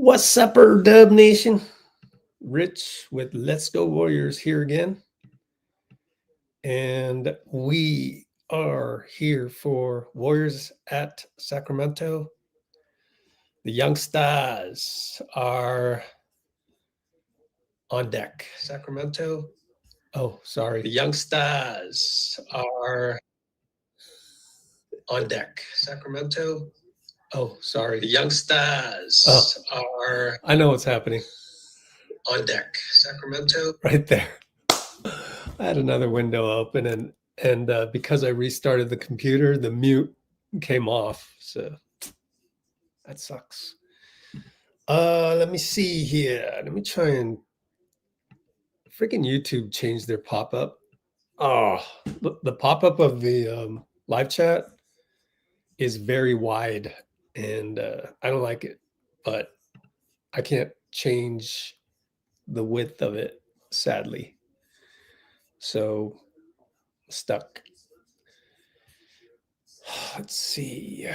What's upper Dub Nation? Rich with Let's Go Warriors here again. And we are here for Warriors at Sacramento. The Young Stars are on deck. Sacramento. Oh, sorry. The Young Stars are on deck. Sacramento. Oh, sorry. The Young Stars are... I know what's happening. On deck. Sacramento. Right there. I had another window open and because I restarted the computer, the mute came off. So that sucks. Let me see here. Let me try and... Freaking YouTube changed their pop-up. Oh, the pop-up of the live chat is very wide. And I don't like it, but I can't change the width of it, sadly. So, stuck. Let's see.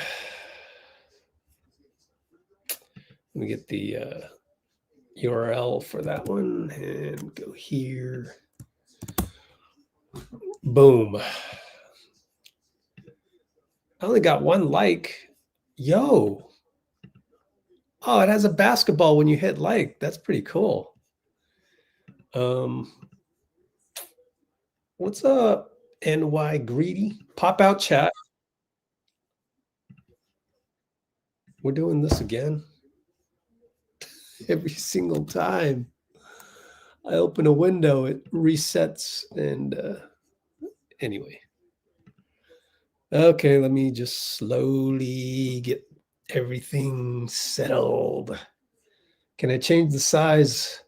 Let me get the URL for that one and go here. Boom. I only got one like. Yo. Oh, it has a basketball when you hit like. That's pretty cool. What's up, NY Greedy? Pop out chat. We're doing this again. Every single time I open a window, it resets. And anyway. Okay, let me just slowly get everything settled. Can I change the size?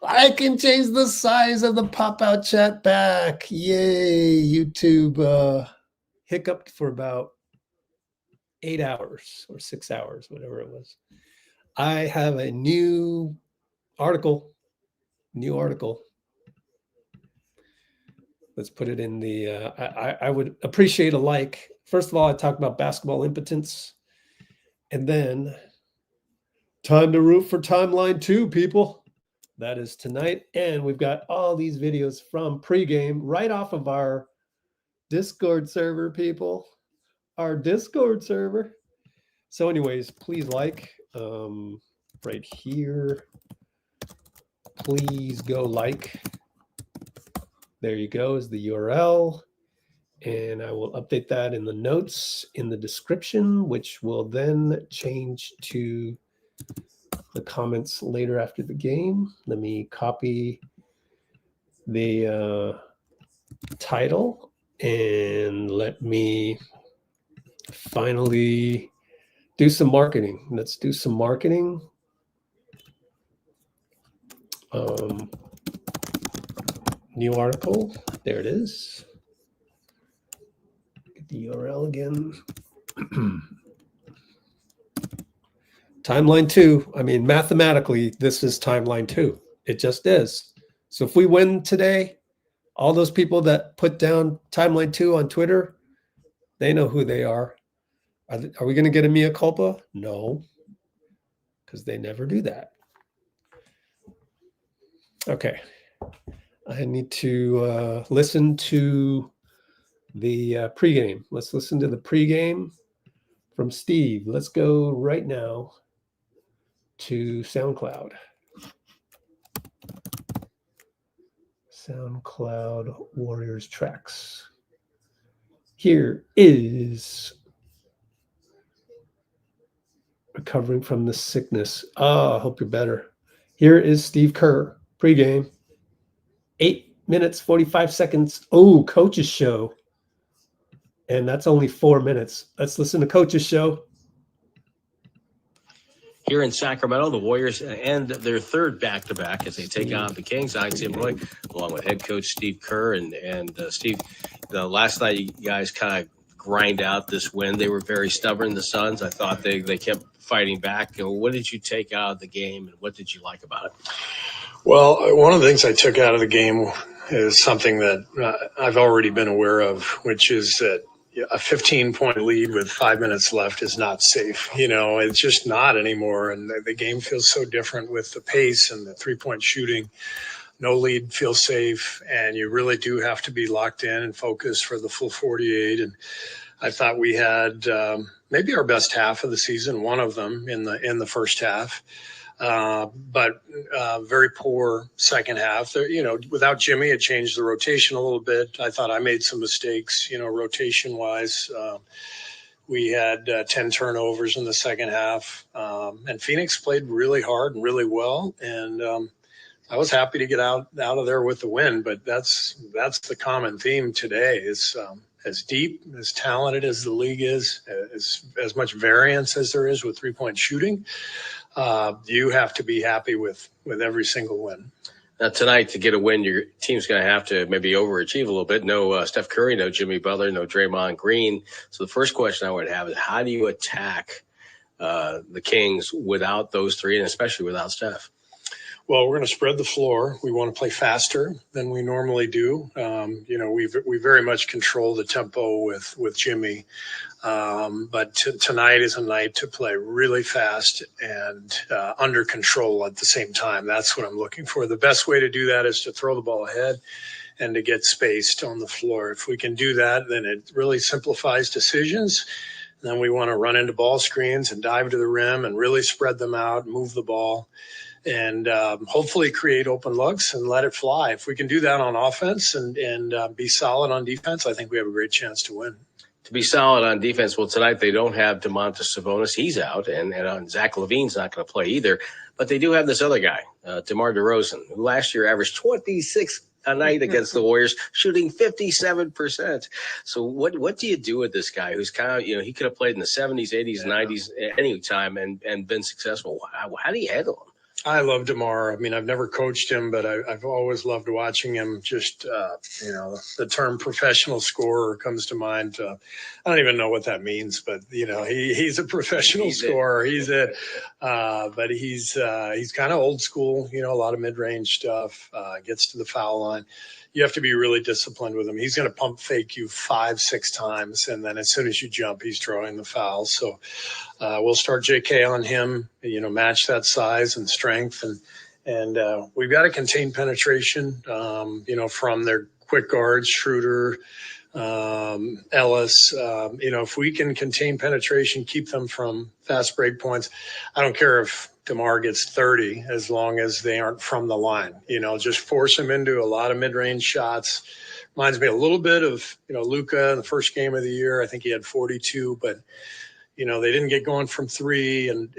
I can change the size of the pop-out chat back. Yay, YouTube hiccuped for about 8 hours or 6 hours, whatever it was. I have a new article. Let's put it in the, I would appreciate a like. First of all, I talked about basketball impotence. And then time to root for timeline 2, people. That is tonight. And we've got all these videos from pregame right off of our Discord server, people. Our Discord server. So anyways, please like right here. Please go like. There you go is the URL. And I will update that in the notes in the description, which will then change to the comments later after the game. Let me copy the title and let me finally do some marketing. Let's do some marketing. New article. There it is. Get the URL again. Timeline 2. I mean, mathematically, this is timeline 2. It just is. So if we win today, all those people that put down timeline 2 on Twitter, they know who they are. Are we going to get a mea culpa? No, because they never do that. Okay. I need to listen to the pregame. Let's listen to the pregame from Steve. Let's go right now to SoundCloud. SoundCloud Warriors tracks. Here is recovering from the sickness. I hope you're better. Here is Steve Kerr, pregame. 8 minutes, 45 seconds. Oh, Coach's show. And that's only 4 minutes. Let's listen to Coach's show. Here in Sacramento, the Warriors end their third back-to-back as they take on the Kings. I'm Tim Roy, along with head coach Steve Kerr. And Steve, the last night you guys kind of grind out this win. They were very stubborn, the Suns. I thought they kept fighting back. What did you take out of the game, and what did you like about it? Well, one of the things I took out of the game is something that I've already been aware of, which is that, a 15-point lead with 5 minutes left is not safe. It's just not anymore. And the game feels so different with the pace and the 3-point shooting. No lead feels safe, and you really do have to be locked in and focused for the full 48. And I thought we had maybe our best half of the season, one of them in the first half. But very poor second half. Without Jimmy, it changed the rotation a little bit. I thought I made some mistakes, rotation-wise. We had 10 turnovers in the second half. And Phoenix played really hard and really well. And I was happy to get out of there with the win. But that's the common theme today is as deep, as talented as the league is, as much variance as there is with 3-point shooting. You have to be happy with every single win. Now tonight, to get a win, your team's going to have to maybe overachieve a little bit. No Steph Curry, no Jimmy Butler, no Draymond Green. So the first question I would have is, how do you attack the Kings without those three, and especially without Steph? Well, we're going to spread the floor. We want to play faster than we normally do. We very much control the tempo with Jimmy. But tonight is a night to play really fast and under control at the same time. That's what I'm looking for. The best way to do that is to throw the ball ahead and to get spaced on the floor. If we can do that, then it really simplifies decisions. Then we want to run into ball screens and dive to the rim and really spread them out, move the ball, and hopefully create open looks and let it fly. If we can do that on offense and be solid on defense, I think we have a great chance to win. To be solid on defense, well, tonight they don't have Domantas Sabonis. He's out, and Zach LaVine's not going to play either. But they do have this other guy, DeMar DeRozan, who last year averaged 26 a night against the Warriors, shooting 57%. So what do you do with this guy who's kind of, he could have played in the 70s, 80s, 90s, any time and been successful? How do you handle him? I love DeMar. I mean, I've never coached him, but I've always loved watching him. Just, the term professional scorer comes to mind. I don't even know what that means, but, he's a professional scorer. He's but he's kind of old school, a lot of mid-range stuff, gets to the foul line. You have to be really disciplined with him. He's going to pump fake you 5-6 times, and then as soon as you jump, he's throwing the foul. So we'll start JK on him, match that size and strength. And we've got to contain penetration, from their quick guards, Schroeder, Ellis. If we can contain penetration, keep them from fast break points. I don't care if DeMar gets 30 as long as they aren't from the line. Just force him into a lot of mid-range shots. Reminds me a little bit of, Luka in the first game of the year. I think he had 42, but, they didn't get going from 3 and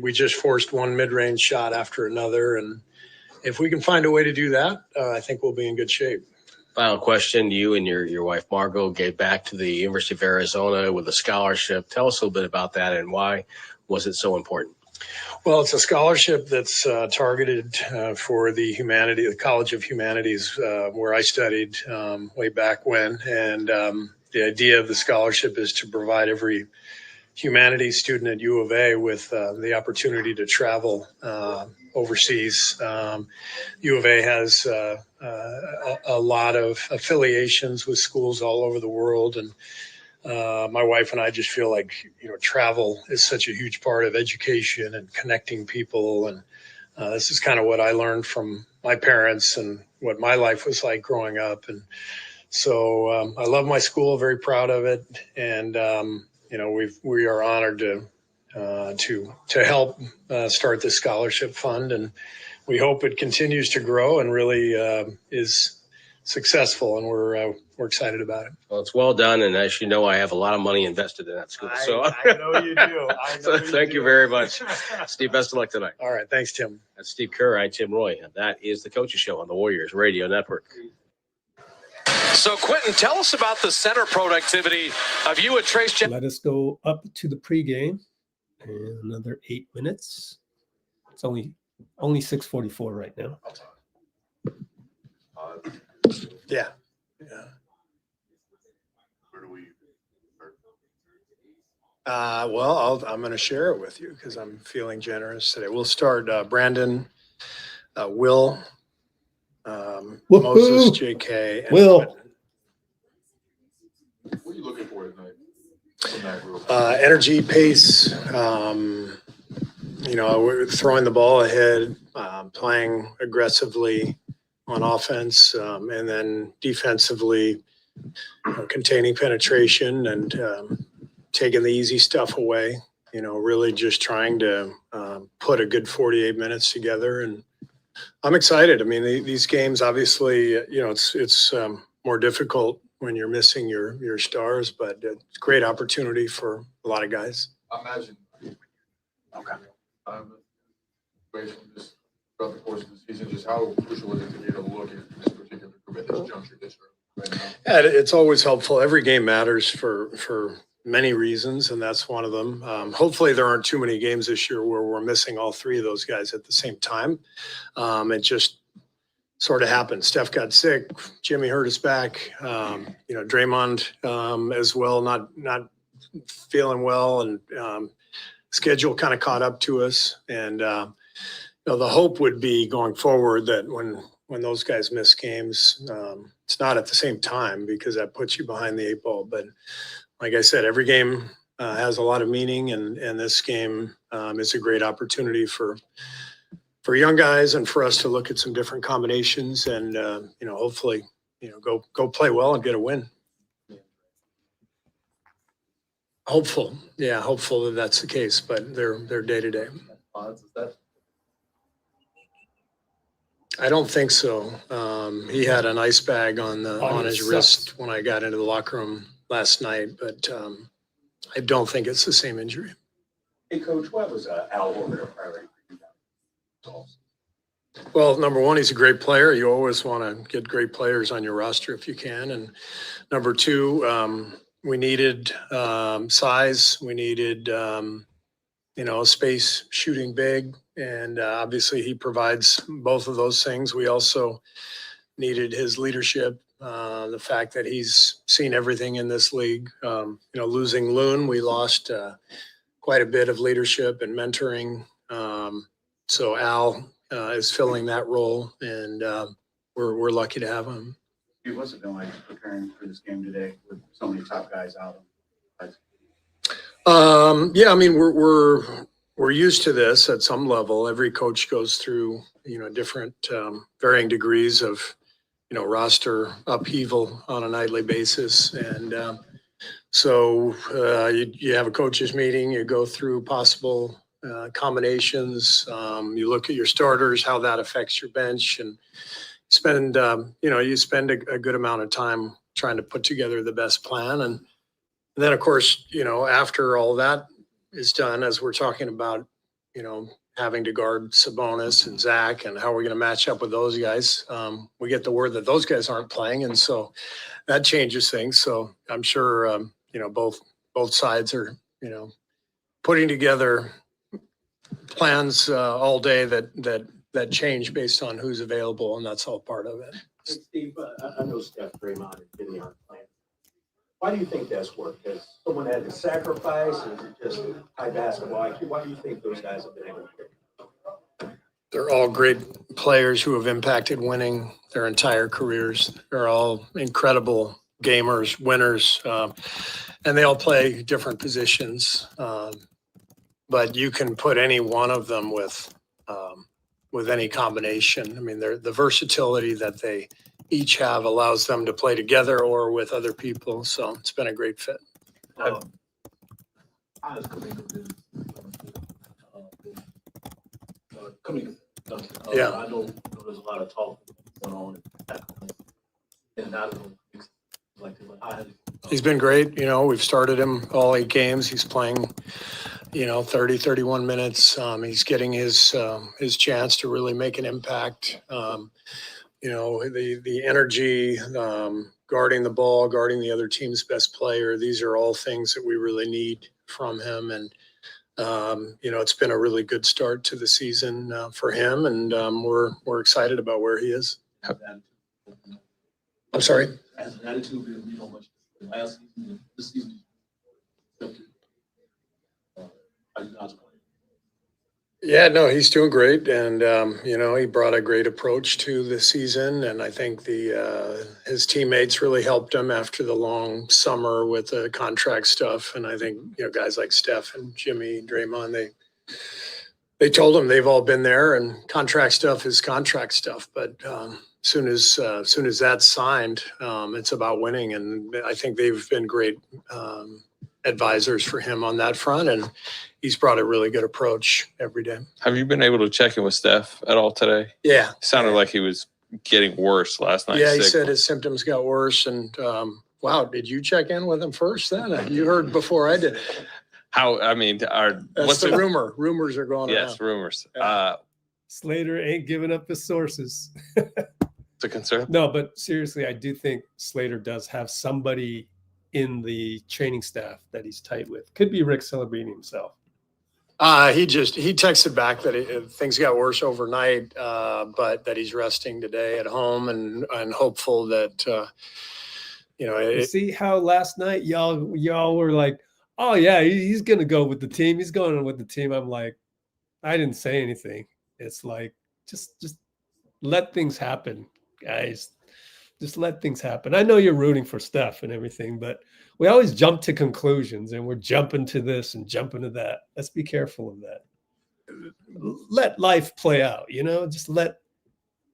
we just forced one mid-range shot after another. And if we can find a way to do that, I think we'll be in good shape. Final question. You and your wife, Margot, gave back to the University of Arizona with a scholarship. Tell us a little bit about that and why was it so important? Well, it's a scholarship that's targeted for the College of Humanities, where I studied way back when. And the idea of the scholarship is to provide every humanities student at U of A with the opportunity to travel overseas. U of A has a lot of affiliations with schools all over the world. And my wife and I just feel like, travel is such a huge part of education and connecting people. And this is kind of what I learned from my parents and what my life was like growing up. And so I love my school, very proud of it. And, we are honored to help start this scholarship fund. And we hope it continues to grow and really is successful, and we're excited about it. Well, it's well done, and as you know, I have a lot of money invested in that school. I know you do. Thank you very much, Steve. Best of luck tonight. All right, thanks, Tim. That's Steve Kerr. I'm Tim Roy, and that is the Coaches Show on the Warriors Radio Network. So, Quentin, tell us about the center productivity of you and Trayce. Let us go up to the pregame. And another 8 minutes. It's only 6:44 right now. Yeah. Where do we start? I'm going to share it with you because I'm feeling generous today. We'll start Brandon, Will, Moses, JK, and Will. Quentin. from that group? Energy, pace, we're throwing the ball ahead, playing aggressively on offense, and then defensively, containing penetration and taking the easy stuff away. Really just trying to put a good 48 minutes together. And I'm excited. I mean, these games, obviously, it's more difficult when you're missing your stars, but it's a great opportunity for a lot of guys. I imagine. Okay. Just throughout the course of the season, just how crucial is it to be able to look at this particular group at this juncture this right now? Yeah, it's always helpful. Every game matters for many reasons, and that's one of them. Hopefully there aren't too many games this year where we're missing all three of those guys at the same time. It just sort of happened. Steph got sick. Jimmy hurt his back. Draymond as well, not feeling well, and schedule kind of caught up to us. And the hope would be going forward that when those guys miss games, it's not at the same time, because that puts you behind the eight ball. But like I said, every game has a lot of meaning, and this game is a great opportunity for young guys and for us to look at some different combinations and hopefully go play well and get a win. Hopeful that that's the case, but they're day to day. I don't think so. He had an ice bag on his wrist when I got into the locker room last night, but I don't think it's the same injury. Hey, Coach, why was Al Horford a priority for you guys? Well, number one, he's a great player. You always want to get great players on your roster if you can. And number two, we needed size. We needed, space shooting big. And obviously he provides both of those things. We also needed his leadership, the fact that he's seen everything in this league. Losing Loon, we lost quite a bit of leadership and mentoring. So Al is filling that role, and we're lucky to have him. What's it been like preparing for this game today with so many top guys out? We're used to this at some level. Every coach goes through, different varying degrees of, roster upheaval on a nightly basis. And so you have a coaches meeting, you go through possible combinations, you look at your starters, how that affects your bench, and spend a good amount of time trying to put together the best plan. And then, of course, after all that is done, as we're talking about, having to guard Sabonis and Zach and how we're going to match up with those guys. We get the word that those guys aren't playing, and so that changes things. So I'm sure, both sides are, putting together plans all day that change based on who's available, and that's all part of it. Hey, Steve, I know Steph, Draymond, and Jimmy aren't playing. Why do you think that's worked? Has someone had to sacrifice, or is it just high basketball IQ? Why do you think those guys have been able to get? They're all great players who have impacted winning their entire careers. They're all incredible gamers, winners, and they all play different positions. But you can put any one of them with any combination. I mean, the versatility that they each have allows them to play together or with other people. So it's been a great fit. How has Kuminga been? Kuminga. Yeah. I know there's a lot of talk going on and I don't know like how has He's been great. We've started him all 8 games. He's playing, 30, 31 minutes. He's getting his chance to really make an impact. The energy, guarding the ball, guarding the other team's best player. These are all things that we really need from him. And, it's been a really good start to the season for him. And we're excited about where he is. I'm sorry. As an attitude been much last season and this season? How you guys playing? Yeah, no, he's doing great, and you know, he brought a great approach to the season, and I think the his teammates really helped him after the long summer with the contract stuff. And I think, you know, guys like Steph and Jimmy, Draymond, they told him they've all been there, and contract stuff is contract stuff. But soon as that's signed, it's about winning, and I think they've been great advisors for him on that front, and he's brought a really good approach every day. Have you been able to check in with Steph at all today? Yeah. Sounded like he was getting worse last night. Yeah, he said his symptoms got worse. And wow, did you check in with him first then? You heard before I did. How, I mean, What's the rumor? Rumors are going around. Yes, rumors. Yeah. Slater ain't giving up his sources. It's a concern. No, but seriously, I do think Slater does have somebody in the training staff that he's tight with. Could be Rick Celebrini himself. He texted back that things got worse overnight, but that he's resting today at home and hopeful that you know. You see how last night y'all were like, oh yeah, he's gonna go with the team. He's going with the team. I'm like, I didn't say anything. It's like just let things happen, guys. Just let things happen. I know you're rooting for Steph and everything, but we always jump to conclusions and we're jumping to this and jumping to that. Let's be careful of that. Let life play out, you know, just let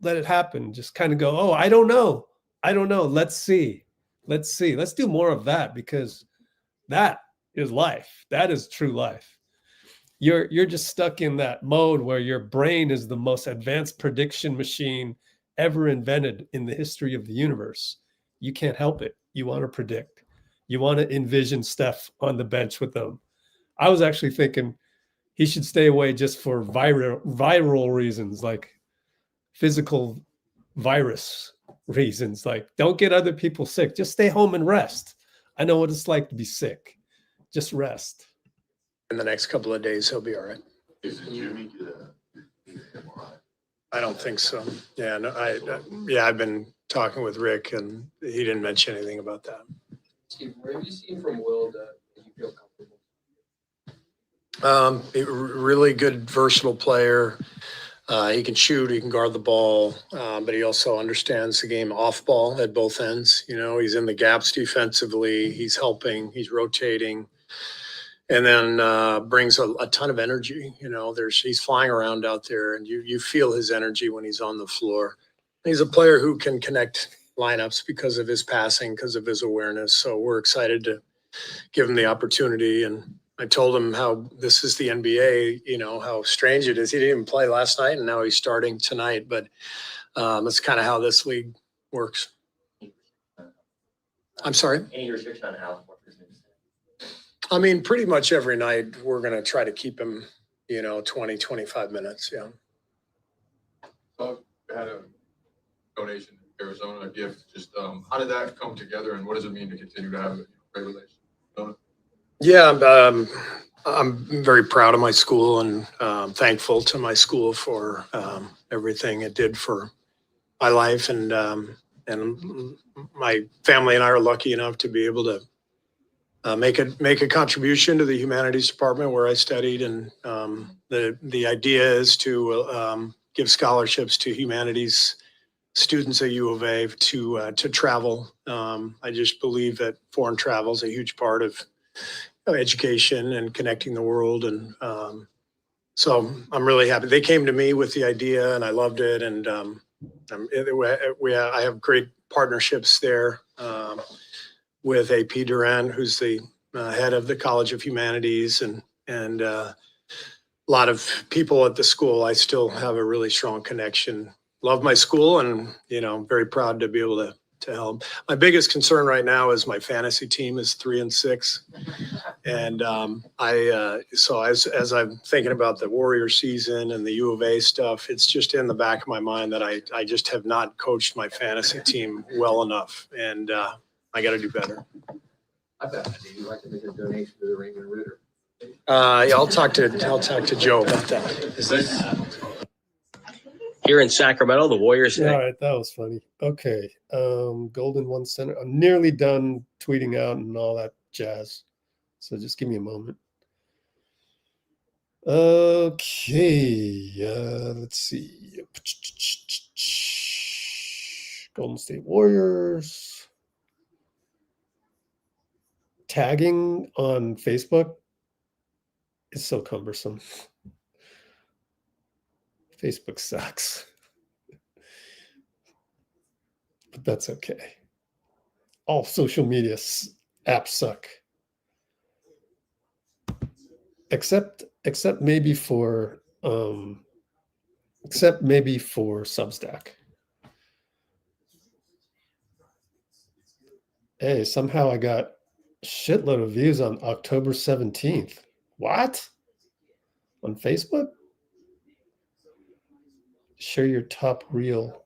it happen. Just kind of go, oh, I don't know. Let's see. Let's do more of that, because that is life. That is true life. You're just stuck in that mode where your brain is the most advanced prediction machine ever invented in the history of the universe. You can't help it. You want to predict. You want to envision Steph on the bench with them. I was actually thinking he should stay away just for viral reasons, like physical virus reasons. Like, don't get other people sick. Just stay home and rest. I know what it's like to be sick. Just rest. In the next couple of days, he'll be all right. Is Jimmy get a MRI? I don't think so. Yeah, no, I've been talking with Rick, and he didn't mention anything about that. Steve, where have you seen from Will that you feel comfortable? Really good, versatile player. He can shoot, he can guard the ball, but he also understands the game off ball at both ends. You know, he's in the gaps defensively, he's helping, he's rotating, and then brings a ton of energy. You know, he's flying around out there, and you feel his energy when he's on the floor. He's a player who can connect lineups because of his passing, because of his awareness. So we're excited to give him the opportunity. And I told him how this is the NBA, you know, how strange it is. He didn't even play last night, and now he's starting tonight. But that's kind of how this league works. I'm sorry? Any restriction on how workers need to stay? I mean, pretty much every night we're going to try to keep him, you know, 20, 25 minutes. Yeah. So I had a donation in Arizona, a gift. Just how did that come together, and what does it mean to continue to have a great relationship? Yeah, I'm very proud of my school, and thankful to my school for everything it did for my life, and my family and I are lucky enough to be able to make a contribution to the humanities department where I studied, and the idea is to give scholarships to humanities students at U of A to travel. I just believe that foreign travel is a huge part of education and connecting the world, and so I'm really happy. They came to me with the idea, and I loved it, and I have great partnerships there with AP Durant, who's the head of the College of Humanities, and a lot of people at the school. I still have a really strong connection. Love my school, and you know, very proud to be able to help. My biggest concern right now is my fantasy team is 3-6, and so as I'm thinking about the Warrior season and the U of A stuff, it's just in the back of my mind that I just have not coached my fantasy team well enough, and I got to do better. I've got an idea. You'd like to make a donation to the Raymond Ritter. Yeah, I'll talk to Joe about that. Is this here in Sacramento? The Warriors. All right, that was funny. Okay, Golden 1 center. I'm nearly done tweeting out and all that jazz, so just give me a moment. Okay, let's see. Golden State Warriors. Tagging on Facebook is so cumbersome. Facebook sucks. But that's okay. All social media apps suck. Except maybe for Substack. Hey, somehow I got a shitload of views on October 17th. What? On Facebook? Share your top reel.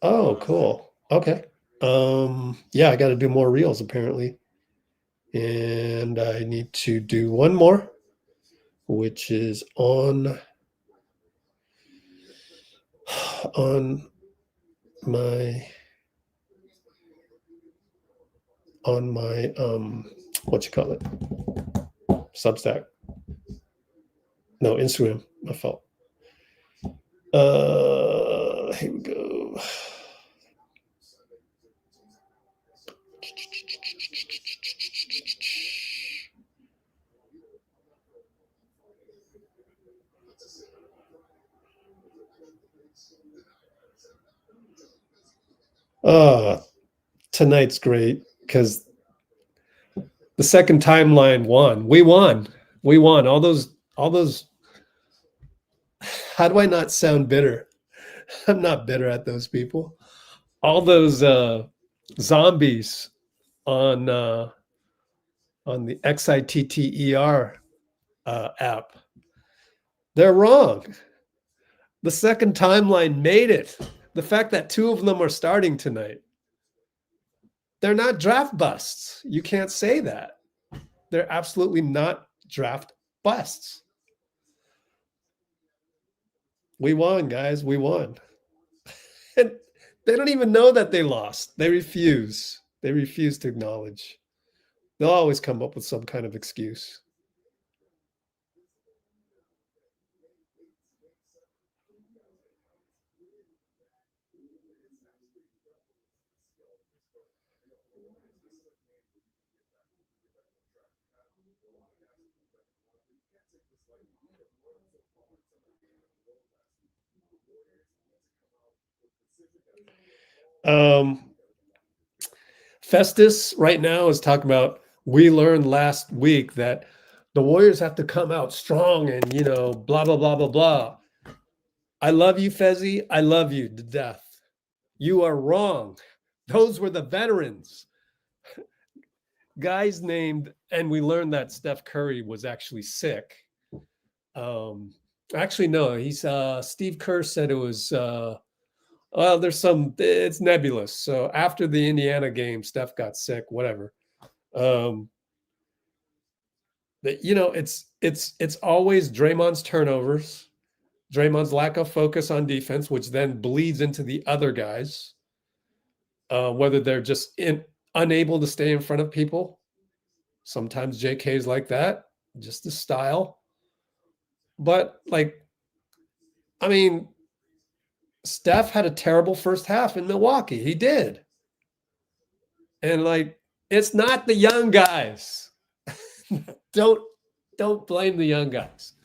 Oh, cool. Okay. Yeah, I got to do more reels apparently. And I need to do one more, which is on my what you call it? Substack. No, Instagram. My fault. Here we go. Tonight's great because the second timeline won. We won. All those. How do I not sound bitter? I'm not bitter at those people. All those zombies on the XITTER app. They're wrong. The second timeline made it. The fact that two of them are starting tonight. They're not draft busts. You can't say that. They're absolutely not draft busts. We won, guys. We won. And they don't even know that they lost. They refuse. They refuse to acknowledge. They'll always come up with some kind of excuse. Festus right now is talking about, we learned last week that the Warriors have to come out strong and, blah, blah, blah, blah, blah. I love you, Fezzi. I love you to death. You are wrong. Those were the veterans. Guys named, and we learned that Steph Curry was actually sick. Actually, no, he's Steve Kerr said it was well, it's nebulous. So after the Indiana game, Steph got sick, whatever. But it's always Draymond's turnovers, Draymond's lack of focus on defense, which then bleeds into the other guys, whether they're just unable to stay in front of people. Sometimes JK's like that, just the style. But Steph had a terrible first half in Milwaukee. He did. And it's not the young guys. Don't blame the young guys.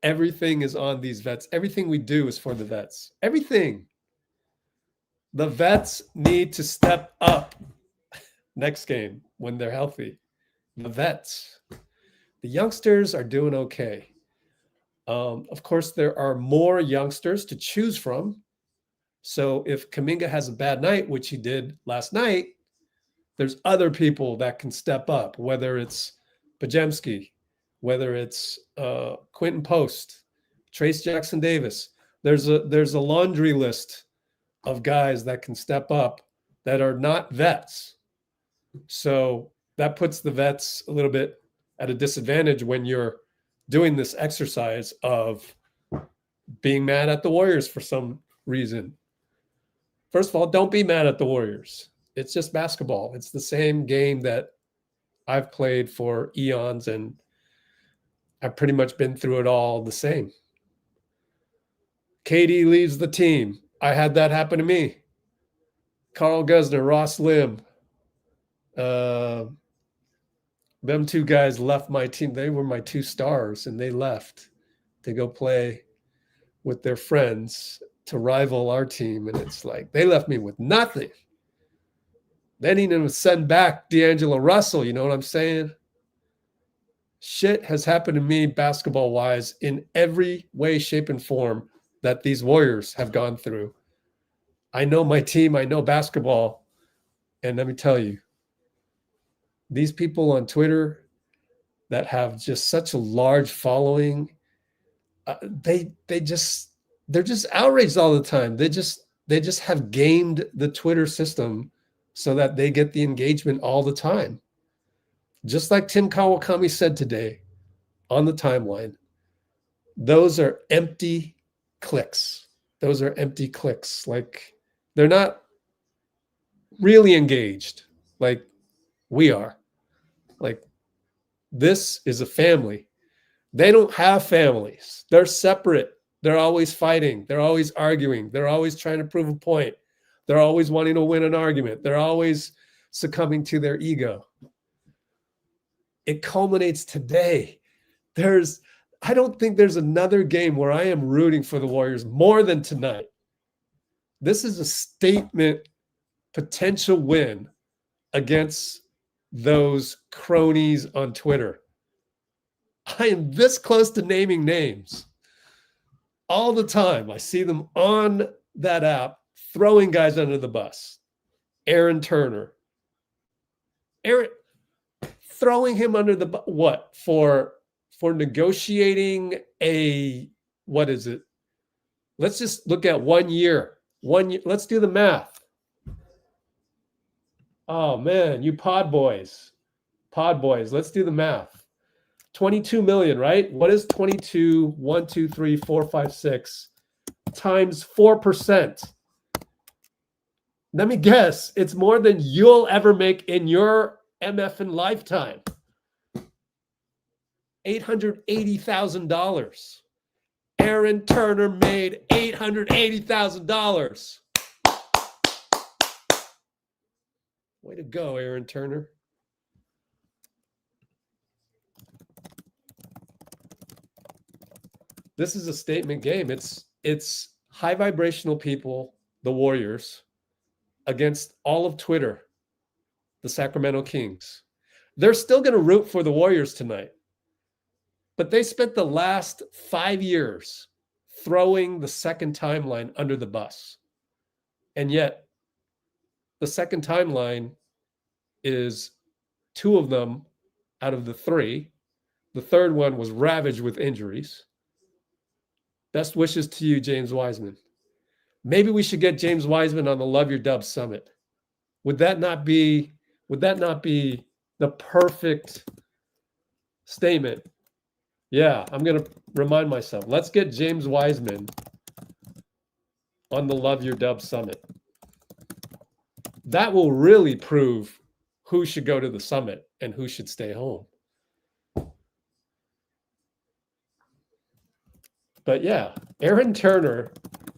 Everything is on these vets. Everything we do is for the vets. Everything. The vets need to step up next game when they're healthy. The vets. The youngsters are doing okay. Of course, there are more youngsters to choose from. So if Kuminga has a bad night, which he did last night, there's other people that can step up, whether it's Pajemski, whether it's Quentin Post, Trayce Jackson-Davis. There's a laundry list of guys that can step up that are not vets. So that puts the vets a little bit at a disadvantage when you're doing this exercise of being mad at the Warriors for some reason. First of all, don't be mad at the Warriors. It's just basketball. It's the same game that I've played for eons, and I've pretty much been through it all the same. KD leaves the team. I had that happen to me. Carl Guzner, Ross Lim. Them two guys left my team. They were my two stars, and they left to go play with their friends to rival our team. And it's like they left me with nothing. They didn't even send back D'Angelo Russell. You know what I'm saying? Shit has happened to me basketball-wise in every way, shape, and form that these Warriors have gone through. I know my team. I know basketball. And let me tell you, these people on Twitter that have just such a large following, they're just outraged all the time. They just have gamed the Twitter system so that they get the engagement all the time. Just like Tim Kawakami said today on the timeline, those are empty clicks. Those are empty clicks. Like, they're not really engaged like we are. Like, this is a family. They don't have families. They're separate. They're always fighting. They're always arguing. They're always trying to prove a point. They're always wanting to win an argument. They're always succumbing to their ego. It culminates today. I don't think there's another game where I am rooting for the Warriors more than tonight. This is a statement potential win against those cronies on Twitter. I am this close to naming names all the time. I see them on that app throwing guys under the bus. Aaron Turner. Throwing him under the bus. What? For negotiating what is it? Let's just look at 1 year. 1 year. Let's do the math. Oh, man, you Podz Boyz. Let's do the math. 22 million, right? What is 22, 1, 2, 3, 4, 5, 6 times 4%? Let me guess. It's more than you'll ever make in your MFN lifetime. $880,000. Aaron Turner made $880,000. Way to go, Aaron Turner. This is a statement game. It's high vibrational people, the Warriors, against all of Twitter, the Sacramento Kings. They're still going to root for the Warriors tonight. But they spent the last 5 years throwing the second timeline under the bus. And yet, the second timeline is 2 of them out of the 3. The third one was ravaged with injuries. Best wishes to you, James Wiseman. Maybe we should get James Wiseman on the Love Your Dub Summit. Would that not be the perfect statement? Yeah, I'm going to remind myself. Let's get James Wiseman on the Love Your Dub Summit. That will really prove who should go to the summit and who should stay home. But yeah, Aaron Turner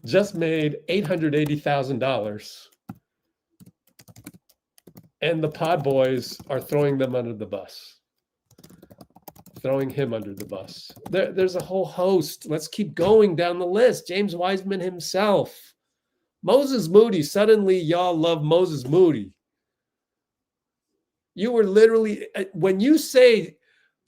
just made $880,000, and the Podz Boyz are throwing them under the bus. Throwing him under the bus. There's a whole host. Let's keep going down the list. James Wiseman himself. Moses Moody. Suddenly, y'all love Moses Moody. You were literally, when you say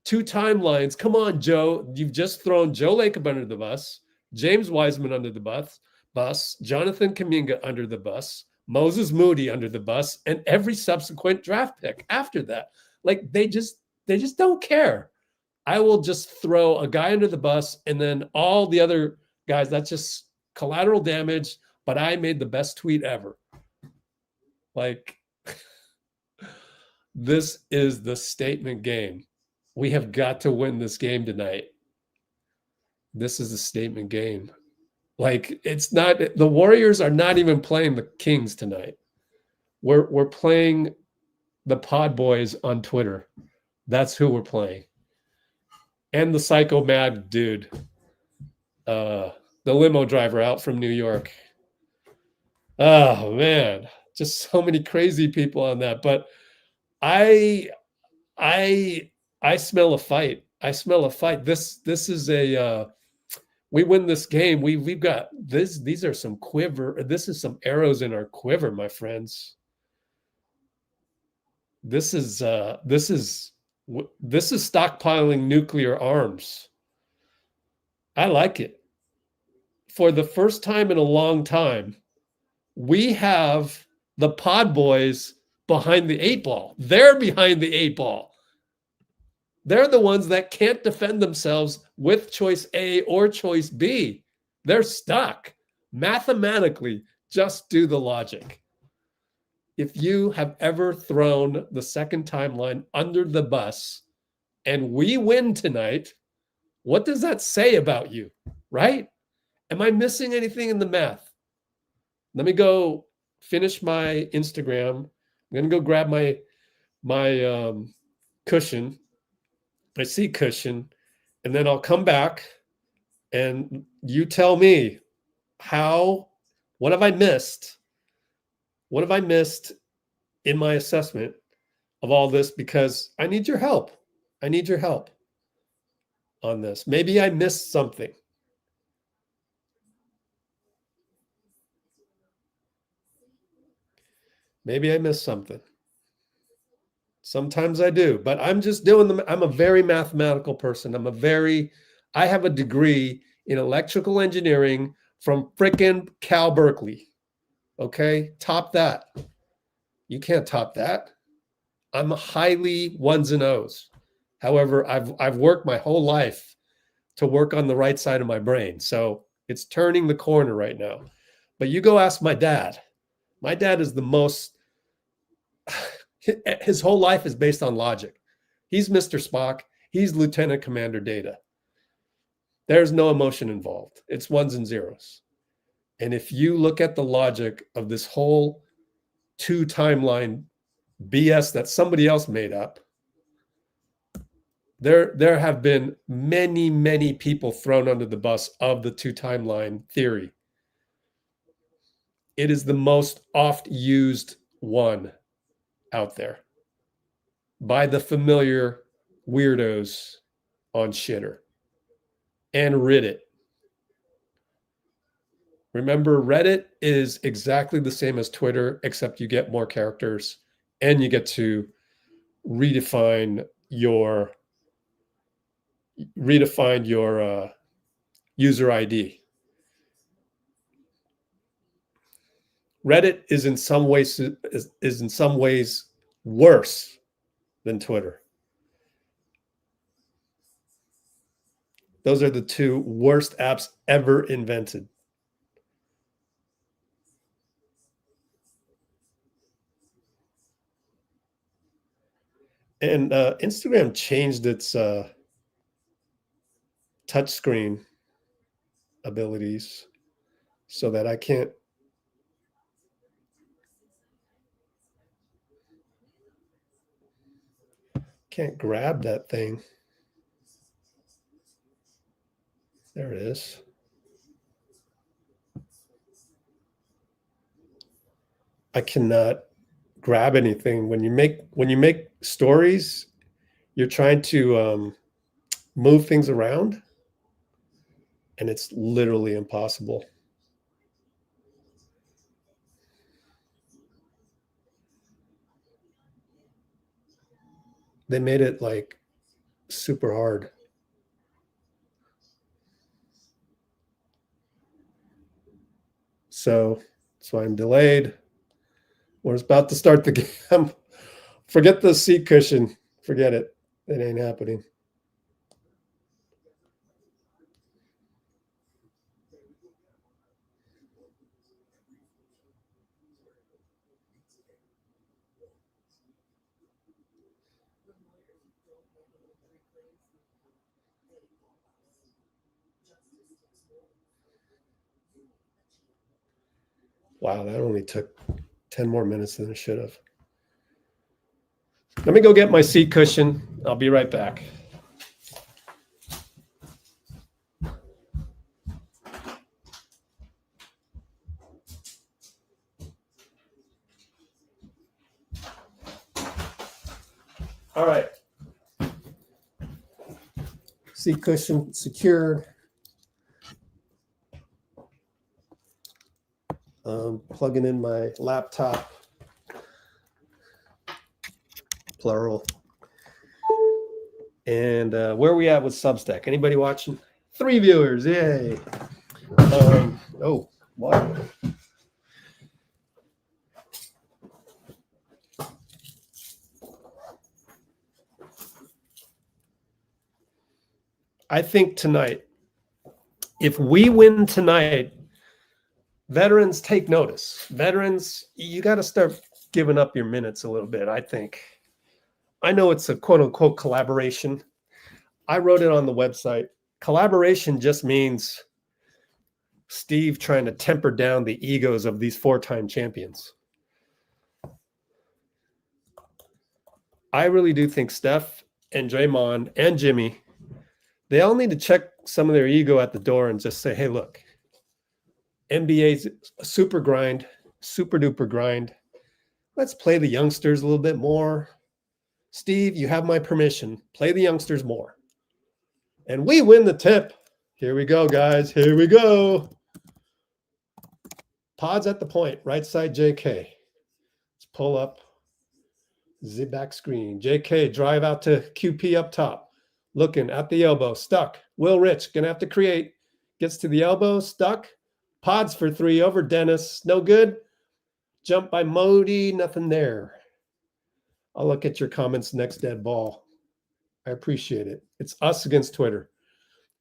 2 timelines, come on, Joe. You've just thrown Joe Lacob under the bus, James Wiseman under the bus, Jonathan Kuminga under the bus, Moses Moody under the bus, and every subsequent draft pick after that. Like, they just don't care. I will just throw a guy under the bus, and then all the other guys, that's just collateral damage, but I made the best tweet ever. Like, this is the statement game. We have got to win this game tonight. This is a statement game. Like, it's not, the Warriors are not even playing the Kings tonight. We're playing the Podz Boyz on Twitter. That's who we're playing. And the psycho mad dude, the limo driver out from New York. Oh man, just so many crazy people on that. But I smell a fight. I smell a fight. This is a we win this game. We've got this. These are some quiver. This is some arrows in our quiver, my friends. This is stockpiling nuclear arms. I like it. For the first time in a long time, we have the Podz Boyz behind the 8-ball. They're behind the 8-ball. They're the ones that can't defend themselves with choice A or choice B. They're stuck. Mathematically, just do the logic. If you have ever thrown the second timeline under the bus and we win tonight, what does that say about you, right? Am I missing anything in the math? Let me go finish my Instagram. I'm going to go grab my cushion, my seat cushion, and then I'll come back and you tell me what have I missed? What have I missed in my assessment of all this? Because I need your help. I need your help on this. Maybe I missed something. Maybe I missed something. Sometimes I do, but I'm just doing them. I'm a very mathematical person. I have a degree in electrical engineering from frickin' Cal Berkeley. Okay, top that. You can't top that. I'm highly ones and O's. However, I've worked my whole life to work on the right side of my brain. So it's turning the corner right now. But you go ask my dad. My dad is the most, his whole life is based on logic. He's Mr. Spock. He's Lieutenant Commander Data. There's no emotion involved. It's ones and zeros. And if you look at the logic of this whole 2 timeline BS that somebody else made up, there have been many, many people thrown under the bus of the 2 timeline theory. It is the most oft used one out there by the familiar weirdos on Shitter and Reddit. Remember, Reddit is exactly the same as Twitter, except you get more characters and you get to redefine your user ID. Reddit is in some ways worse than Twitter. Those are the 2 worst apps ever invented. And Instagram changed its touchscreen abilities so that I can't grab that thing. There it is. I cannot grab anything. When you make stories, you're trying to move things around, and it's literally impossible. They made it like super hard. So I'm delayed. We're about to start the game. Forget the seat cushion. Forget it. It ain't happening. Wow, that only took 10 more minutes than it should have. Let me go get my seat cushion. I'll be right back. All right. Seat cushion secured. Plugging in my laptop. Plural. And where are we at with Substack? Anybody watching? 3 viewers. Yay. Oh, what? I think tonight, if we win tonight, veterans take notice. Veterans, you got to start giving up your minutes a little bit, I think. I know it's a quote-unquote collaboration. I wrote it on the website. Collaboration just means Steve trying to temper down the egos of these 4-time champions. I really do think Steph and Draymond and Jimmy, they all need to check some of their ego at the door and just say, hey, look, NBA's a super grind, super duper grind. Let's play the youngsters a little bit more. Steve, you have my permission. Play the youngsters more. And we win the tip. Here we go, guys. Here we go. Podz at the point. Right side JK. Let's pull up. Zip back screen. JK, drive out to QP up top. Looking at the elbow. Stuck. Will Rich. Going to have to create. Gets to the elbow. Stuck. Podz for 3 over Dennis. No good. Jump by Modi. Nothing there. I'll look at your comments next dead ball. I appreciate it. It's us against Twitter.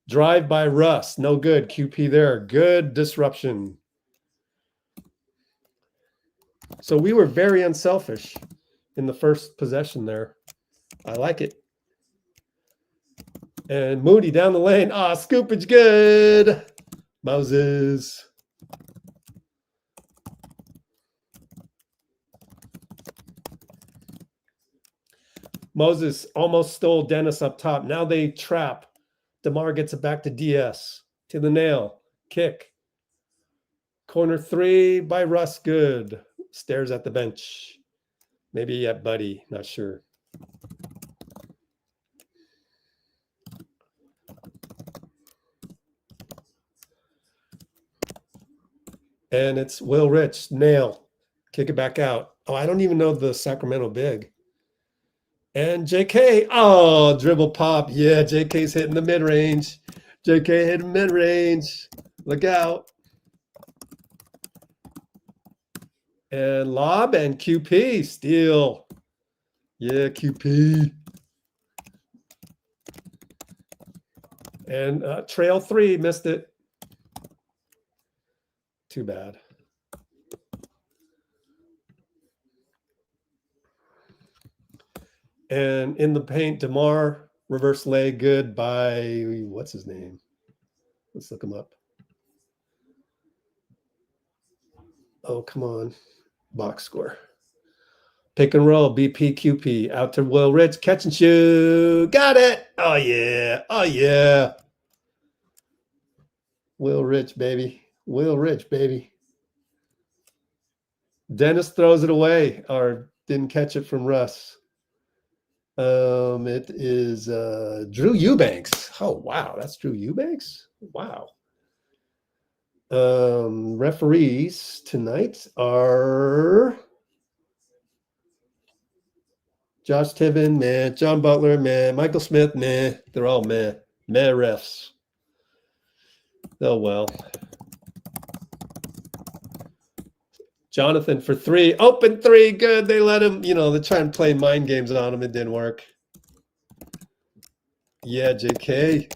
Drive by Russ. No good. QP there. Good disruption. So we were very unselfish in the first possession there. I like it. And Moody down the lane. Ah, scoopage good. Moses. Moses almost stole Dennis up top. Now they trap. DeMar gets it back to DS. To the nail. Kick. Corner 3 by Russ. Good. Stares at the bench. Maybe at Buddy. Not sure. And it's Will Rich. Nail. Kick it back out. Oh, I don't even know the Sacramento big. And JK, oh, dribble pop. Yeah, JK's hitting the mid-range. JK hitting mid-range. Look out. And lob and QP, steal. Yeah, QP. And trail 3, missed it. Too bad. And in the paint, DeMar, reverse leg, good by, what's his name? Let's look him up. Oh, come on. Box score. Pick and roll, BP, QP. Out to Will Rich, catch and shoot. Got it. Oh, yeah. Oh, yeah. Will Rich, baby. Will Rich, baby. Dennis throws it away, or didn't catch it from Russ. It is Drew Eubanks. Oh, wow. That's Drew Eubanks? Wow. Referees tonight are Josh Tibbin, meh. John Butler, meh. Michael Smith, meh. They're all meh. Meh refs. Oh, well. Jonathan for 3. Open 3. Good. They let him, they try and play mind games on him. It didn't work. Yeah, JK.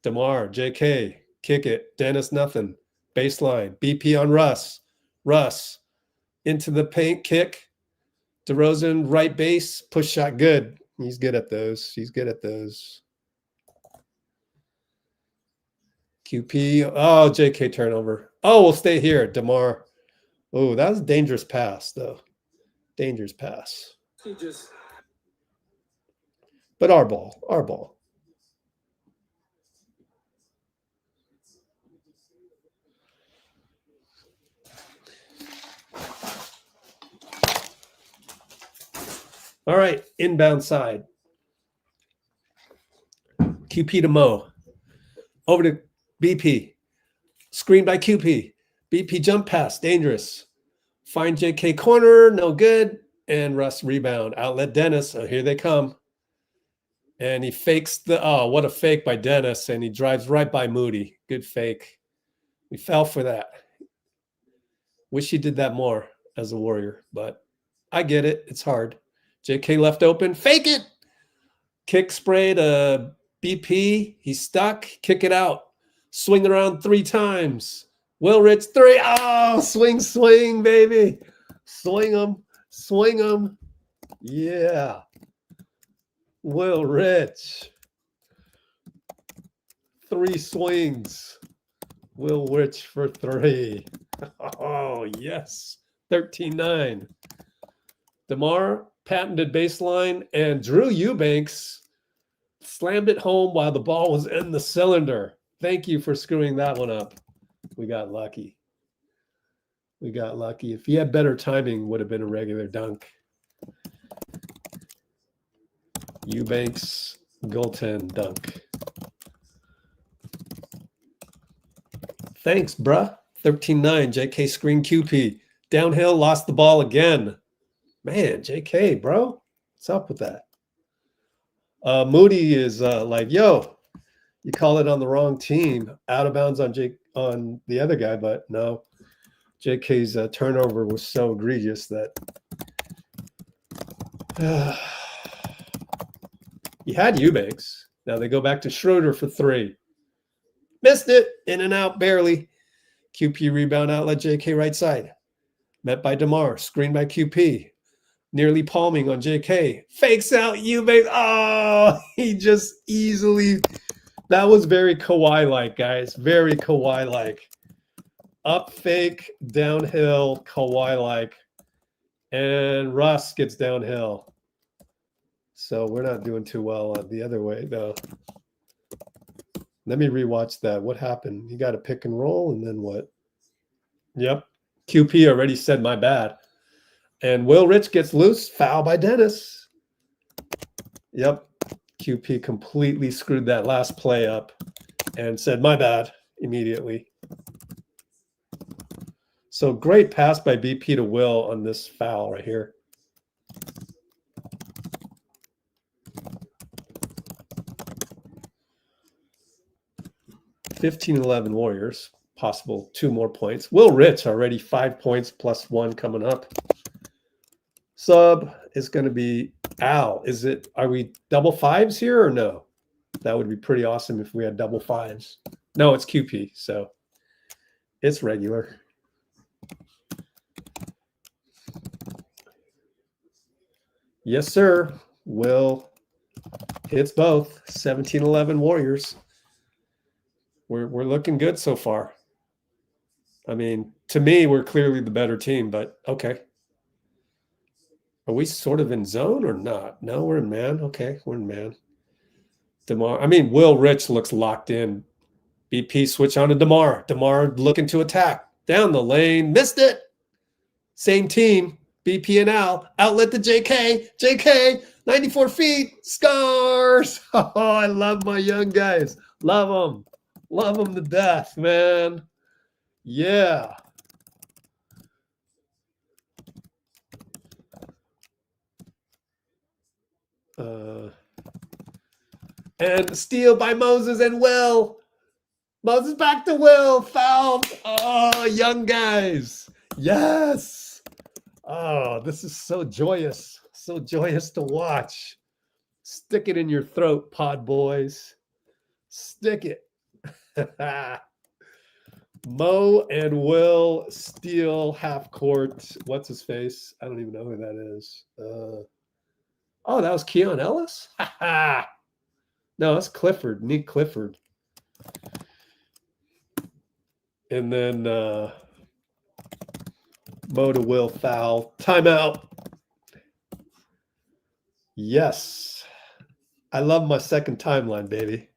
DeMar, JK. Kick it. Dennis, nothing. Baseline. BP on Russ. Russ. Into the paint. Kick. DeRozan, right base. Push shot. Good. He's good at those. He's good at those. QP. Oh, JK turnover. Oh, we'll stay here. DeMar Oh, that was a dangerous pass, though. Dangerous pass. But our ball, our ball. All right, inbound side. QP to Mo. Over to BP. Screen by QP. BP jump pass, dangerous. Find JK corner, no good. And Russ rebound. Outlet Dennis. Oh, here they come. And he fakes the, oh, what a fake by Dennis. And he drives right by Moody. Good fake. We fell for that. Wish he did that more as a Warrior, but I get it. It's hard. JK left open. Fake it. Kick spray to BP. He's stuck. Kick it out. Swing around 3 times. Will Rich 3. Oh, swing, swing, baby. Swing them. Swing them. Yeah. Will Rich. 3 swings. Will Rich for 3. Oh, yes. 13-9. DeMar patented baseline, and Drew Eubanks slammed it home while the ball was in the cylinder. Thank you for screwing that one up. We got lucky. We got lucky. If he had better timing, would have been a regular dunk. Eubanks goaltend dunk. Thanks, bruh. 13-9. JK screen QP. Downhill, lost the ball again. Man, JK, bro. What's up with that? Moody is like, yo, you call it on the wrong team. Out of bounds on the other guy, but no. JK's turnover was so egregious that he had Eubanks. Now they go back to Schroeder for 3. Missed it. In and out, barely. QP rebound outlet, JK right side. Met by DeMar. Screen by QP. Nearly palming on JK. Fakes out Eubanks. Oh, he just easily. That was very Kawhi-like, guys. Very Kawhi-like. Up fake, downhill, Kawhi-like. And Russ gets downhill. So we're not doing too well the other way, though. Let me rewatch that. What happened? You got a pick and roll, and then what? Yep. QP already said my bad. And Will Rich gets loose. Foul by Dennis. Yep. QP completely screwed that last play up and said my bad immediately. So great pass by BP to Will on this foul right here. (15-11) Warriors. Possible 2 more points. Will Rich already 5 points plus 1 coming up. Sub is going to be Al. Are we double 5s here or no? That would be pretty awesome if we had double 5s. No, it's QP, so it's regular. Yes, sir. Will hits both. 17-11 Warriors. We're looking good so far. I mean, to me, we're clearly the better team, but okay. Are we sort of in zone or not? No, we're in man. Okay, we're in man. DeMar. I mean, Will Rich looks locked in. BP switch on to DeMar. DeMar looking to attack. Down the lane. Missed it. Same team. BP and Al. Outlet to JK. JK. 94 feet. Scars. Oh, I love my young guys. Love them. Love them to death, man. Yeah. And steal by Moses and Will. Moses back to Will. Fouled. Oh, young guys. Yes. Oh, this is so joyous. So joyous to watch. Stick it in your throat, Podz Boyz. Stick it. Mo and Will steal half court. What's his face? I don't even know who that is. Oh, that was Keon Ellis? No, that's Clifford, Nique Clifford. And then Mo to Will foul. Timeout. Yes. I love my second timeline, baby.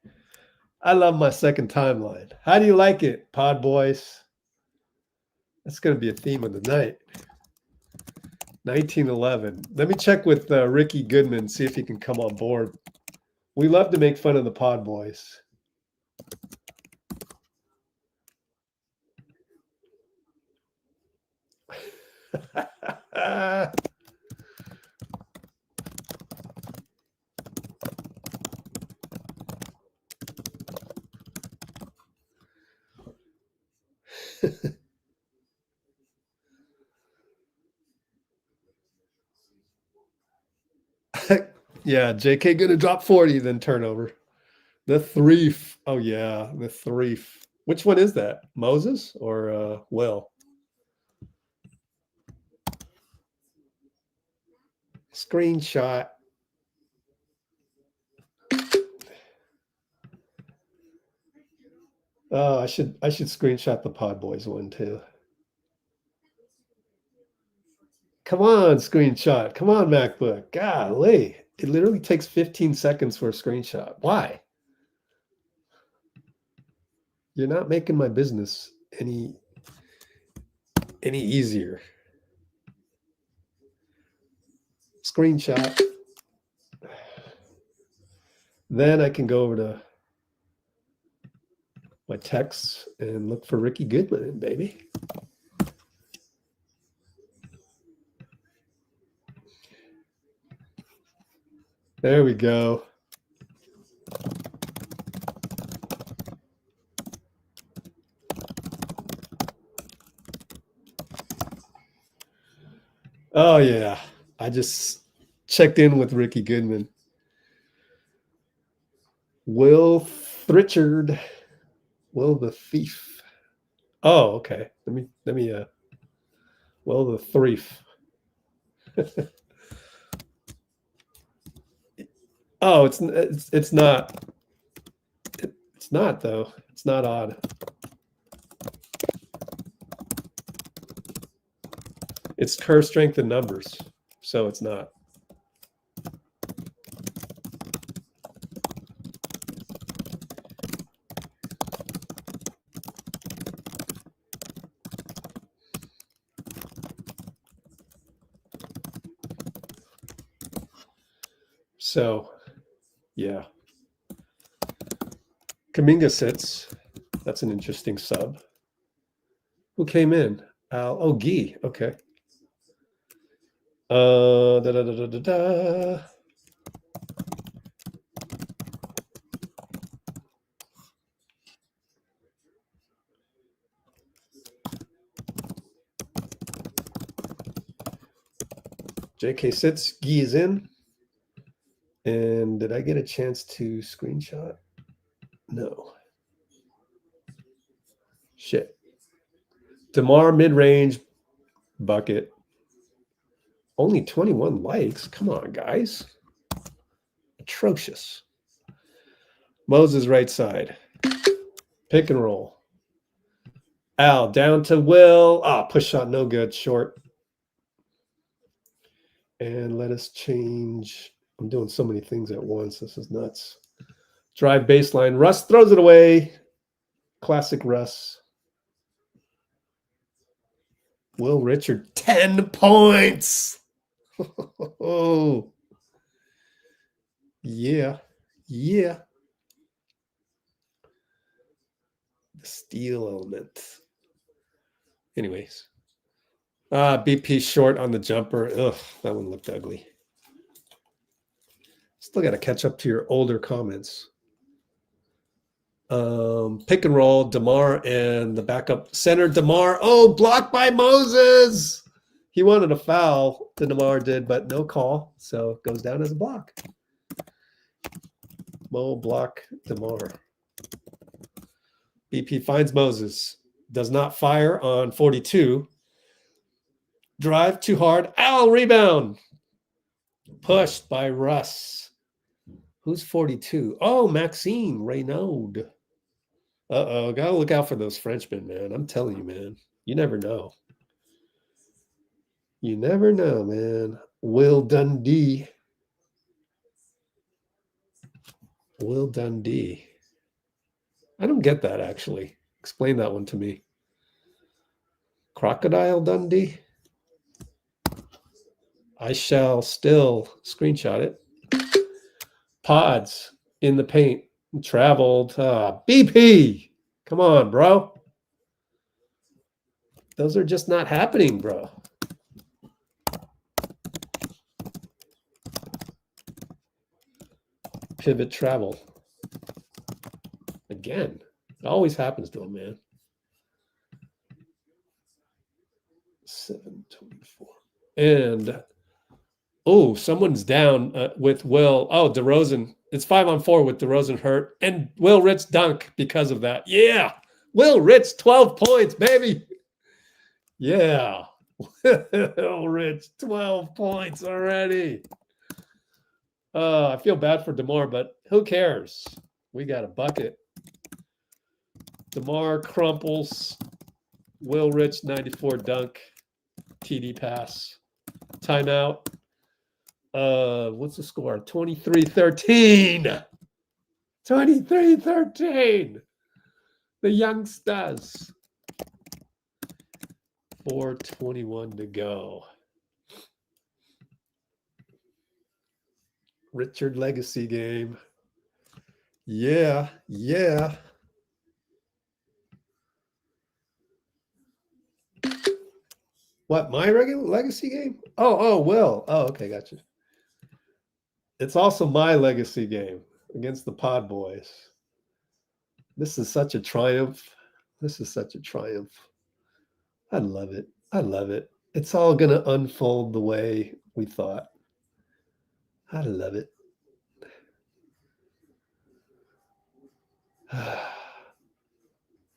I love my second timeline. How do you like it, Pod Boys? That's going to be a theme of the night. 1911. Let me check with Ricky Goodman, see if he can come on board. We love to make fun of the Pod Boys. Yeah, JK gonna drop 40, then turnover. The threef. Oh yeah, the threef. Which one is that? Moses or Will? Screenshot. Oh, I should screenshot the Pod Boys one too. Come on, screenshot. Come on, MacBook. Golly. It literally takes 15 seconds for a screenshot. Why? You're not making my business any easier. Screenshot. Then I can go over to my texts and look for Ricky Goodman, baby. There we go. Oh, yeah. I just checked in with Ricky Goodman. Will Richard. Will the thief. Oh, okay. Let me Will the threef. Oh, it's not. It's not though. It's not odd. It's Kerr Strength in numbers, so it's not. So, yeah. Kuminga sits. That's an interesting sub. Who came in? Oh, Guy. Okay. JK sits. Guy is in. And did I get a chance to screenshot? No. Shit. DeMar mid-range bucket. Only 21 likes. Come on, guys. Atrocious. Moses right side. Pick and roll. Al down to Will. Ah, push shot no good. Short. And let us change. I'm doing so many things at once. This is nuts. Drive baseline. Russ throws it away. Classic Russ. Will Richard, 10 points. Oh, yeah. Yeah. The steal element. Anyways. BP short on the jumper. Ugh, that one looked ugly. Still got to catch up to your older comments. Pick and roll, DeMar and the backup center. DeMar, oh, blocked by Moses. He wanted a foul, DeMar did, but no call. So it goes down as a block. Mo block DeMar. BP finds Moses. Does not fire on 42. Drive too hard. Al rebound. Pushed by Russ. Who's 42? Oh, Maxime Reynaud. Uh-oh. Got to look out for those Frenchmen, man. I'm telling you, man. You never know. You never know, man. Will Dundee. Will Dundee. I don't get that, actually. Explain that one to me. Crocodile Dundee? I shall still screenshot it. Podz in the paint. Traveled. BP. Come on, bro. Those are just not happening, bro. Pivot travel. Again. It always happens to him, man. 724. And oh, someone's down with Will. Oh, DeRozan. It's 5-on-4 with DeRozan hurt. And Will Rich dunk because of that. Yeah. Will Rich, 12 points, baby. Yeah. Will Rich, 12 points already. I feel bad for DeMar, but who cares? We got a bucket. DeMar, crumples. Will Rich, 94 dunk. TD pass. Timeout. What's the score? 23-13. 23-13. The youngsters. 4:21 to go. Richard Legacy game. Yeah, yeah. What, my regular legacy game? Oh, Will. Oh, okay, gotcha. It's also my legacy game against the Podz Boyz. This is such a triumph. This is such a triumph. I love it. I love it. It's all going to unfold the way we thought. I love it.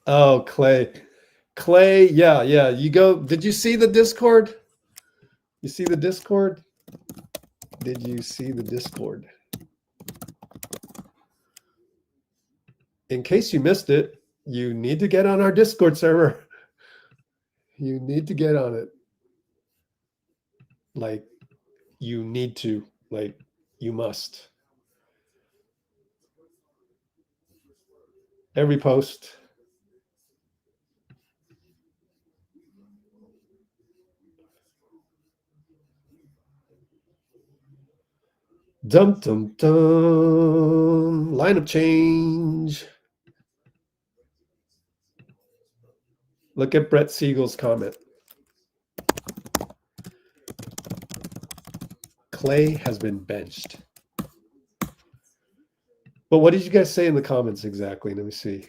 Oh, Klay. Klay, yeah. You go. Did you see the Discord? You see the Discord? Did you see the Discord? In case you missed it, you need to get on our Discord server. You need to get on it. Like, you need to. Like, you must. Every post. Dum dum dum. Lineup change. Look at Brett Siegel's comment. Klay has been benched. But what did you guys say in the comments exactly? Let me see.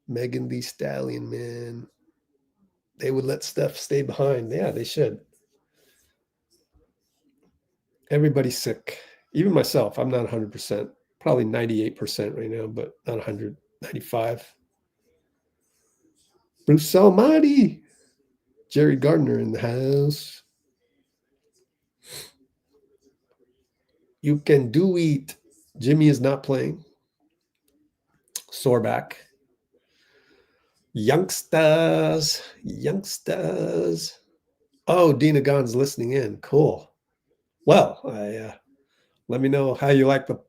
Megan Thee Stallion, man. They would let Steph stay behind. Yeah, they should. Everybody's sick. Even myself. I'm not 100%. Probably 98% right now, but not 100. 95. Bruce Almighty. Jerry Gardner in the house. You can do it. Jimmy is not playing. Sore back. Youngsters. Oh, Dina Gon's listening in. Cool. Well, let me know how you like the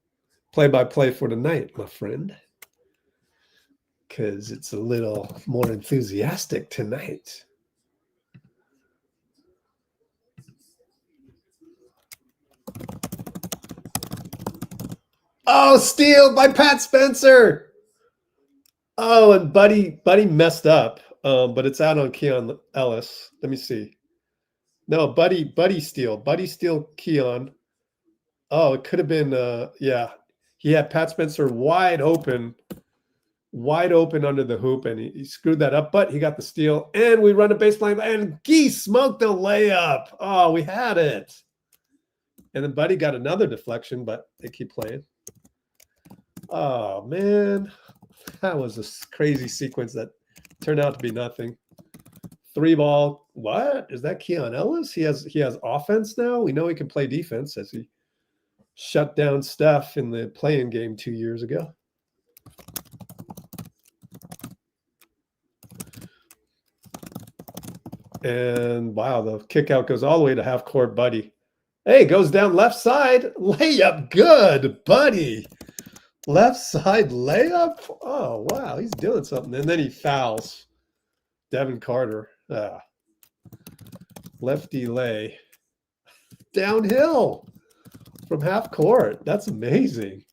play-by-play for tonight, my friend. Because it's a little more enthusiastic tonight. Oh, steal by Pat Spencer. Oh, and Buddy messed up. But it's out on Keon Ellis. Let me see. No, Buddy steal. Buddy steal Keon. Oh, it could have been yeah. He had Pat Spencer wide open under the hoop, and he screwed that up, but he got the steal, and we run a baseline, and Geese smoked the layup. Oh, we had it. And then Buddy got another deflection, but they keep playing. Oh, man. That was a crazy sequence that turned out to be nothing. 3-ball. What? Is that Keon Ellis? He has offense now? We know he can play defense as he shut down Steph in the play-in game 2 years ago. And wow, the kick out goes all the way to half court, Buddy. Hey, goes down left side. Layup. Good, Buddy. Left side layup. Oh, wow. He's doing something. And then he fouls Devin Carter. Lefty lay. Downhill from half court. That's amazing.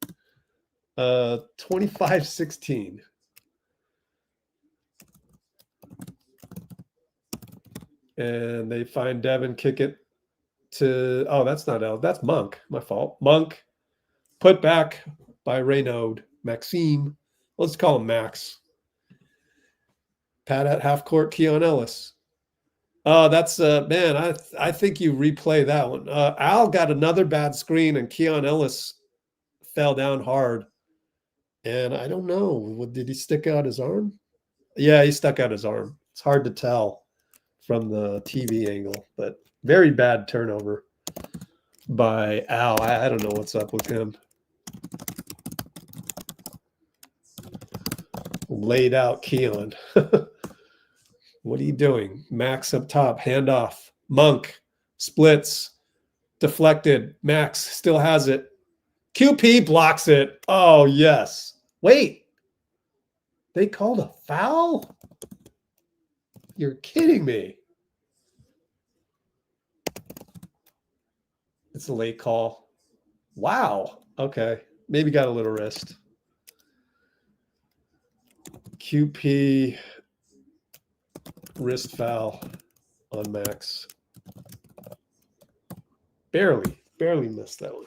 25-16. And they find Devin, kick it to, oh, that's not L. That's Monk. My fault. Monk. Put back by Reynaud. Maxime. Let's call him Max. Pat at half court, Keon Ellis. Oh, that's, man, I think you replay that one. Al got another bad screen, and Keon Ellis fell down hard. And I don't know. Did he stick out his arm? Yeah, he stuck out his arm. It's hard to tell from the TV angle, but very bad turnover by Al. I don't know what's up with him. Laid out Keon. What are you doing? Max up top, handoff. Monk splits, deflected. Max still has it. QP blocks it. Oh, yes. Wait. They called a foul? You're kidding me. It's a late call. Wow. Okay. Maybe got a little wrist. QP wrist foul on Max. Barely missed that one.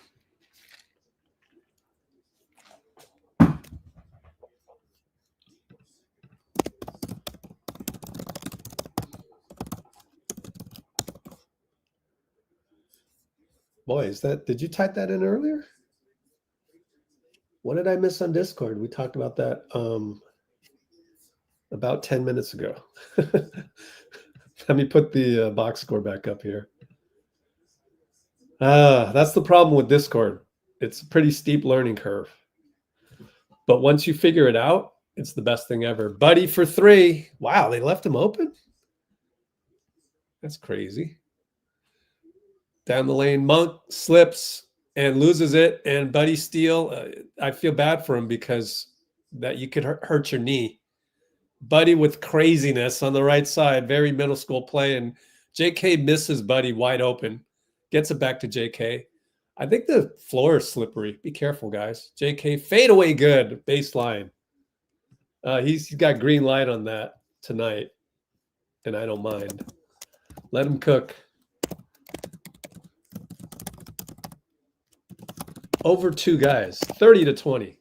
Boy, did you type that in earlier? What did I miss on Discord? We talked about that about 10 minutes ago. Let me put the box score back up here. That's the problem with Discord. It's a pretty steep learning curve. But once you figure it out, it's the best thing ever. Buddy for 3. Wow, they left him open? That's crazy. Down the lane, Monk slips and loses it, and Buddy steal. I feel bad for him because that you could hurt your knee. Buddy with craziness on the right side, very middle school play, and JK misses Buddy wide open. Gets it back to JK. I think the floor is slippery. Be careful, guys. JK fade away good, baseline. He's got green light on that tonight, and I don't mind. Let him cook. Over 2 guys, 30-20.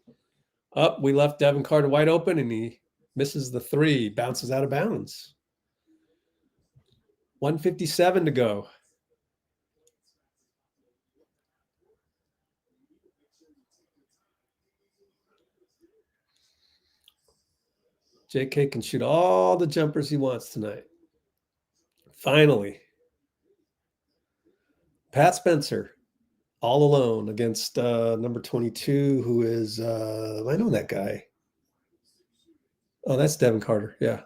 Up, we left Devin Carter wide open, and he misses the 3, bounces out of bounds. 1:57 to go. JK can shoot all the jumpers he wants tonight. Finally. Pat Spencer. All alone against number 22, who is, I know that guy. Oh, that's Devin Carter. Yeah.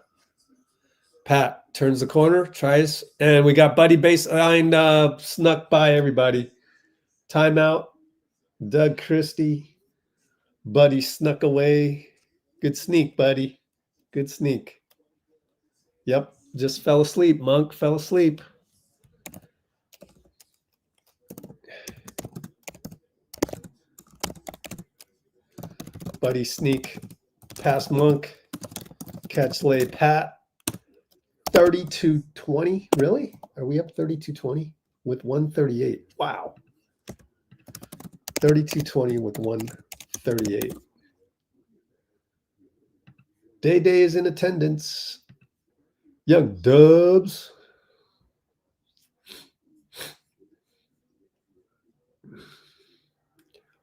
Pat turns the corner, tries, and we got Buddy baseline snuck by everybody. Timeout. Doug Christie. Buddy snuck away. Good sneak, Buddy. Good sneak. Yep. Just fell asleep. Monk fell asleep. Buddy sneak past Monk. Catch lay Pat. 32-20. Really? Are we up 32-20 with 138? Wow. 32-20 with 138. Day is in attendance. Young Dubs.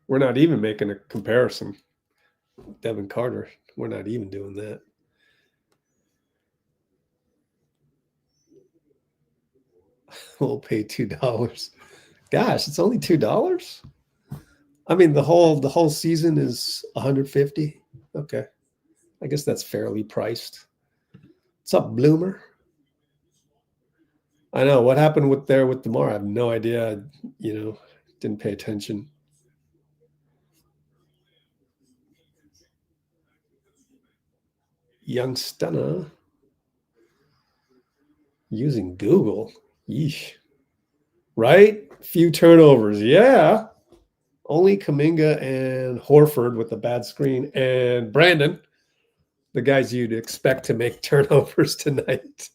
We're not even making a comparison. Devin Carter, we're not even doing that. We'll pay $2. Gosh, it's only $2. I mean, the whole season is $150. Okay, I guess that's fairly priced. What's up, Bloomer? I know what happened with DeMar. I have no idea. You know, didn't pay attention. Young stunner using Google. Yeesh. Right? Few turnovers. Yeah. Only Kuminga and Horford with a bad screen, and Brandon, the guys you'd expect to make turnovers tonight.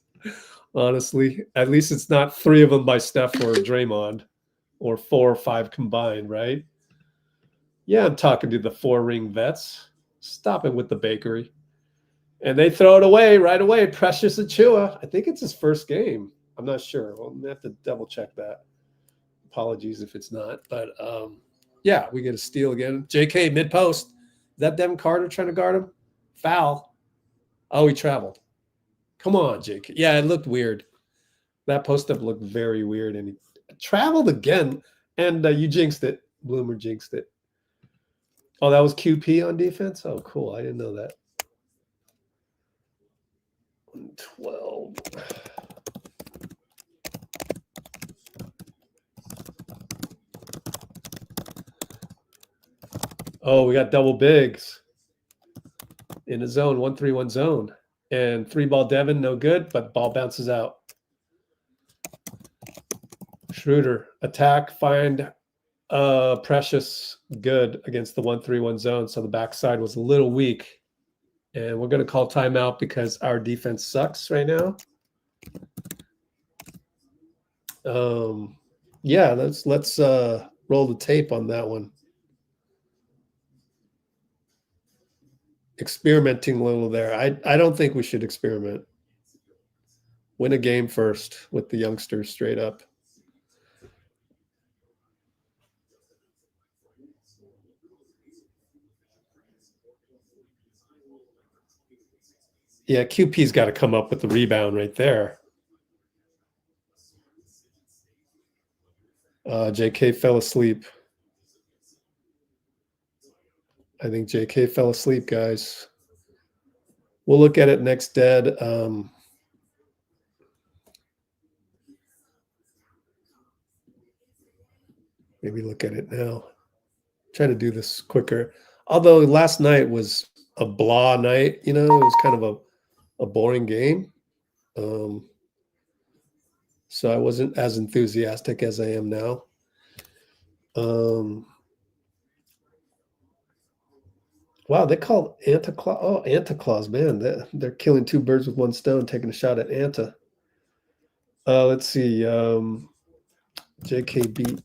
Honestly, at least it's not 3 of them by Steph or Draymond, or 4 or 5 combined, right? Yeah, I'm talking to the 4-ring vets. Stop it with the bakery. And they throw it away right away. Precious Achiuwa. I think it's his first game. I'm not sure. We'll have to double check that. Apologies if it's not. But yeah, we get a steal again. JK mid post. Is that Devin Carter trying to guard him? Foul. Oh, he traveled. Come on, JK. Yeah, it looked weird. That post up looked very weird, and he traveled again. And you jinxed it. Bloomer jinxed it. Oh, that was QP on defense? Oh, cool. I didn't know that. 12. Oh, we got double bigs in a zone, 1-3-1 zone. And 3-ball Devin, no good, but ball bounces out. Schroeder, attack, find Precious, good against the 1-3-1 zone. So the backside was a little weak. And we're going to call timeout because our defense sucks right now. Yeah, let's roll the tape on that one. Experimenting a little there. I don't think we should experiment. Win a game first with the youngsters straight up. Yeah, QP's got to come up with the rebound right there. JK fell asleep. I think JK fell asleep, guys. We'll look at it next dead. Maybe look at it now. Try to do this quicker. Although last night was a blah night, you know, it was kind of a boring game. So I wasn't as enthusiastic as I am now. Wow, they called Anta-Claus. Oh, Anta-Claus, man. They're killing 2 birds with 1 stone, taking a shot at Anta. Let's see. JK beat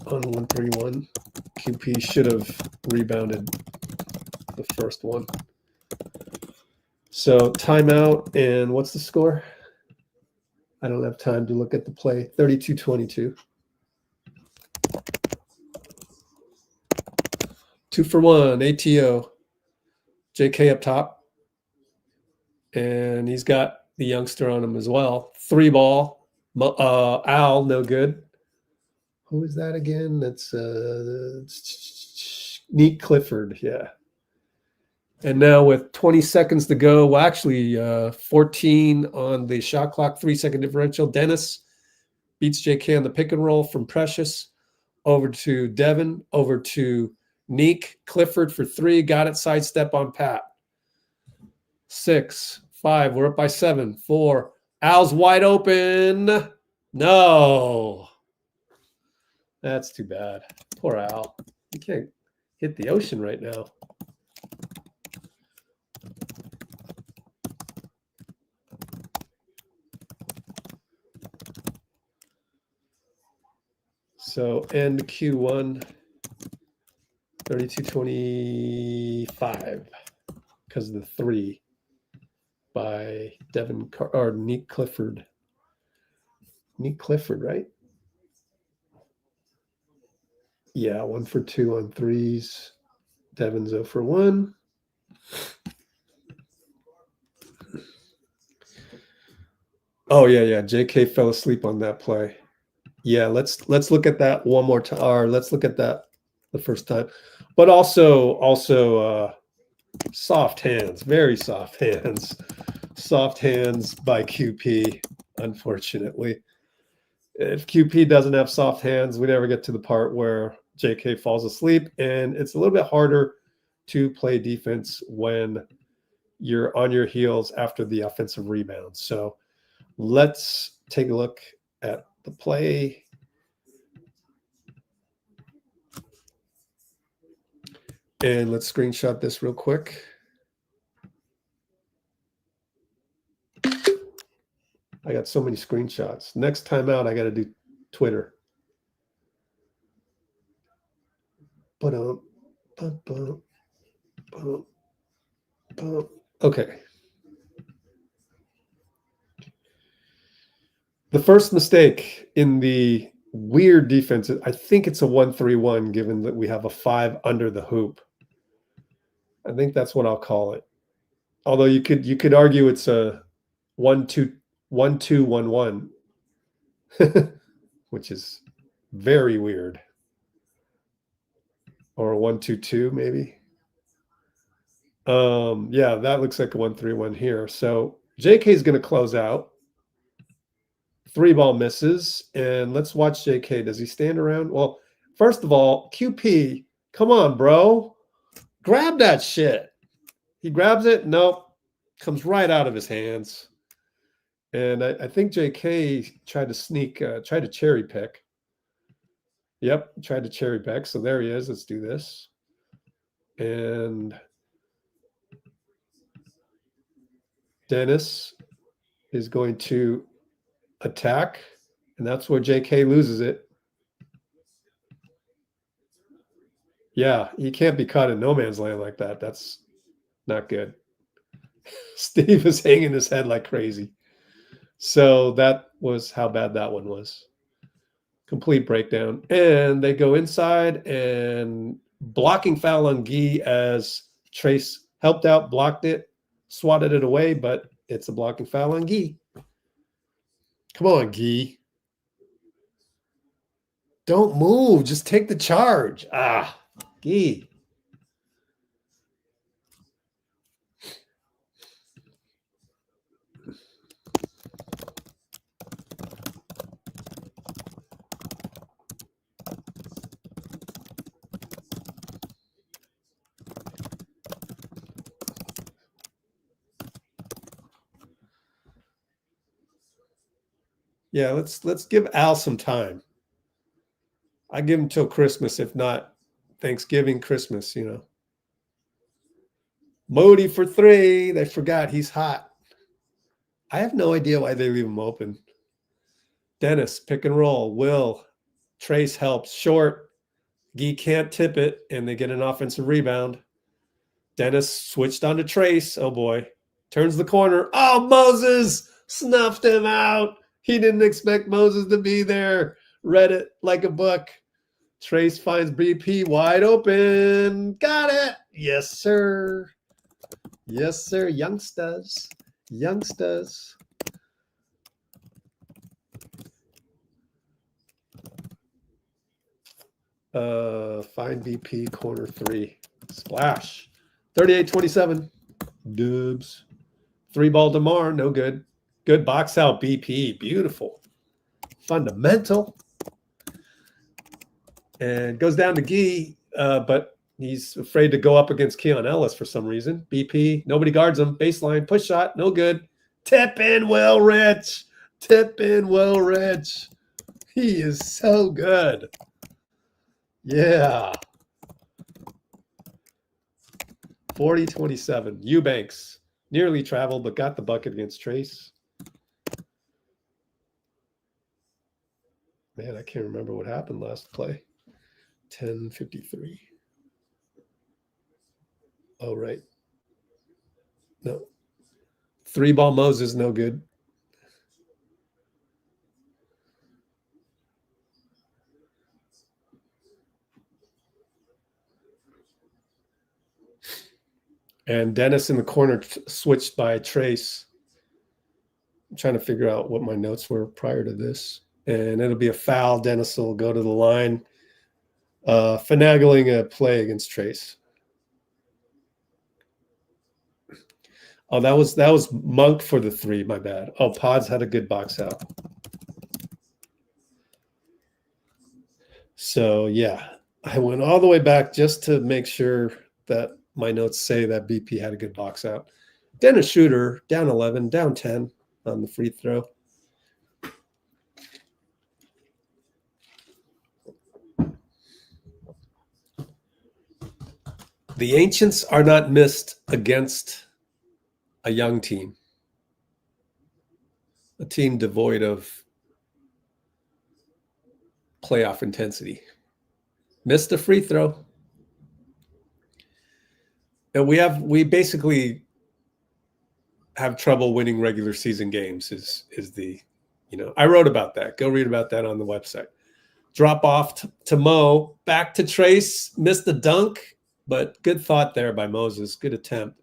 on 131. QP should have rebounded the first one. So timeout, and what's the score? I don't have time to look at the play. 32-22. 2 for 1, ATO. JK up top. And he's got the youngster on him as well. 3-ball. Al, no good. Who is that again? That's Nique Clifford, yeah. And now with 20 seconds to go, well, actually 14 on the shot clock, 3-second differential. Dennis beats JK on the pick and roll from Precious. Over to Devin, over to Nique Clifford for 3. Got it, sidestep on Pat. 6, 5, we're up by 7, 4. Al's wide open. No. That's too bad. Poor Al. He can't hit the ocean right now. So end Q1, 32-25 because of the 3 by Devin or Nique Clifford. Nique Clifford, right? Yeah, 1 for 2 on 3s. Devin's 0 for 1. Oh yeah. JK fell asleep on that play. Yeah, let's look at that one more time. Or let's look at that the first time. But also soft hands, very soft hands. Soft hands by QP, unfortunately. If QP doesn't have soft hands, we never get to the part where JK falls asleep, and it's a little bit harder to play defense when you're on your heels after the offensive rebound. So let's take a look at the play. And let's screenshot this real quick. I got so many screenshots. Next time out, I got to do Twitter. Okay. The first mistake in the weird defense, I think it's a 1-3-1, given that we have a 5 under the hoop. I think that's what I'll call it. Although you could argue it's a 1-2-1-1, which is very weird. Or a 1-2-2 maybe. Yeah, that looks like a 1-3-1 here. So JK is going to close out. 3-ball misses, and let's watch JK. Does he stand around? Well, first of all, QP, come on, bro. Grab that shit. He grabs it. Nope. Comes right out of his hands. And I think JK tried to sneak, tried to cherry pick. Yep, tried to cherry pick. So there he is. Let's do this. And Dennis is going to attack, and that's where JK loses it. Yeah, he can't be caught in no man's land like that. That's not good. Steve is hanging his head like crazy. So that was how bad that one was. Complete breakdown. And they go inside, and blocking foul on Guy as Trayce helped out, blocked it, swatted it away, but it's a blocking foul on Guy. Come on, Guy. Don't move. Just take the charge. Ah, Guy. Yeah, let's give Al some time. I give him till Christmas, if not Thanksgiving, Christmas, you know. Modi for 3. They forgot he's hot. I have no idea why they leave him open. Dennis, pick and roll. Will. Trayce helps. Short. Guy can't tip it, and they get an offensive rebound. Dennis switched on to Trayce. Oh, boy. Turns the corner. Oh, Moses snuffed him out. He didn't expect Moses to be there. Read it like a book. Trayce finds BP wide open. Got it. Yes, sir. Yes, sir. Youngsters. Youngsters. Find BP corner 3. Splash. 38-27. Dubs. 3-ball DeMar. No good. Good box out BP. Beautiful. Fundamental. And goes down to Guy, but he's afraid to go up against Keon Ellis for some reason. BP, nobody guards him. Baseline, push shot, no good. Tip in Will Rich. Tip in Will Rich. He is so good. Yeah. 40-27. Eubanks nearly traveled, but got the bucket against Trayce. Man, I can't remember what happened last play. 10:53. Oh, right. No. 3-ball Moses, no good. And Dennis in the corner switched by Trayce. I'm trying to figure out what my notes were prior to this. And it'll be a foul. Dennis will go to the line, finagling a play against Trayce. Oh, that was Monk for the 3. My bad. Oh, Podz had a good box out. So yeah, I went all the way back just to make sure that my notes say that BP had a good box out. Then a shooter, down 11, down 10 on the free throw. The ancients are not missed against a young team, a team devoid of playoff intensity. Missed a free throw. And we basically have trouble winning regular season games is the, I wrote about that. Go read about that on the website. Drop off to Mo, back to Trayce, missed the dunk, but good thought there by Moses. Good attempt.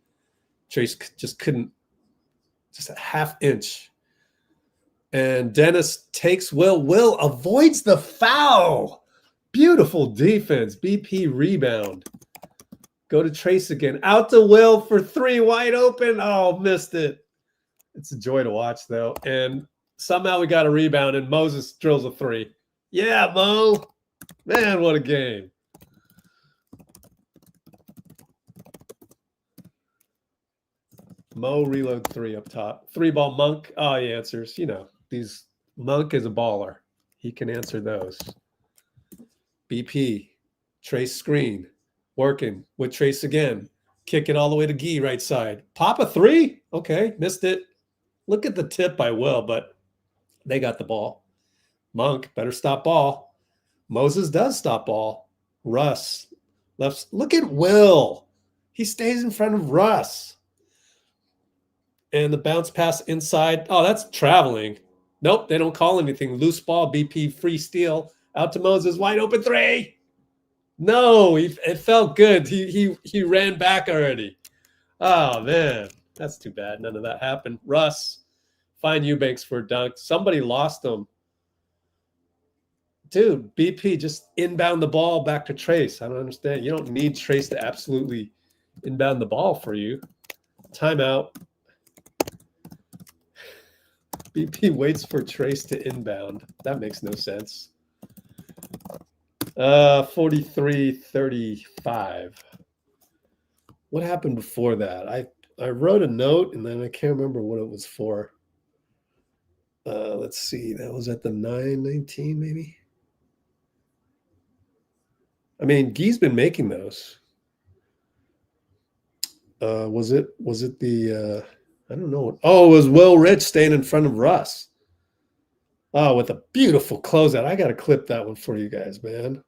Trayce just couldn't, just a half inch. And Dennis takes Will. Will avoids the foul. Beautiful defense. BP rebound. Go to Trayce again. Out to Will for 3, wide open. Oh, missed it. It's a joy to watch, though. And somehow we got a rebound, and Moses drills a 3. Yeah, Mo. Man, what a game. Mo reload 3 up top. 3-ball Monk. Oh, he answers. These Monk is a baller. He can answer those. BP. Trayce screen. Working with Trayce again. Kick it all the way to Gee, right side. Pop a 3? Okay, missed it. Look at the tip by Will, but they got the ball. Monk, better stop ball. Moses does stop ball. Russ. Left. Look at Will. He stays in front of Russ. And the bounce pass inside. Oh, that's traveling. Nope, they don't call anything. Loose ball, BP, free steal. Out to Moses, wide open 3. No, it felt good. He ran back already. Oh, man. That's too bad. None of that happened. Russ, find Eubanks for a dunk. Somebody lost him. Dude, BP, just inbound the ball back to Trayce. I don't understand. You don't need Trayce to absolutely inbound the ball for you. Timeout. BP waits for Trayce to inbound. That makes no sense. 43-35. What happened before that? I wrote a note and then I can't remember what it was for. Let's see. That was at the 9:19 maybe. I mean, Gee's been making those. Was it the I don't know. Oh, it was Will Rich staying in front of Russ. Oh, with a beautiful closeout. I got to clip that one for you guys, man.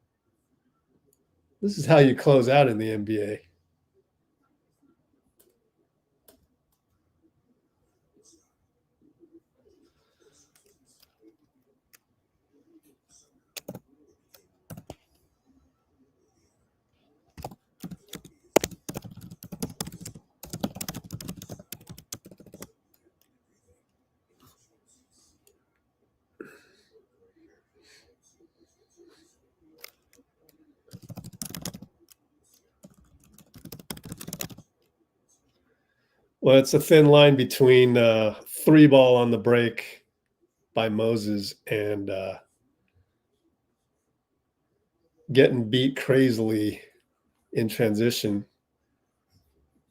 This is how you close out in the NBA. Well, it's a thin line between 3-ball on the break by Moses and getting beat crazily in transition.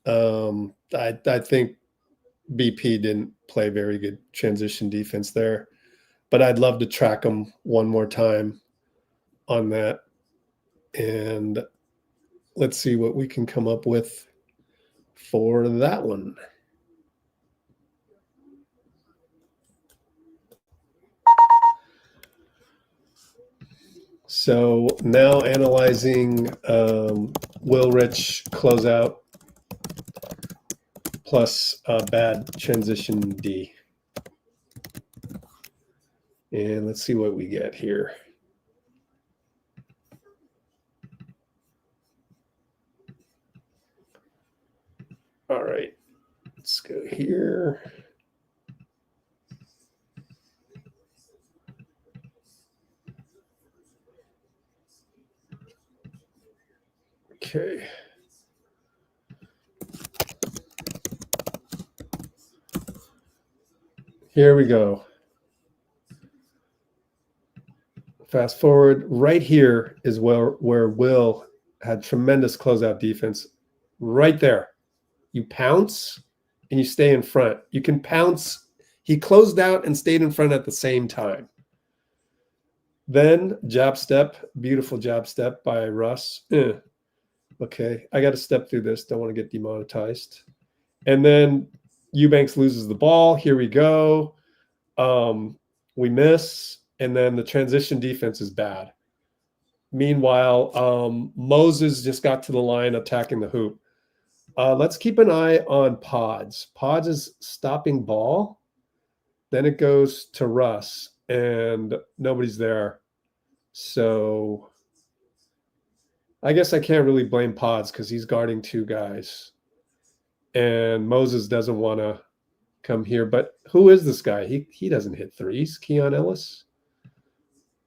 I think BP didn't play very good transition defense there, but I'd love to track them one more time on that. And let's see what we can come up with for that one. So now analyzing Will Rich closeout plus bad transition D. And let's see what we get here. All right, let's go here. Okay. Here we go. Fast forward. Right here is where Will had tremendous closeout defense. Right there. You pounce and you stay in front. You can pounce. He closed out and stayed in front at the same time. Then jab step. Beautiful jab step by Russ. Okay, I got to step through this. Don't want to get demonetized. And then Eubanks loses the ball. Here we go. We miss. And then the transition defense is bad. Meanwhile, Moses just got to the line attacking the hoop. Let's keep an eye on Podz. Podz is stopping ball. Then it goes to Russ, and nobody's there. So I guess I can't really blame Podz because he's guarding two guys. And Moses doesn't want to come here. But who is this guy? He doesn't hit threes. Keon Ellis.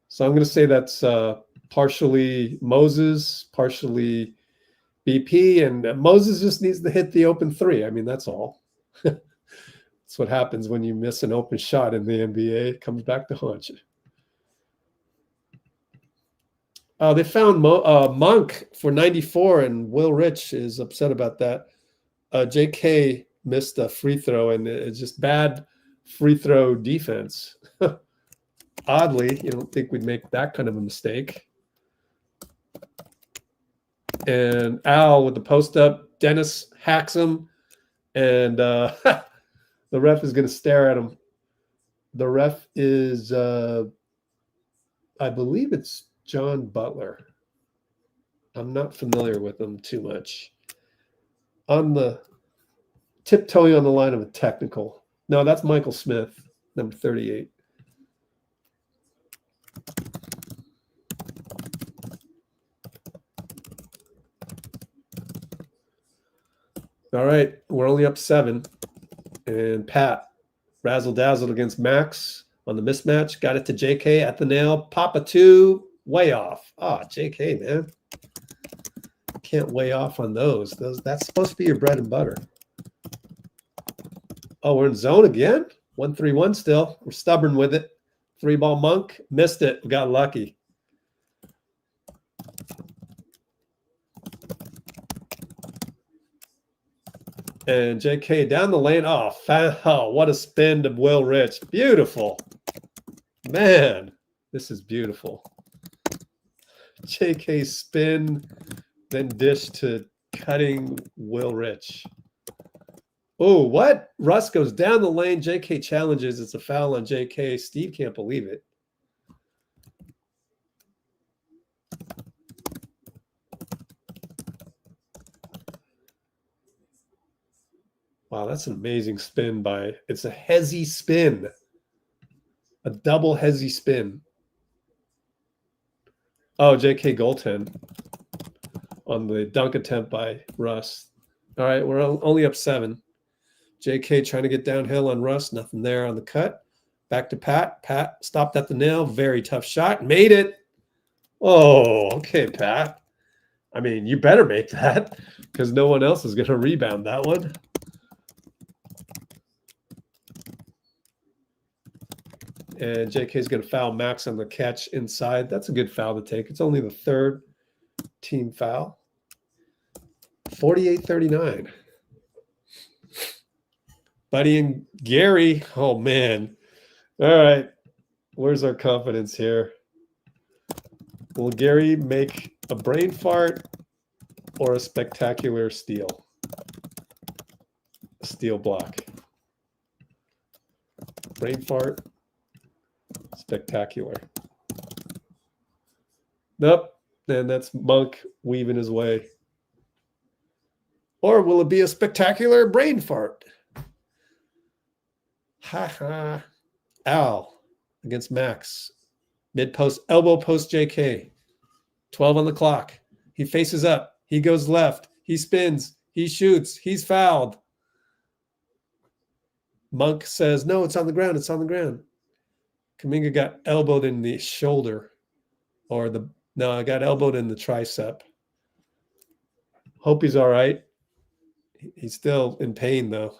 So I'm going to say that's partially Moses, partially BP, and Moses just needs to hit the open three. I mean, that's all. That's what happens when you miss an open shot in the NBA. It comes back to haunt you. They found Monk for 94, and Will Rich is upset about that. JK missed a free throw, and it's just bad free throw defense. Oddly, you don't think we'd make that kind of a mistake. And Al with the post up. Dennis hacks him, and the ref is going to stare at him. The ref is, I believe it's John Butler. I'm not familiar with him too much. On the tiptoeing on the line of a technical. No, that's Michael Smith, number 38. All right, we're only up 7. And Pat razzle-dazzled against Max on the mismatch. Got it to JK at the nail. Papa 2, way off. Ah, JK, man. Can't way off on those. That's supposed to be your bread and butter. Oh, we're in zone again? 1-3-1 still. We're stubborn with it. 3-ball Monk. Missed it. We got lucky. And JK down the lane. Oh, what a spin to Will Rich. Beautiful. Man, this is beautiful. JK spin, then dish to cutting Will Rich. Oh, what? Russ goes down the lane. JK challenges. It's a foul on JK. Steve can't believe it. Wow, that's an amazing spin by, it's a hesi spin. A double hesi spin. Oh, JK goaltend on the dunk attempt by Russ. All right, we're only up 7. JK trying to get downhill on Russ. Nothing there on the cut. Back to Pat. Pat stopped at the nail. Very tough shot. Made it. Oh, okay, Pat. I mean, you better make that because no one else is going to rebound that one. And JK is going to foul Max on the catch inside. That's a good foul to take. It's only the 3rd team foul. 48-39. Buddy and Gary. Oh, man. All right. Where's our confidence here? Will Gary make a brain fart or a spectacular steal? A steal block. Brain fart. Spectacular. Nope. And that's Monk weaving his way. Or will it be a spectacular brain fart? Ha ha. Al against Max. Mid post, elbow post JK. 12 on the clock. He faces up. He goes left. He spins. He shoots. He's fouled. Monk says, no, it's on the ground. It's on the ground. Kuminga got elbowed in the shoulder. I got elbowed in the tricep. Hope he's all right. He's still in pain, though.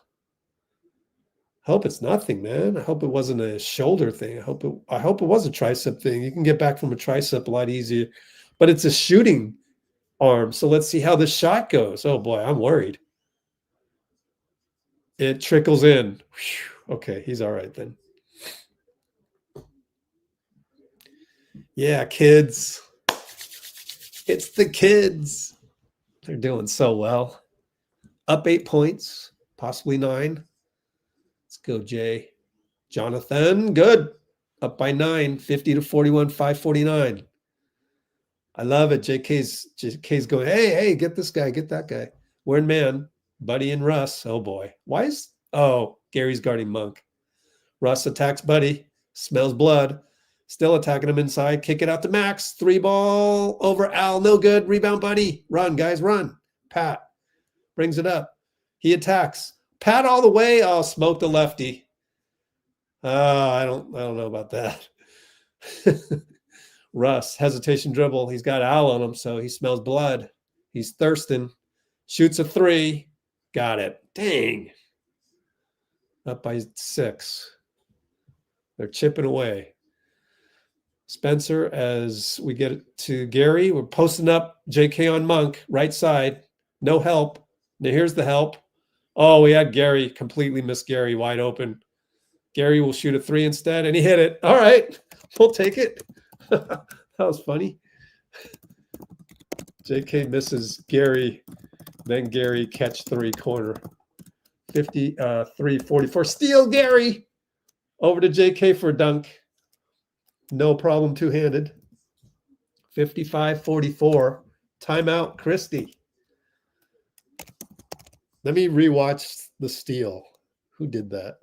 Hope it's nothing, man. I hope it wasn't a shoulder thing. I hope it was a tricep thing. You can get back from a tricep a lot easier, but it's a shooting arm. So let's see how this shot goes. Oh boy, I'm worried. It trickles in. Whew. Okay, he's all right then. Yeah, kids. It's the kids. They're doing so well. Up 8 points, possibly 9. Let's go, Jay. Jonathan, good. Up by 9, 50 to 41, 549. I love it. JK's going, hey, get this guy, get that guy. We're in man. Buddy and Russ. Oh, boy. Gary's guarding Monk. Russ attacks Buddy. Smells blood. Still attacking him inside. Kick it out to Max. 3-ball over Al. No good. Rebound, Buddy. Run, guys, run. Pat brings it up. He attacks. Pat all the way. Oh, smoked the lefty. I don't know about that. Russ, hesitation dribble. He's got Al on him, so he smells blood. He's thirsting. Shoots a 3. Got it. Dang. Up by 6. They're chipping away. Spencer, as we get it to Gary, we're posting up JK on Monk, right side. No help. Now here's the help. Oh, we had Gary, completely missed Gary, wide open. Gary will shoot a 3 instead, and he hit it. All right, we'll take it. That was funny. JK misses Gary, then Gary catch 3 corner. 53-44. Steal Gary. Over to JK for a dunk. No problem, two-handed. 55-44. Timeout, Christie. Let me rewatch the steal. Who did that?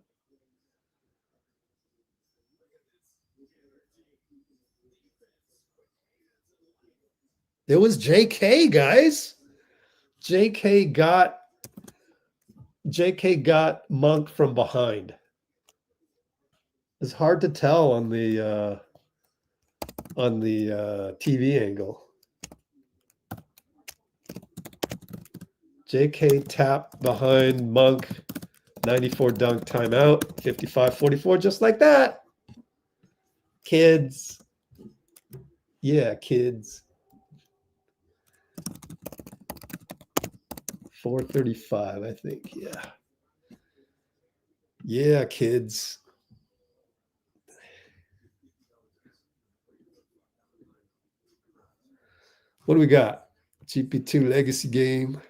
It was JK, guys. JK got Monk from behind. It's hard to tell on the TV angle. JK tap behind Monk. 94 dunk timeout. 55-44, just like that. Kids. Yeah, kids. 435, I think. Yeah. Yeah, kids. What do we got? GP2 legacy game.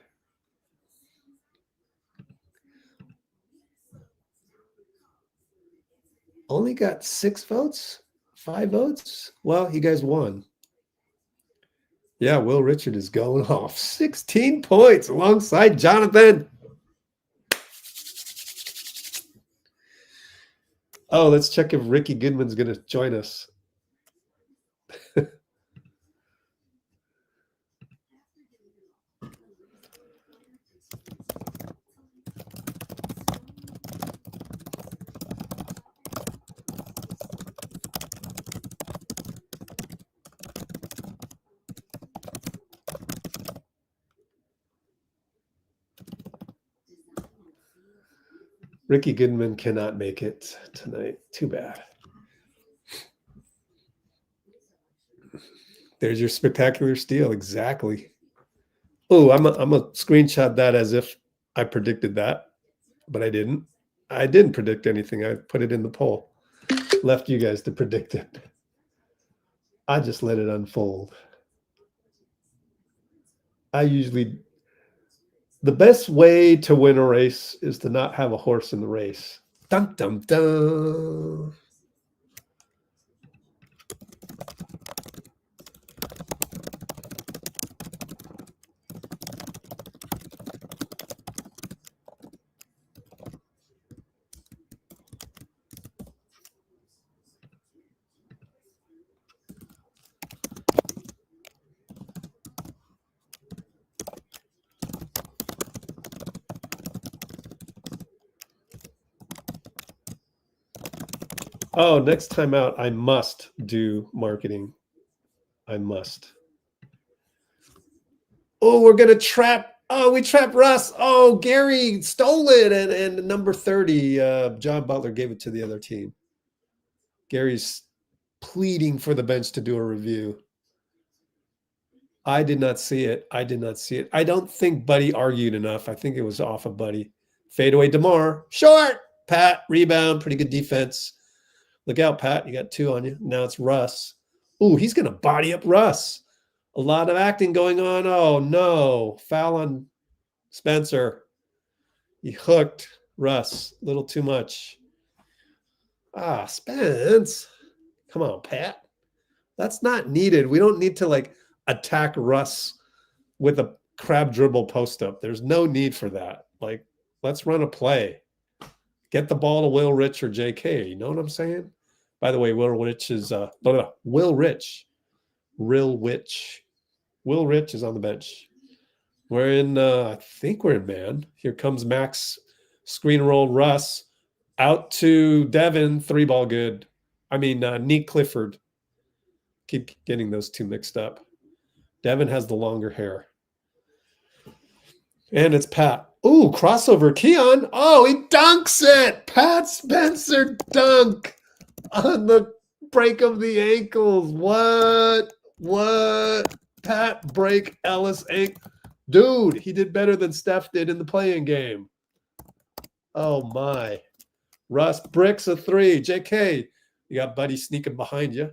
Only got 6 votes? 5 votes? Well, you guys won. Yeah, Will Richard is going off. 16 points alongside Jonathan. Oh, let's check if Ricky Goodman's going to join us. Ricky Goodman cannot make it tonight. Too bad. There's your spectacular steal. Exactly. Oh, I'm a screenshot that as if I predicted that, but I didn't. I didn't predict anything. I put it in the poll. Left you guys to predict it. I just let it unfold. The best way to win a race is to not have a horse in the race. Dun, dun, dun. Oh, next time out, I must do marketing. I must. Oh, we're going to trap Oh, we trapped Russ. Oh, Gary stole it. And number 30, John Butler gave it to the other team. Gary's pleading for the bench to do a review. I did not see it. I did not see it. I don't think Buddy argued enough. I think it was off of Buddy. Fadeaway DeMar. Short. Pat, rebound. Pretty good defense. Look out, Pat. You got 2 on you. Now it's Russ. Ooh, he's going to body up Russ. A lot of acting going on. Oh, no. Foul on Spencer. He hooked Russ. A little too much. Ah, Spence. Come on, Pat. That's not needed. We don't need to, like, attack Russ with a crab dribble post-up. There's no need for that. Like, let's run a play. Get the ball to Will Rich or JK. You know what I'm saying? By the way, Will Rich is Will Rich. Will Rich is on the bench. We're in I think we're in man. Here comes Max. Screen roll Russ. Out to Devin. 3-ball good. I mean Nique Clifford. Keep getting those two mixed up. Devin has the longer hair. And it's Pat. Ooh, crossover. Keon. Oh, he dunks it. Pat Spencer dunk on the break of the ankles. What? Pat break Ellis ankle. Dude, he did better than Steph did in the playing game. Oh, my. Russ bricks a 3. JK, you got Buddy sneaking behind you.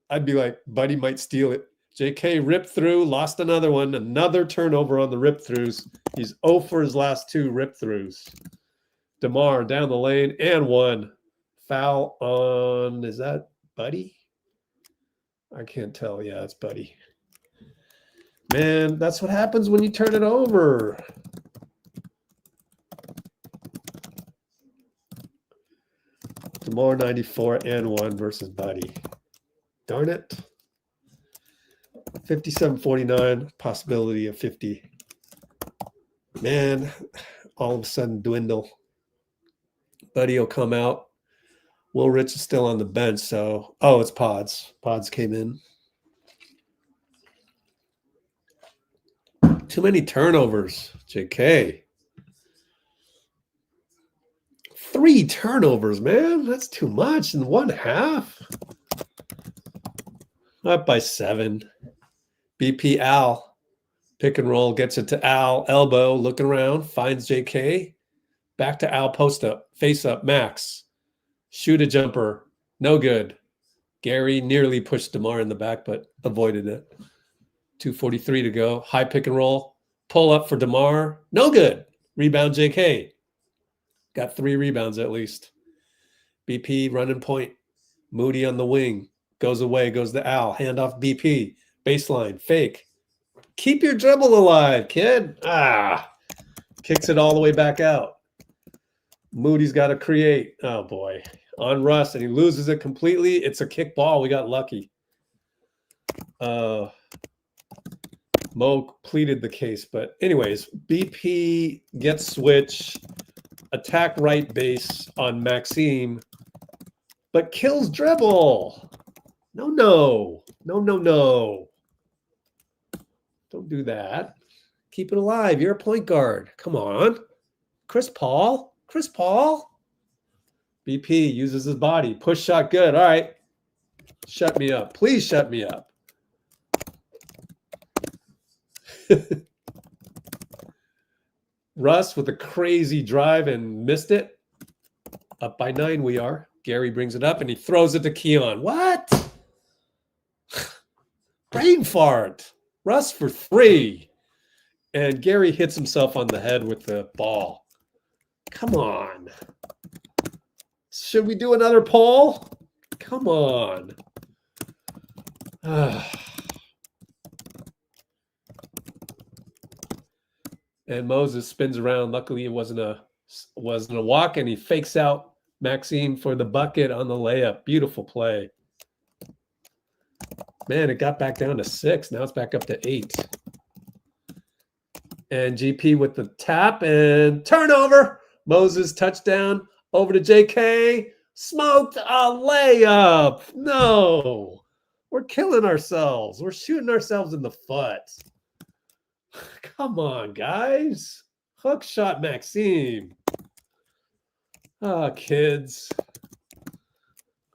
I'd be like, Buddy might steal it. JK ripped through, lost another one. Another turnover on the rip throughs. He's 0 for his last 2 rip throughs. DeMar down the lane and 1. Foul on, is that Buddy? I can't tell. Yeah, it's Buddy. Man, that's what happens when you turn it over. DeMar 94 and 1 versus Buddy. Darn it. 57-49, possibility of 50. Man, all of a sudden dwindle. Buddy will come out. Will Rich is still on the bench, so it's Podz. Podz came in. Too many turnovers, JK. 3 turnovers, man. That's too much in 1 half. Up by 7. BP Al. Pick and roll, gets it to Al. Elbow, looking around, finds JK. Back to Al, post up. Face up, Max. Shoot a jumper. No good. Gary nearly pushed DeMar in the back, but avoided it. 2:43 to go. High pick and roll. Pull up for DeMar. No good. Rebound JK. Got 3 rebounds at least. BP running point. Moody on the wing. Goes away. Goes to Al. Handoff BP. Baseline. Fake. Keep your dribble alive, kid. Kicks it all the way back out. Moody's got to create. Oh, boy. On Russ, and he loses it completely. It's a kick ball. We got lucky. Mo pleaded the case. But anyways, BP gets switch. Attack right base on Maxime. But kills dribble. No. Don't do that. Keep it alive. You're a point guard. Come on. Chris Paul. BP uses his body. Push shot good. All right. Shut me up. Please shut me up. Russ with a crazy drive and missed it. Up by 9 we are. Gary brings it up and he throws it to Keon. What? Brain fart. Russ for 3. And Gary hits himself on the head with the ball. Come on. Should we do another poll? Come on. And Moses spins around. Luckily, it wasn't a walk, and he fakes out Maxine for the bucket on the layup. Beautiful play. Man, it got back down to 6. Now it's back up to 8. And GP with the tap and turnover. Moses touchdown over to JK. Smoked a layup. No. We're killing ourselves. We're shooting ourselves in the foot. Come on, guys. Hook shot, Maxime. Oh, kids.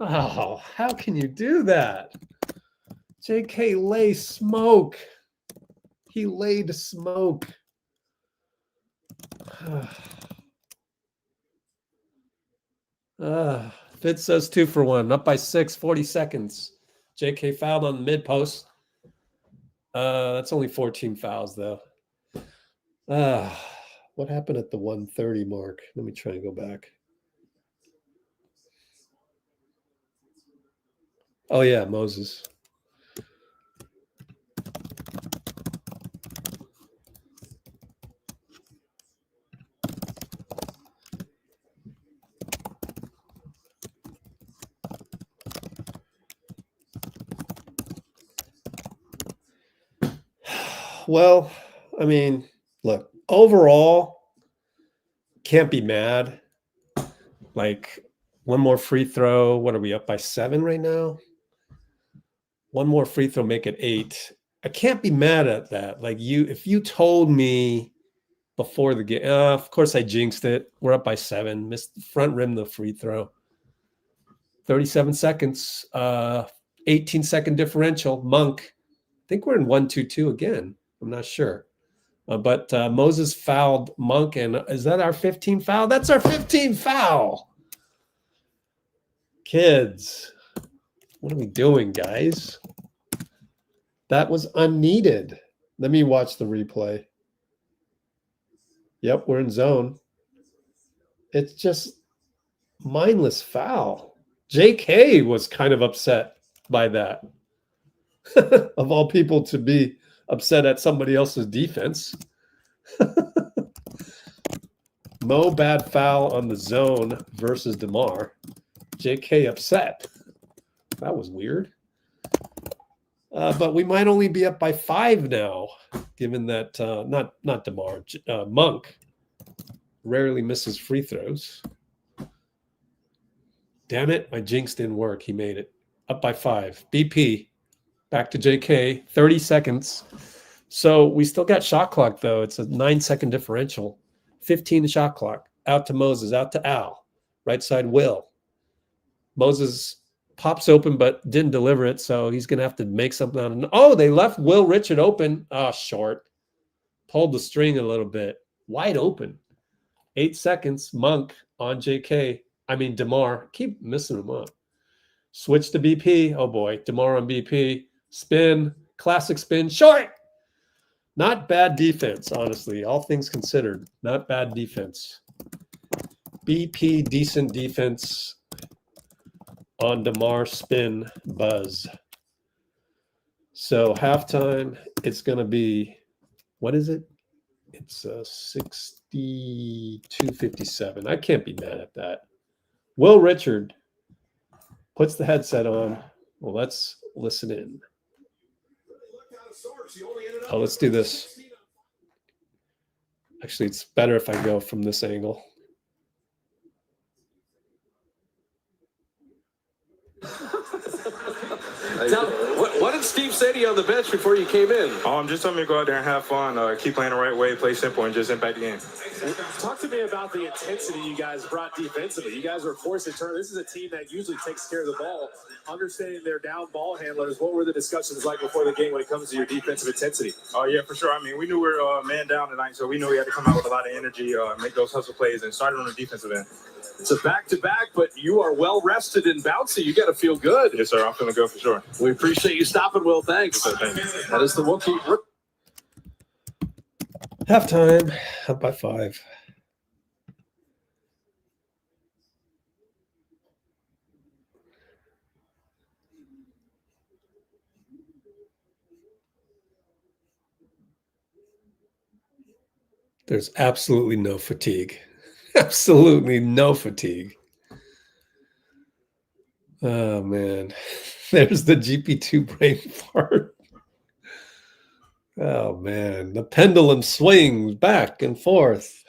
Oh, how can you do that? JK lay smoke. He laid smoke. Fitz says 2 for 1. Up by 6, 40 seconds. JK fouled on the mid post. That's only 14 fouls, though. What happened at the 1:30 mark? Let me try and go back. Oh, yeah, Moses. Well, I mean, look, overall, can't be mad. Like, one more free throw. What are we up by 7 right now? One more free throw, make it 8. I can't be mad at that. Like, if you told me before the game, of course I jinxed it. We're up by 7. Missed the front rim the free throw. 37 seconds. 18-second differential. Monk. I think we're in 1-2-2 again. I'm not sure. But Moses fouled Monk, and is that our 15th foul? That's our 15th foul. Kids, what are we doing, guys? That was unneeded. Let me watch the replay. Yep, we're in zone. It's just mindless foul. JK was kind of upset by that. Of all people to be upset at somebody else's defense. Mo bad foul on the zone versus DeMar. JK upset. That was weird. But we might only be up by 5 now, given that not DeMar, Monk rarely misses free throws. Damn it, my jinx didn't work. He made it. Up by 5. BP. Back to JK. 30 seconds. So we still got shot clock, though. It's a 9-second differential. 15 shot clock. Out to Moses. Out to Al. Right side, Will. Moses pops open but didn't deliver it, so he's going to have to make something out of it. Oh, they left Will Richard open. Short. Pulled the string a little bit. Wide open. 8 seconds. Monk on JK. I mean, DeMar. Keep missing him up. Switch to BP. Oh, boy. DeMar on BP. Spin. Classic spin. Short. Not bad defense, honestly. All things considered. Not bad defense. BP, decent defense on DeMar spin buzz. So halftime, it's going to be, what is it? It's 62-57. I can't be mad at that. Will Richard puts the headset on. Well, let's listen in. Oh, let's do this. Actually, it's better if I go from this angle. What did Steve say to you on the bench before you came in? Just told me to go out there and have fun, keep playing the right way, play simple, and just impact the game. Talk to me about the intensity you guys brought defensively. You guys were forced to turn. This is a team that usually takes care of the ball. Understanding their down ball handlers, what were the discussions like before the game when it comes to your defensive intensity? Oh, yeah, for sure. I mean, we knew we were man down tonight, so we knew we had to come out with a lot of energy, make those hustle plays, and started on the defensive end. It's a back-to-back, but you are well-rested and bouncy. You got to feel good. Yes, sir. I'm feeling good for sure. We appreciate you stopping, Will. Thanks. Yes, sir, thank you. That is the Wookiee. Halftime, up by 5. There's absolutely no fatigue. Absolutely no fatigue. Oh, man. There's the GP2 brain fart. Oh, man. The pendulum swings back and forth.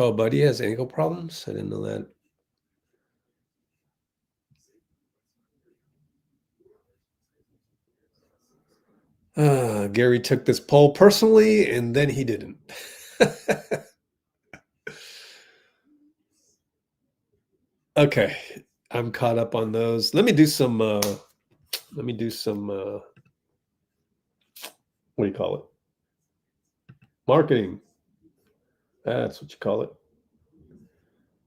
Oh, Buddy has ankle problems? I didn't know that. Gary took this poll personally, and then he didn't. Okay, I'm caught up on those. Let me do some. What do you call it? Marketing. That's what you call it.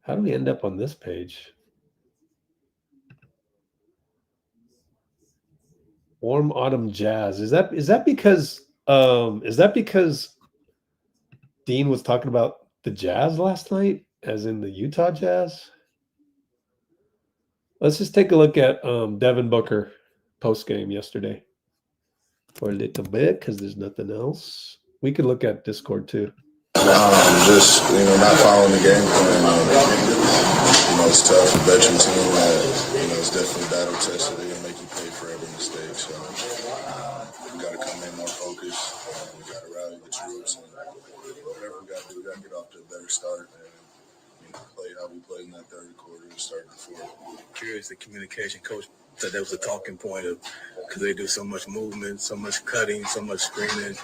How do we end up on this page? Warm autumn jazz. Is that because Dean was talking about the Jazz last night, as in the Utah Jazz? Let's just take a look at Devin Booker post game yesterday for a little bit, because there's nothing else. We could look at Discord too. Just not following the game plan. It's tough. A veteran team that is definitely battle tested. They're gonna make you pay for every mistake. So we got to come in more focused. We got to rally the troops, and whatever we got to do, we got to get off to a better start and play how we played in that third quarter and start the fourth. Curious, the communication coach said that was a talking point of because they do so much movement, so much cutting, so much screening.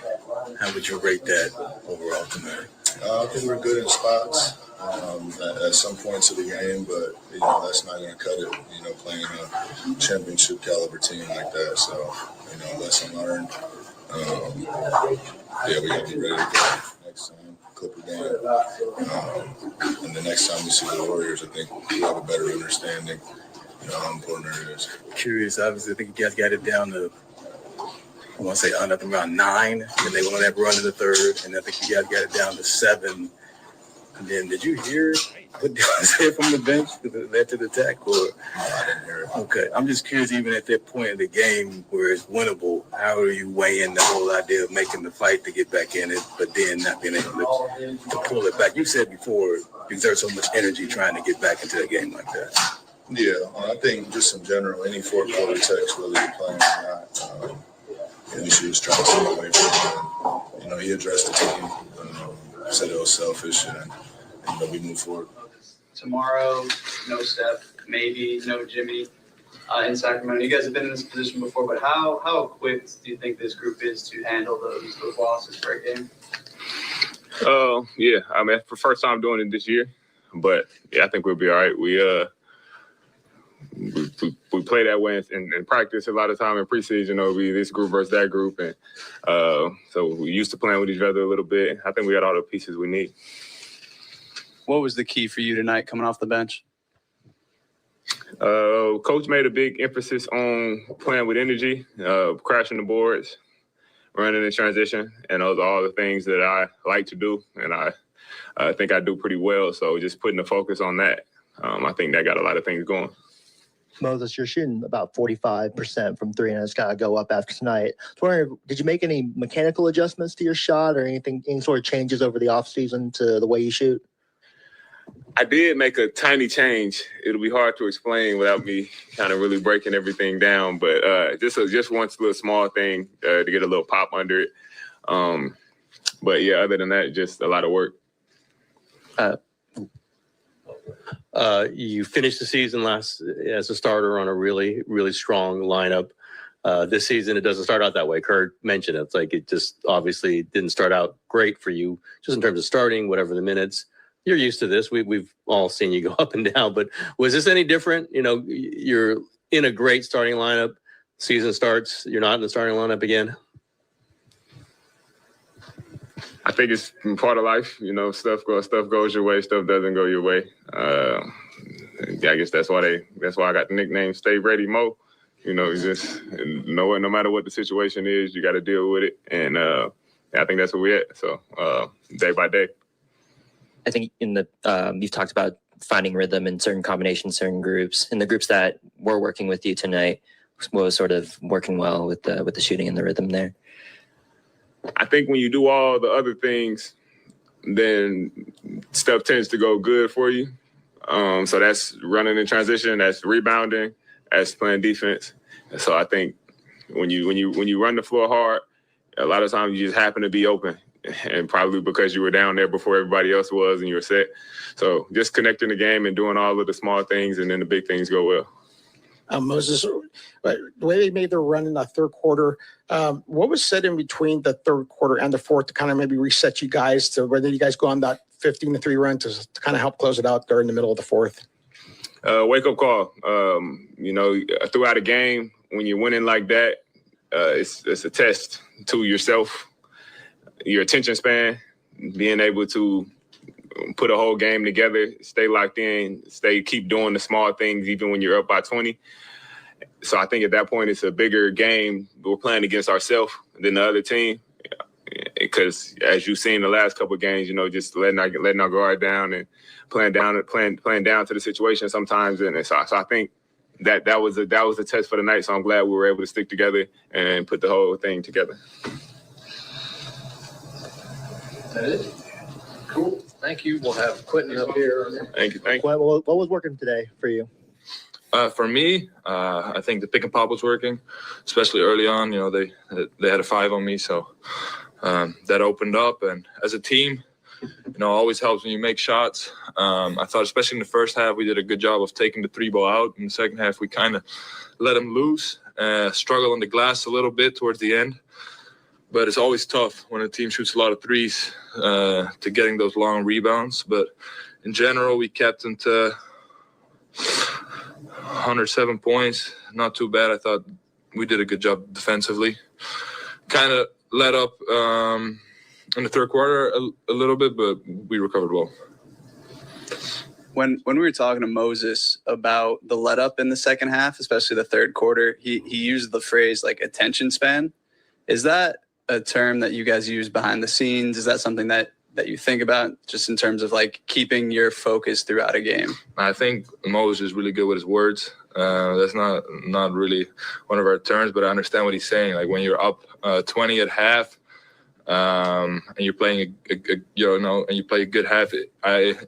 How would you rate that overall tonight? I think we're good in spots at some points of the game, but that's not going to cut it. Playing a championship caliber team like that, so lesson learned. We got to be ready to go next time. Clipper game, and the next time we see the Warriors, I think we have a better understanding. How important it is. Curious, obviously, I think you guys got it down to, I want to say, around 9, and they went on that run in the third, and I think you guys got it down to 7. And then, did you hear what Dylan said from the bench that led to the attack? Or? No, I didn't hear it. Okay, I'm just curious, even at that point in the game where it's winnable, how are you weighing the whole idea of making the fight to get back in it, but then not being able to pull it back? You said before, you exert so much energy trying to get back into a game like that. Yeah, I think just in general, any fourth-quarter text, whether you're playing or not, you should just try to stay away from him. He addressed the team, said it was selfish, and we move forward. Tomorrow, no Steph, maybe no Jimmy in Sacramento. You guys have been in this position before, but how equipped do you think this group is to handle those losses for a game? Yeah, I mean, for first time doing it this year, but yeah, I think we'll be all right. We play that way in practice a lot of time in preseason. We this group versus that group, and so we used to playing with each other a little bit. I think we got all the pieces we need. What was the key for you tonight coming off the bench? Coach made a big emphasis on playing with energy, crashing the boards, running in transition, and those are all the things that I like to do, and I think I do pretty well. So just putting the focus on that, I think that got a lot of things going. Moses, you're shooting about 45% from 3, and it's got to go up after tonight. I was wondering, did you make any mechanical adjustments to your shot or any sort of changes over the offseason to the way you shoot? I did make a tiny change. It'll be hard to explain without me kind of really breaking everything down, but just one little small thing to get a little pop under it. But yeah, other than that, just a lot of work. You finished the season last as a starter on a really, really strong lineup. This season, it doesn't start out that way. Kerr mentioned it. It's like it just obviously didn't start out great for you, just in terms of starting, whatever the minutes. You're used to this. We've all seen you go up and down. But was this any different? You're in a great starting lineup. Season starts. You're not in the starting lineup again. I think it's part of life. Stuff goes your way, stuff doesn't go your way. I guess that's why I got the nickname Stay Ready Mo. Just no matter what the situation is, you got to deal with it. And I think that's where we're at. So day by day. I think you've talked about finding rhythm in certain combinations, certain groups. In the groups that were working with you tonight, what was sort of working well with the shooting and the rhythm there? I think when you do all the other things, then stuff tends to go good for you. So that's running in transition, that's rebounding, that's playing defense. And so I think when you run the floor hard, a lot of times you just happen to be open. and probably because you were down there before everybody else was and you were set. So just connecting the game and doing all of the small things, and then the big things go well. Moses, the way they made their run in the third quarter, what was said in between the third quarter and the fourth to kind of maybe reset you guys to whether you guys go on that 15-3 run to kind of help close it out there in the middle of the fourth? Wake up call. Throughout a game, when you're winning like that, it's a test to yourself, your attention span, being able to put a whole game together, stay locked in, keep doing the small things even when you're up by 20. So I think at that point it's a bigger game. We're playing against ourselves than the other team, because as you've seen the last couple of games, just letting our guard down and playing down to the situation sometimes. And so I think that was a test for the night. So I'm glad we were able to stick together and put the whole thing together. Is that it? Cool. Thank you. We'll have Quentin up here. Thank you. What was working today for you? For me, I think the pick and pop was working, especially early on. They had a 5 on me, so that opened up. And as a team, always helps when you make shots. I thought, especially in the first half, we did a good job of taking the 3 ball out. In the second half, we kind of let them loose, struggle on the glass a little bit towards the end. But it's always tough when a team shoots a lot of threes to getting those long rebounds. But in general, we kept them to 107 points. Not too bad. I thought we did a good job defensively. Kind of let up in the third quarter a little bit, but we recovered well. When we were talking to Moses about the let up in the second half, especially the third quarter, he used the phrase like attention span. Is that a term that you guys use behind the scenes? Is that something that you think about just in terms of like keeping your focus throughout a game? I think Moses is really good with his words. That's not really one of our terms, but I understand what he's saying. Like when you're up 20 at half, and you're playing and you play a good half, it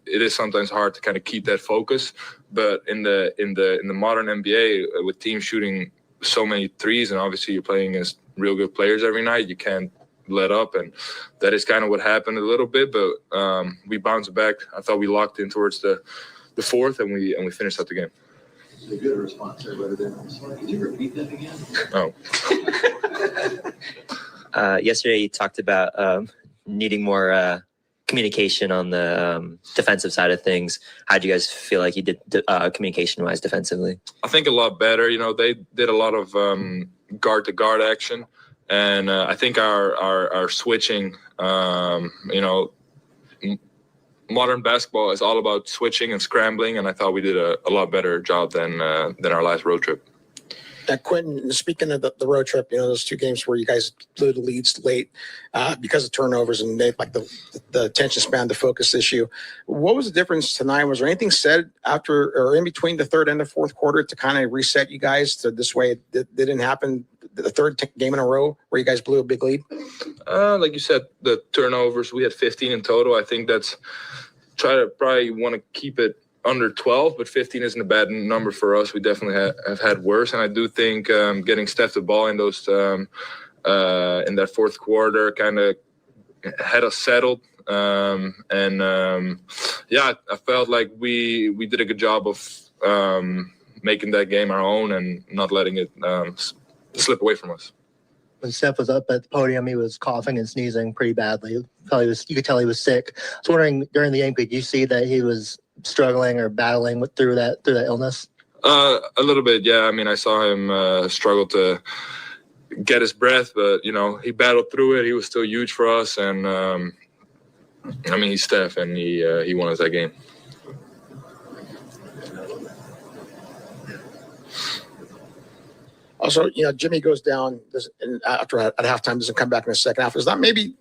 is sometimes hard to kind of keep that focus. But in the modern NBA, with teams shooting so many threes, and obviously you're playing against real good players every night, you can't let up, and that is kind of what happened a little bit. But we bounced back. I thought we locked in towards the fourth, and we finished out the game. A good response there, better than could you repeat that again? Oh. Yesterday you talked about needing more communication on the defensive side of things. How do you guys feel like you did communication-wise defensively? I think a lot better. They did a lot of guard-to-guard action, and I think our switching, modern basketball is all about switching and scrambling, and I thought we did a lot better job than our last road trip. Quentin, speaking of the road trip, those 2 games where you guys blew the leads late because of turnovers and they like the attention span, the focus issue. What was the difference tonight? Was there anything said after or in between the third and the fourth quarter to kind of reset you guys to this way? That didn't happen the third game in a row where you guys blew a big lead? Like you said, the turnovers, we had 15 in total. I think probably want to keep it under 12, but 15 isn't a bad number for us. We definitely have had worse, and I do think getting Steph the ball in those in that fourth quarter kind of had us settled. I felt like we did a good job of making that game our own and not letting it slip away from us. When Steph was up at the podium, he was coughing and sneezing pretty badly. You could tell he was sick. I was wondering during the game, could you see that he was struggling or battling through that illness? A little bit, yeah. I mean, I saw him struggle to get his breath, but he battled through it. He was still huge for us, and he's Steph, and he won us that game. Also, Jimmy goes down after at halftime, doesn't come back in the second half. Does that maybe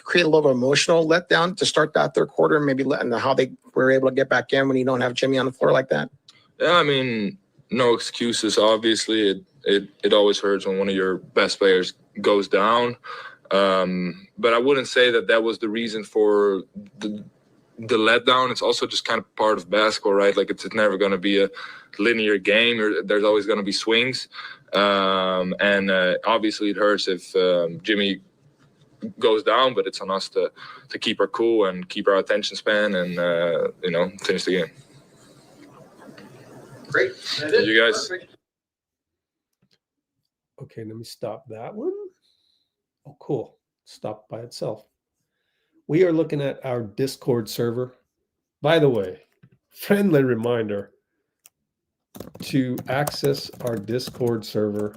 create a little emotional letdown to start that third quarter, maybe letting how they were able to get back in when you don't have Jimmy on the floor like that? Yeah, I mean, no excuses. Obviously, it always hurts when one of your best players goes down. But I wouldn't say that was the reason for the letdown. It's also just kind of part of basketball, right? Like it's never going to be a linear game. There's always going to be swings. And obviously it hurts if Jimmy goes down, but it's on us to keep our cool and keep our attention span and finish the game. Great. Thank you guys. Okay, let me stop that one. Oh, cool. Stop by itself. We are looking at our Discord server. By the way, friendly reminder to access our Discord server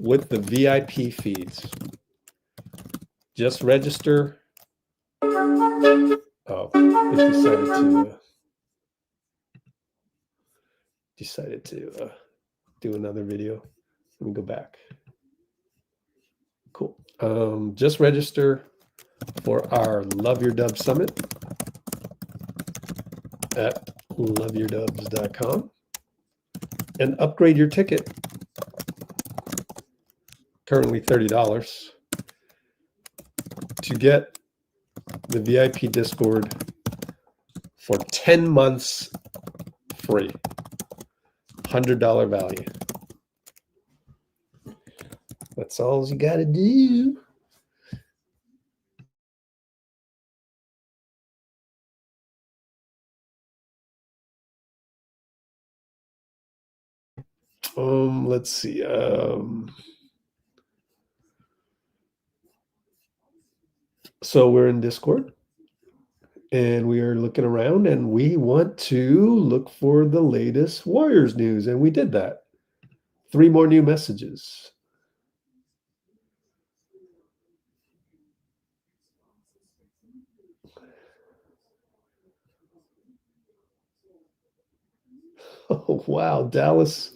with the VIP feeds. Just register. Oh, it decided to do another video. Let me go back. Cool. Just register for our Love Your Dub Summit at loveyourdubs.com and upgrade your ticket. Currently $30 to get the VIP Discord for 10 months free. $100 value. That's all you got to do. Let's see. So we're in Discord and we are looking around and we want to look for the latest Warriors news. And we did that. 3 more new messages. Oh, wow. Dallas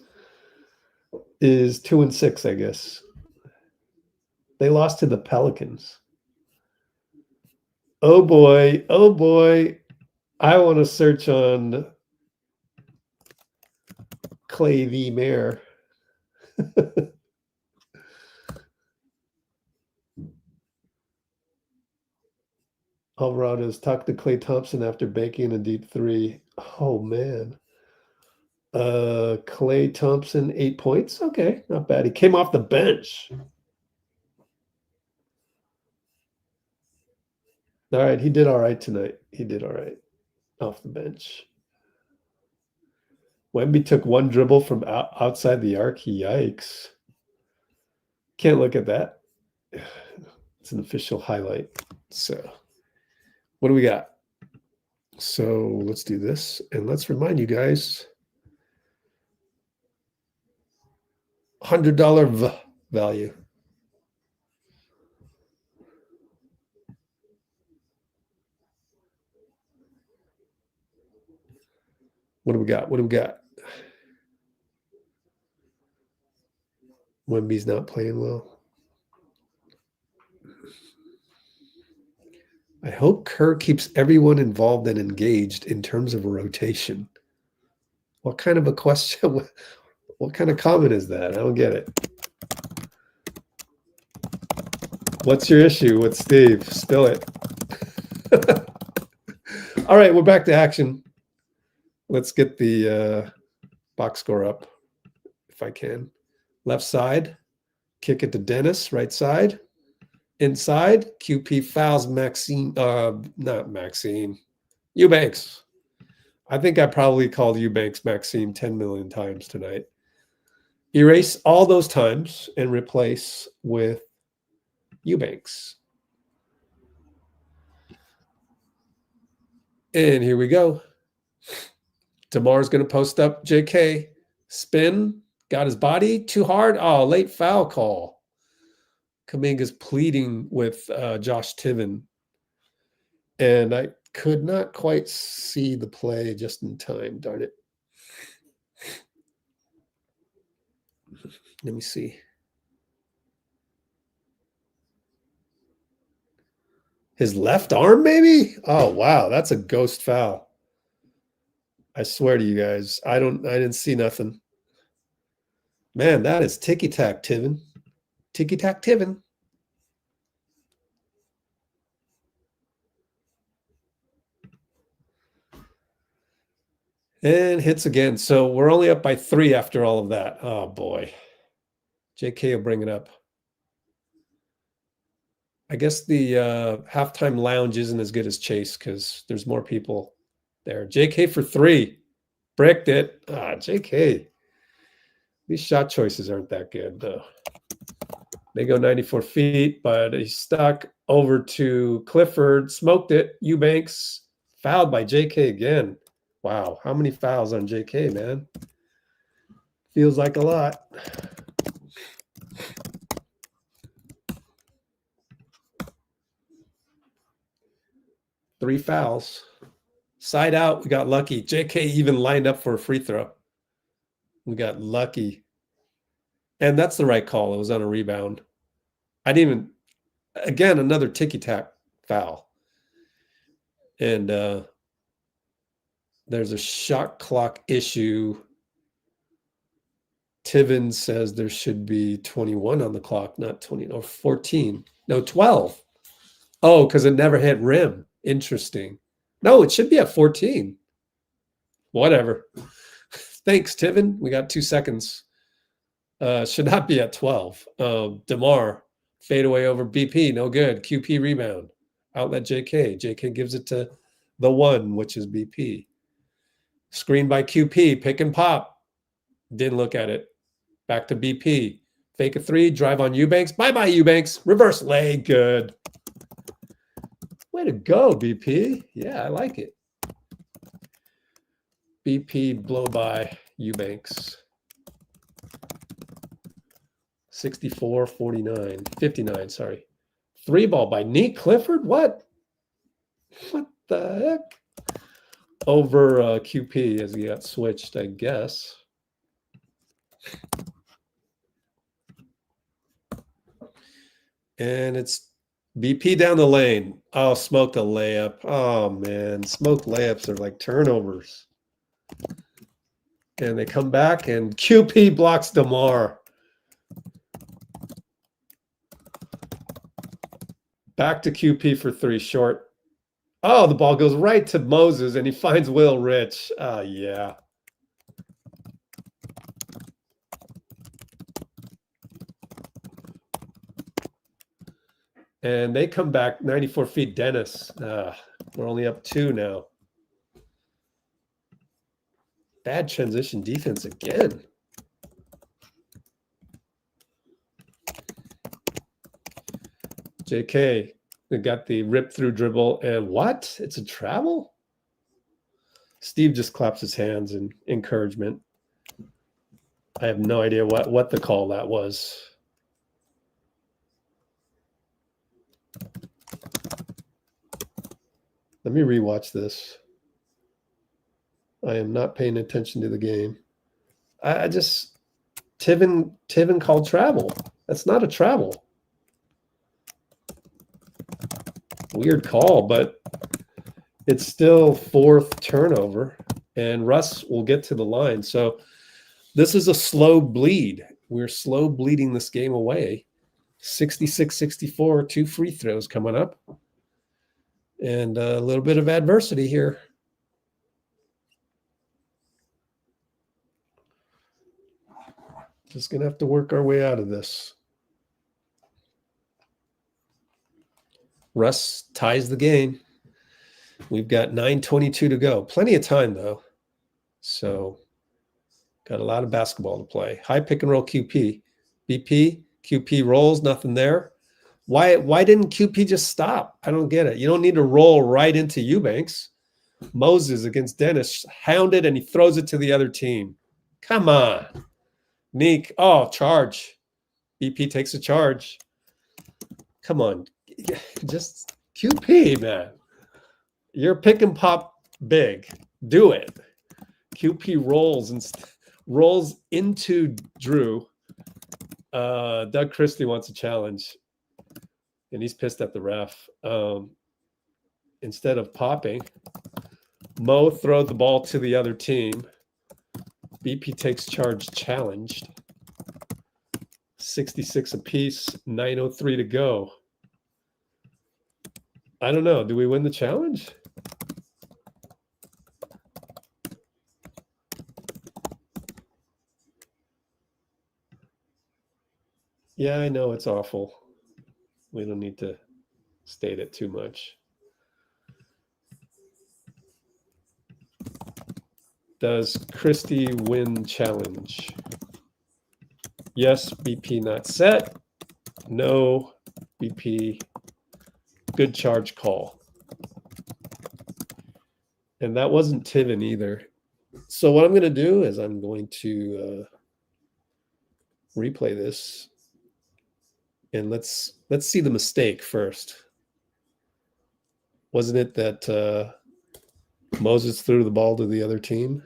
is 2-6, I guess. They lost to the Pelicans. Oh boy. Oh boy. I want to search on Klay v. Mayer. Alvarado's talked to Klay Thompson after banking a deep 3. Oh man. Klay Thompson, 8 points. Okay, not bad. He came off the bench. All right, he did all right tonight. He did all right off the bench. Wemby took 1 dribble from outside the arc. Yikes. Can't look at that. It's an official highlight. So what do we got? So let's do this. And let's remind you guys, $100 value. What do we got? What do we got? Wemby's not playing well. I hope Kerr keeps everyone involved and engaged in terms of a rotation. What kind of a question? What kind of comment is that? I don't get it. What's your issue with Steve? Spill it. All right, we're back to action. Let's get the box score up, if I can. Left side, kick it to Dennis. Right side, inside. QP fouls Maxine. Not Maxine. Eubanks. I think I probably called Eubanks Maxine 10 million times tonight. Erase all those times and replace with Eubanks. And here we go. DeMar's going to post up JK. Spin. Got his body too hard. Oh, late foul call. Kuminga's pleading with Josh Tiven. And I could not quite see the play just in time. Darn it. Let me see. His left arm, maybe? Oh, wow. That's a ghost foul. I swear to you guys, I didn't see nothing. Man, that is ticky-tack, Tiven. Ticky-tack, Tiven. And hits again. So we're only up by 3 after all of that. Oh, boy. JK will bring it up. I guess the halftime lounge isn't as good as Chase because there's more people there. JK for 3. Bricked it. JK. These shot choices aren't that good, though. They go 94 feet, but he's stuck over to Clifford. Smoked it. Eubanks. Fouled by JK again. Wow. How many fouls on JK, man? Feels like a lot. Three fouls. Side out. We got lucky. JK even lined up for a free throw. We got lucky. And that's the right call. It was on a rebound. I didn't even, again, another ticky-tack foul. And there's a shot clock issue. Tiven says there should be 21 on the clock, not 20 or 14. No, 12. Oh, because it never hit rim. Interesting. No, it should be at 14. Whatever. Thanks, Tiven. We got 2 seconds. Should not be at 12. DeMar, fadeaway over BP. No good. QP rebound. Outlet JK. JK gives it to the 1, which is BP. Screen by QP. Pick and pop. Didn't look at it. Back to BP. Fake a 3. Drive on Eubanks. Bye-bye, Eubanks. Reverse leg. Good. Way to go, BP. Yeah, I like it. BP blow by Eubanks. 59, sorry. 3 ball by nique Clifford? What? What the heck? Over QP as he got switched, I guess. And it's BP down the lane. Oh, smoked a layup. Oh, man. Smoked layups are like turnovers. And they come back, and QP blocks DeMar. Back to QP for 3 short. Oh, the ball goes right to Moses, and he finds Will Rich. Oh, yeah. And they come back 94 feet. Dennis. We're only up 2 now. Bad transition defense again. JK, they got the rip through dribble. And what? It's a travel? Steve just claps his hands in encouragement. I have no idea what the call that was. Let me rewatch this. I am not paying attention to the game. I just Tiven called travel. That's not a travel. Weird call, but it's still 4th turnover, and Russ will get to the line. So this is a slow bleed. We're slow bleeding this game away. 66-64, 2 free throws coming up. And a little bit of adversity here. Just going to have to work our way out of this. Russ ties the game. We've got 9:22 to go. Plenty of time, though. So got a lot of basketball to play. High pick and roll QP. BP, QP rolls, nothing there. Why didn't QP just stop? I don't get it. You don't need to roll right into Eubanks. Moses against Dennis, hounded, and he throws it to the other team. Come on. Nique, oh, charge. BP takes a charge. Come on. Just QP, man. You're pick and pop big. Do it. QP rolls into Drew. Doug Christie wants a challenge. And he's pissed at the ref. Instead of popping, Mo throw the ball to the other team. BP takes charge, challenged. 66 apiece, 9:03 to go. I don't know. Do we win the challenge? Yeah, I know it's awful. We don't need to state it too much. Does Christie win challenge? Yes, BP not set. No, BP good charge call. And that wasn't Tiven either. So what I'm going to do is I'm going to replay this. And let's see the mistake first. Wasn't it that Moses threw the ball to the other team?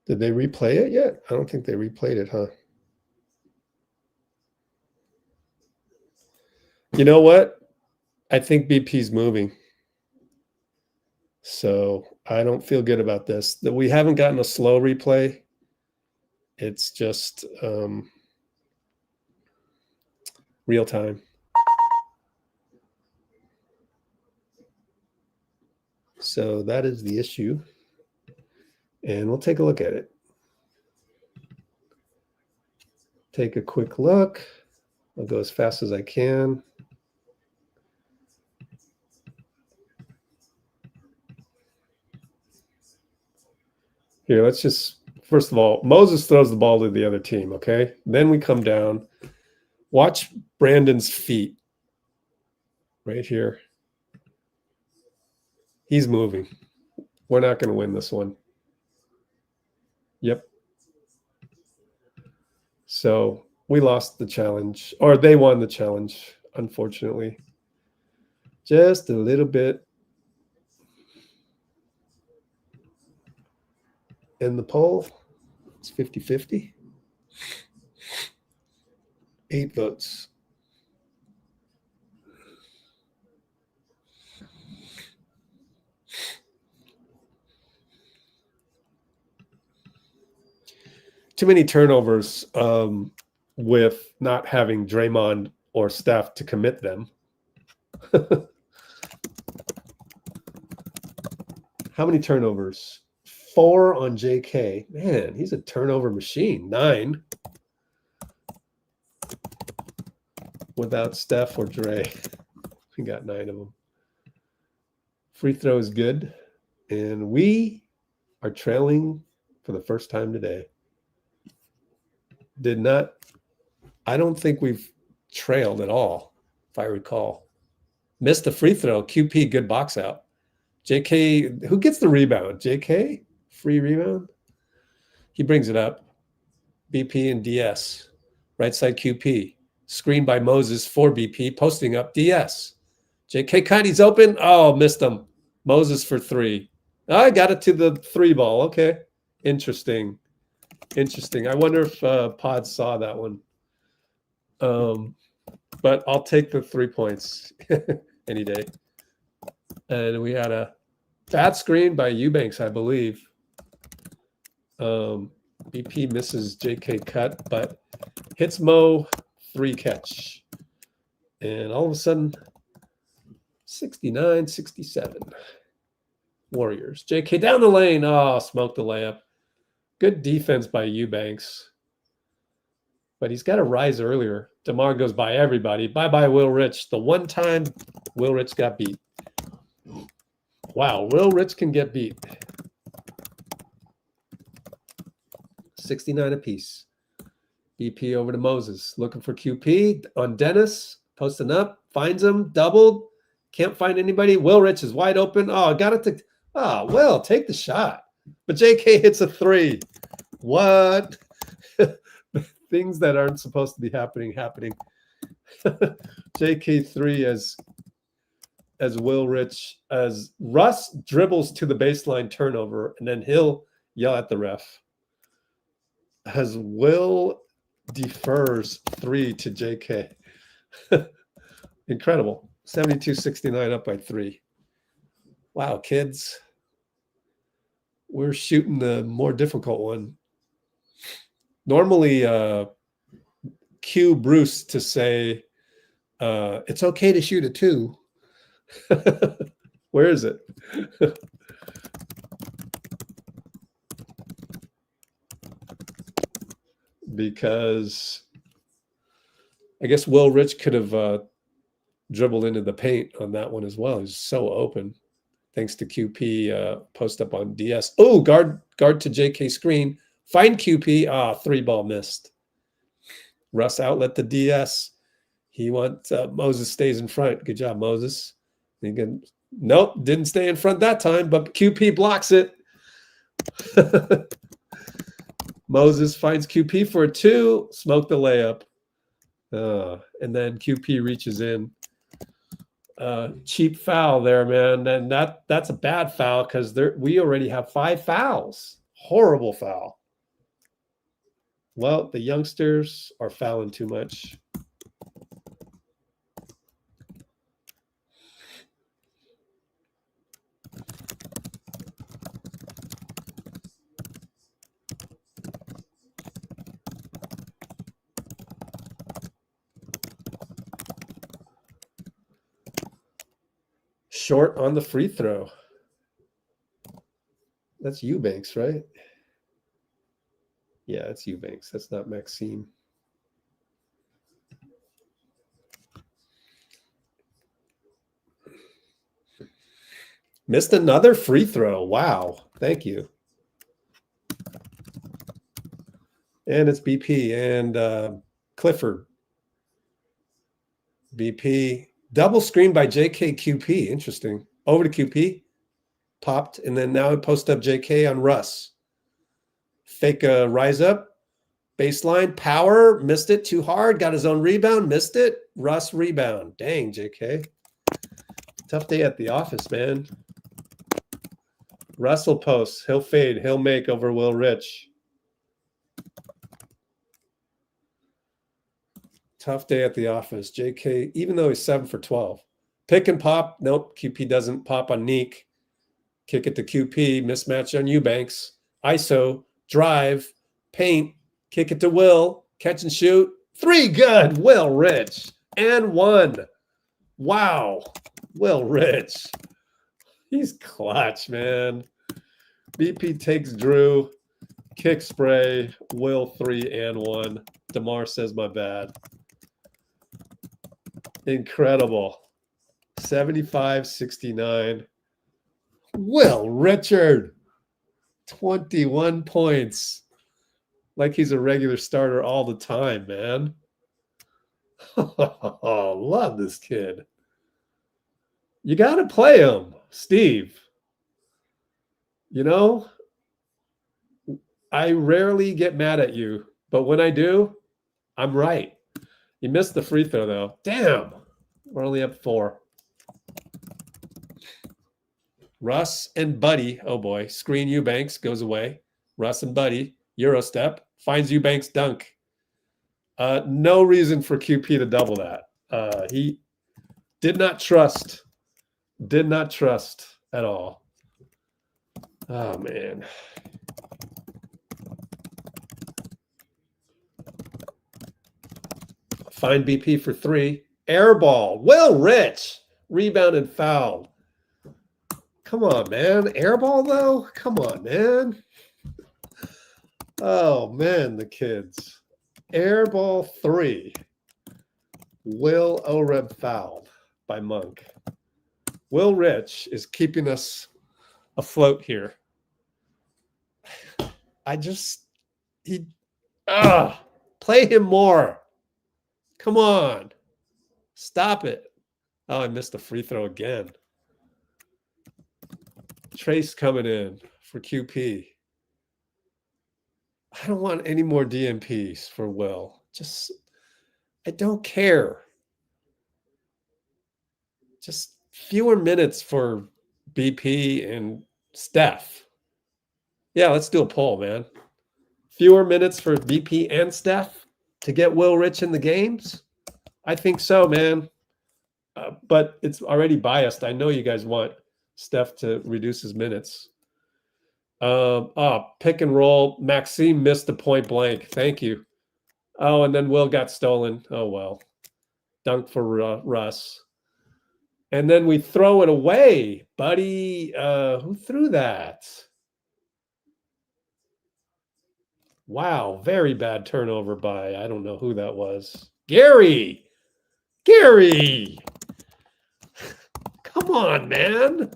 Did they replay it yet? I don't think they replayed it, huh? You know what? I think BP's moving. So I don't feel good about this. That we haven't gotten a slow replay. It's just real time. So that is the issue. And we'll take a look at it. Take a quick look. I'll go as fast as I can. Here, let's just, first of all, Moses throws the ball to the other team, okay? Then we come down. Watch Brandon's feet right here. He's moving. We're not going to win this one. Yep. So we lost the challenge, or they won the challenge, unfortunately. Just a little bit. In the poll, it's 50-50. 8 votes. Too many turnovers with not having Draymond or Steph to commit them. How many turnovers? 4 on JK. Man, he's a turnover machine. 9 without Steph or Dray. We got 9 of them. Free throw is good. And we are trailing for the first time today. I don't think we've trailed at all, if I recall. Missed the free throw. QP, good box out. JK, who gets the rebound? JK? Free rebound? He brings it up. BP and DS. Right side QP. Screen by Moses for BP. Posting up DS. JK cut. He's open. Oh, missed him. Moses for 3. I got it to the 3 ball. Okay. Interesting. I wonder if Podz saw that one. But I'll take the 3 points any day. And we had a bad screen by Eubanks, I believe. BP misses JK cut, but hits Mo 3 catch. And all of a sudden, 69-67. Warriors. JK down the lane. Oh, smoked the layup. Good defense by Eubanks. But he's got to rise earlier. DeMar goes by everybody. Bye-bye, Will Rich. The one time Will Rich got beat. Wow, Will Rich can get beat. 69 apiece. BP over to Moses. Looking for QP on Dennis. Posting up. Finds him. Doubled. Can't find anybody. Will Rich is wide open. Oh, got it to... Oh, Will, take the shot. But JK hits a 3. What? Things that aren't supposed to be happening. JK 3 as Will Rich, as Russ dribbles to the baseline turnover, and then he'll yell at the ref. As Will defers 3 to JK. Incredible. 72-69 up by 3. Wow, kids. We're shooting the more difficult one. Normally, cue Bruce to say, it's okay to shoot a 2. Where is it? Because I guess Will Rich could have dribbled into the paint on that one as well. He's so open. Thanks to QP post up on DS. Oh, guard to JK screen. Find QP. 3-ball missed. Russ outlet to DS. He wants Moses stays in front. Good job, Moses. Nope, didn't stay in front that time, but QP blocks it. Moses finds QP for a 2. Smoke the layup. And then QP reaches in. Cheap foul there, man. And that's a bad foul because we already have 5 fouls. Horrible foul. Well, the youngsters are fouling too much. Short on the free throw. That's Eubanks, right? Yeah, it's Eubanks. That's not Maxime. Missed another free throw. Wow. Thank you. And it's BP and Clifford. BP. Double screen by JKQP. Interesting. Over to QP. Popped. And then now post up JK on Russ. Fake a rise up. Baseline. Power. Missed it too hard. Got his own rebound. Missed it. Russ rebound. Dang, JK. Tough day at the office, man. Russell posts. He'll fade. He'll make over Will Rich. Tough day at the office. JK, even though he's 7 for 12. Pick and pop. Nope. QP doesn't pop on nique. Kick it to QP. Mismatch on Eubanks. ISO. Drive. Paint. Kick it to Will. Catch and shoot. 3. Good. Will Rich. And 1. Wow. Will Rich. He's clutch, man. BP takes Drew. Kick spray. Will 3 and 1. DeMar says my bad. Incredible. 75-69. Will Richard. 21 points. Like he's a regular starter all the time, man. Oh, love this kid. You got to play him, Steve. You know, I rarely get mad at you, but when I do, I'm right. You missed the free throw, though. Damn. We're only up 4. Russ and Buddy. Oh, boy. Screen Eubanks goes away. Russ and Buddy. Euro step. Finds Eubanks dunk. No reason for QP to double that. He did not trust. Did not trust at all. Oh, man. Find BP for 3. Air ball. Will Rich. Rebounded foul. Come on, man. Air ball, though? Come on, man. Oh, man, the kids. Air ball 3. Will Oreb fouled by Monk. Will Rich is keeping us afloat here. Play him more. Come on. Stop it. Oh, I missed the free throw again. Trayce coming in for QP. I don't want any more DMPs for Will. I don't care. Just fewer minutes for BP and Steph. Yeah, let's do a poll, man. Fewer minutes for BP and Steph to get Will Rich in the games? I think so, man. But it's already biased. I know you guys want Steph to reduce his minutes. Pick and roll. Maxime missed the point blank. Thank you. Oh, and then Will got stolen. Oh, well. Dunk for Russ. And then we throw it away. Buddy, who threw that? Wow, very bad turnover by, I don't know who that was. Gary! Gary! Come on, man.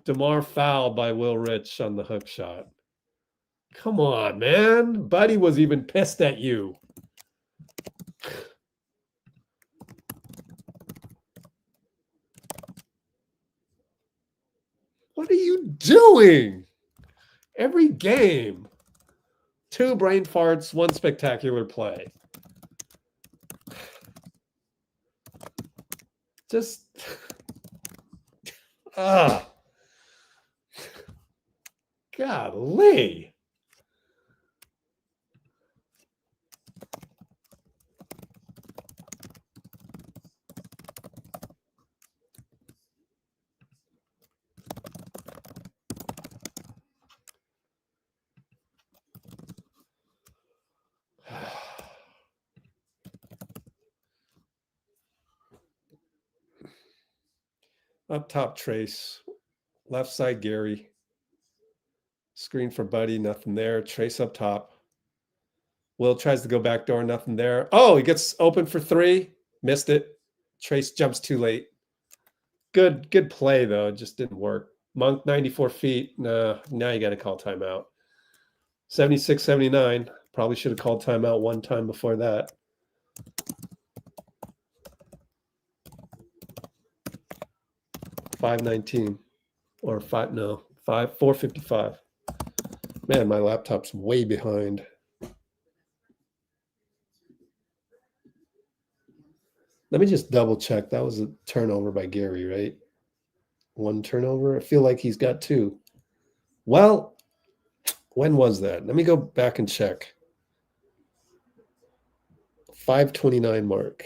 DeMar foul by Will Rich on the hook shot. Come on, man. Buddy was even pissed at you. What are you doing? Every game. 2 brain farts, 1 spectacular play. Just golly. Up top, Trayce. Left side, Gary. Screen for Buddy, nothing there. Trayce up top. Will tries to go back door, nothing there. Oh, he gets open for 3. Missed it. Trayce jumps too late. Good play, though. It just didn't work. Monk, 94 feet. Nah, now you got to call timeout. 76-79. Probably should have called timeout one time before that. $5.19 or 4:55. Man, my laptop's way behind. Let me just double check. That was a turnover by Gary, right? 1 turnover. I feel like he's got 2. Well, when was that? Let me go back and check. 5:29 mark.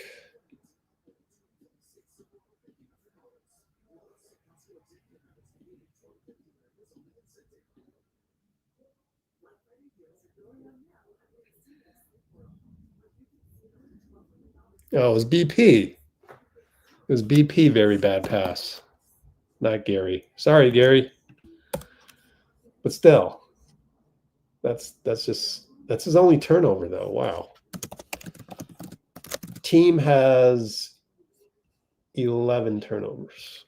Oh, it was BP. It was BP, very bad pass. Not Gary. Sorry, Gary. But still, that's his only turnover, though. Wow. Team has 11 turnovers.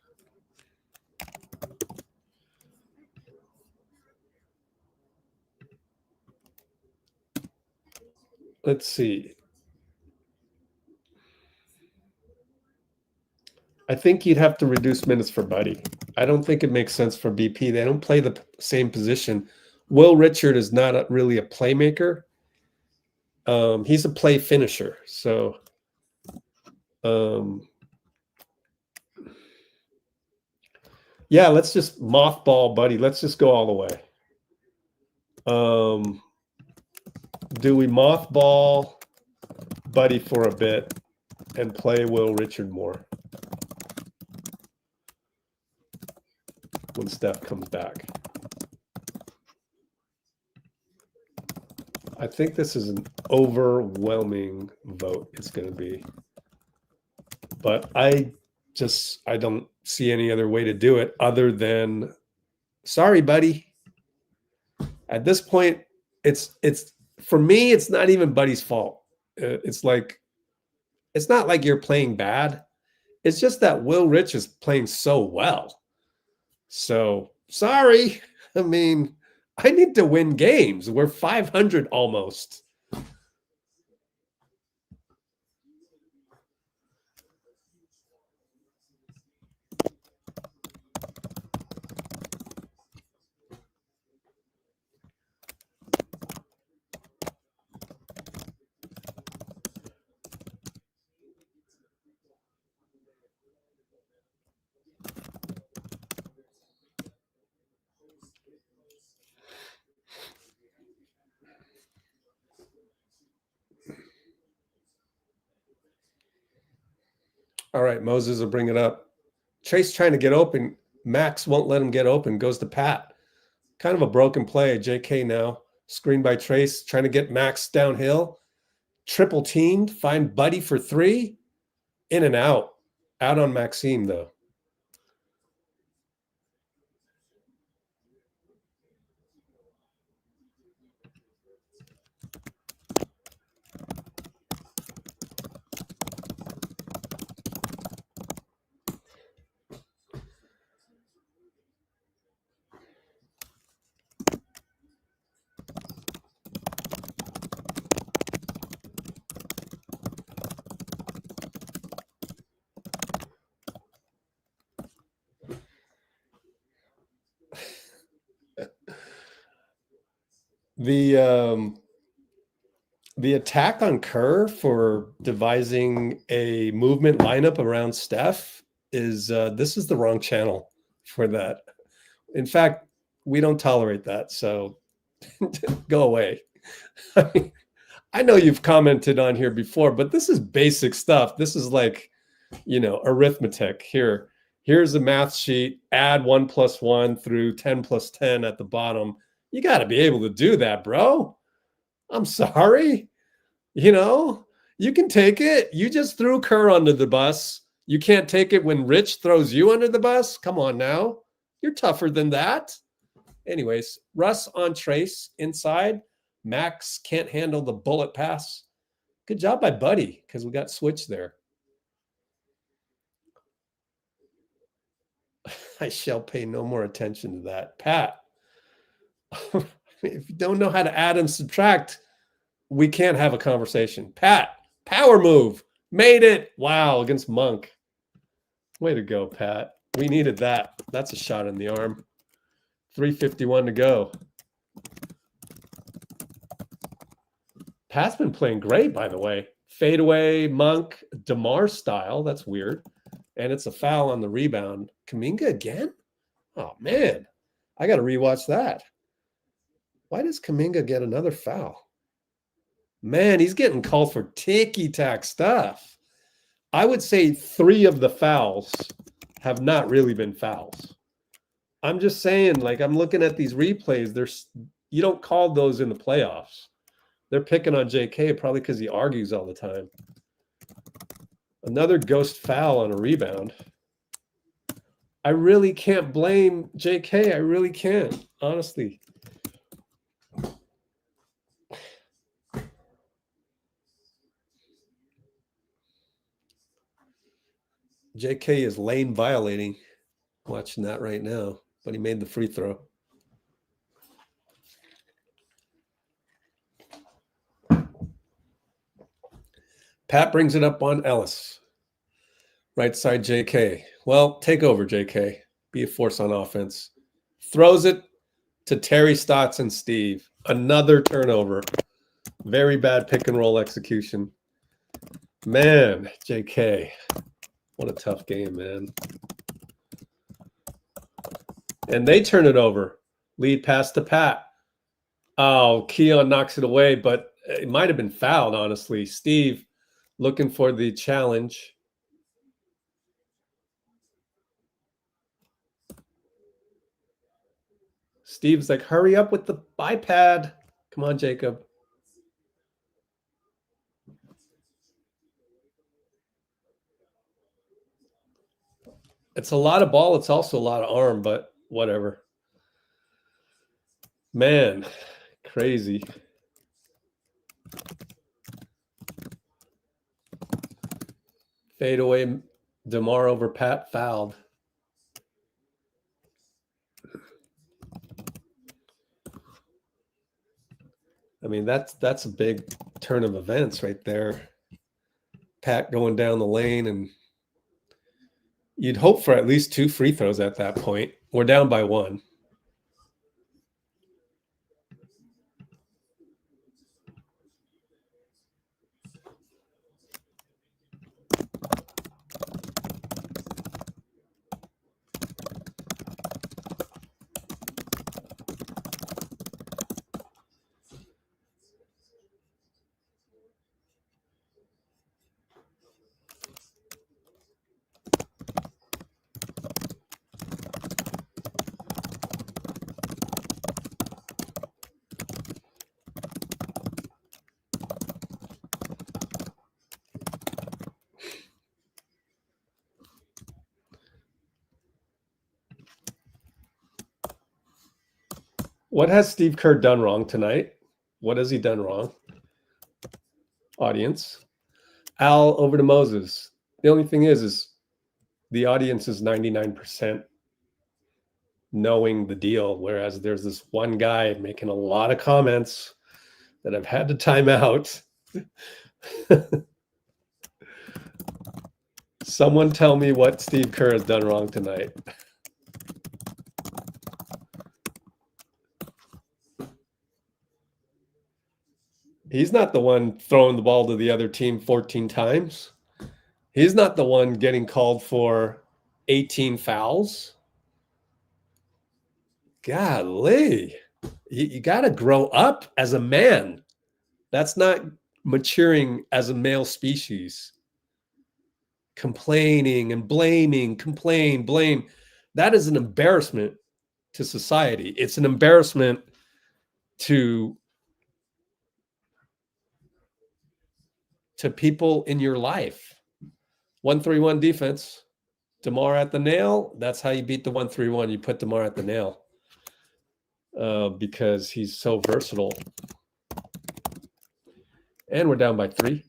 Let's see. I think you'd have to reduce minutes for Buddy. I don't think it makes sense for BP. They don't play the same position. Will Richard is not really a playmaker. He's a play finisher. So, yeah, let's just mothball Buddy. Let's just go all the way. Do we mothball Buddy for a bit and play Will Richard more when Steph comes back? I think this is an overwhelming vote. It's going to be, but I don't see any other way to do it other than, sorry, Buddy. At this point, it's for me, it's not even Buddy's fault. It's not like you're playing bad. It's just that Will Rich is playing so well. So sorry. I mean, I need to win games. We're 500 almost. All right, Moses will bring it up. Trayce trying to get open. Max won't let him get open. Goes to Pat. Kind of a broken play. JK now. Screen by Trayce, trying to get Max downhill. Triple teamed. Find Buddy for three. In and out. Out on Maxime, though. The attack on Kerr for devising a movement lineup around Steph is this is the wrong channel for that. In fact, we don't tolerate that, so go away. I know you've commented on here before, but this is basic stuff. This is like, you know, arithmetic. Here's a math sheet, add 1 + 1 through 10 + 10 at the bottom. You got to be able to do that, bro. I'm sorry. You know, you can take it. You just threw Kerr under the bus. You can't take it when Rich throws you under the bus? Come on now. You're tougher than that. Anyways, Russ on Trayce inside. Max can't handle the bullet pass. Good job by Buddy, because we got switched there. I shall pay no more attention to that. Pat, if you don't know how to add and subtract, we can't have a conversation. Pat, power move. Made it. Wow, against Monk. Way to go, Pat. We needed that. That's a shot in the arm. 3:51 to go. Pat's been playing great, by the way. Fadeaway, Monk, DeMar style. That's weird. And it's a foul on the rebound. Kuminga again? Oh, man. I got to rewatch that. Why does Kuminga get another foul? Man, he's getting called for ticky-tack stuff. I would say 3 of the fouls have not really been fouls. I'm just saying, like, I'm looking at these replays. You don't call those in the playoffs. They're picking on JK probably because he argues all the time. Another ghost foul on a rebound. I really can't blame JK. I really can't, honestly. JK is lane violating. Watching that right now, but he made the free throw. Pat brings it up on Ellis. Right side JK. Well, take over, JK. Be a force on offense. Throws it to Terry Stotts and Steve. Another turnover. Very bad pick and roll execution. Man, JK. What a tough game, man. And they turn it over. Lead pass to Pat. Oh, Keon knocks it away, but it might have been fouled, honestly. Steve looking for the challenge. Steve's like, hurry up with the biped. Come on, Jacob. It's a lot of ball. It's also a lot of arm, but whatever. Man, crazy. Fade away, DeMar over Pat, fouled. I mean, that's a big turn of events right there. Pat going down the lane, and you'd hope for at least 2 free throws at that point. We're down by 1. What has Steve Kerr done wrong tonight? What has he done wrong? Audience. Al, over to Moses. The only thing is the audience is 99% knowing the deal, whereas there's this one guy making a lot of comments that I've had to time out. Someone tell me what Steve Kerr has done wrong tonight. He's not the one throwing the ball to the other team 14 times. He's not the one getting called for 18 fouls. Golly, you got to grow up as a man. That's not maturing as a male species. Complaining and blaming, complain, blame. That is an embarrassment to society. It's an embarrassment to people in your life. 1-3-1 defense. DeMar at the nail. That's how you beat the 1-3-1. You put DeMar at the nail because he's so versatile. And we're down by 3.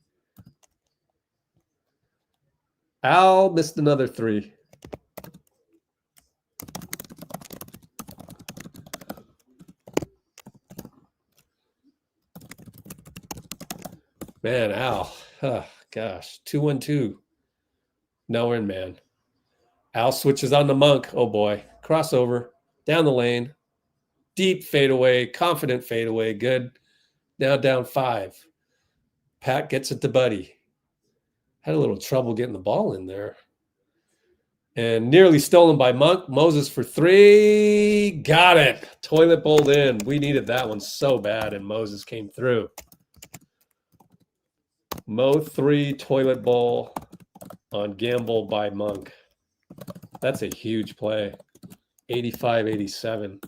Al missed another 3. Man, Al. Oh, gosh. 2-1-2. No, we're in man. Al switches on the Monk. Oh, boy. Crossover. Down the lane. Deep fadeaway. Confident fadeaway. Good. Now down 5. Pat gets it to Buddy. Had a little trouble getting the ball in there. And nearly stolen by Monk. Moses for 3. Got it. Toilet bowled in. We needed that one so bad, and Moses came through. Mo 3 toilet bowl on gamble by Monk. That's a huge play. 85-87.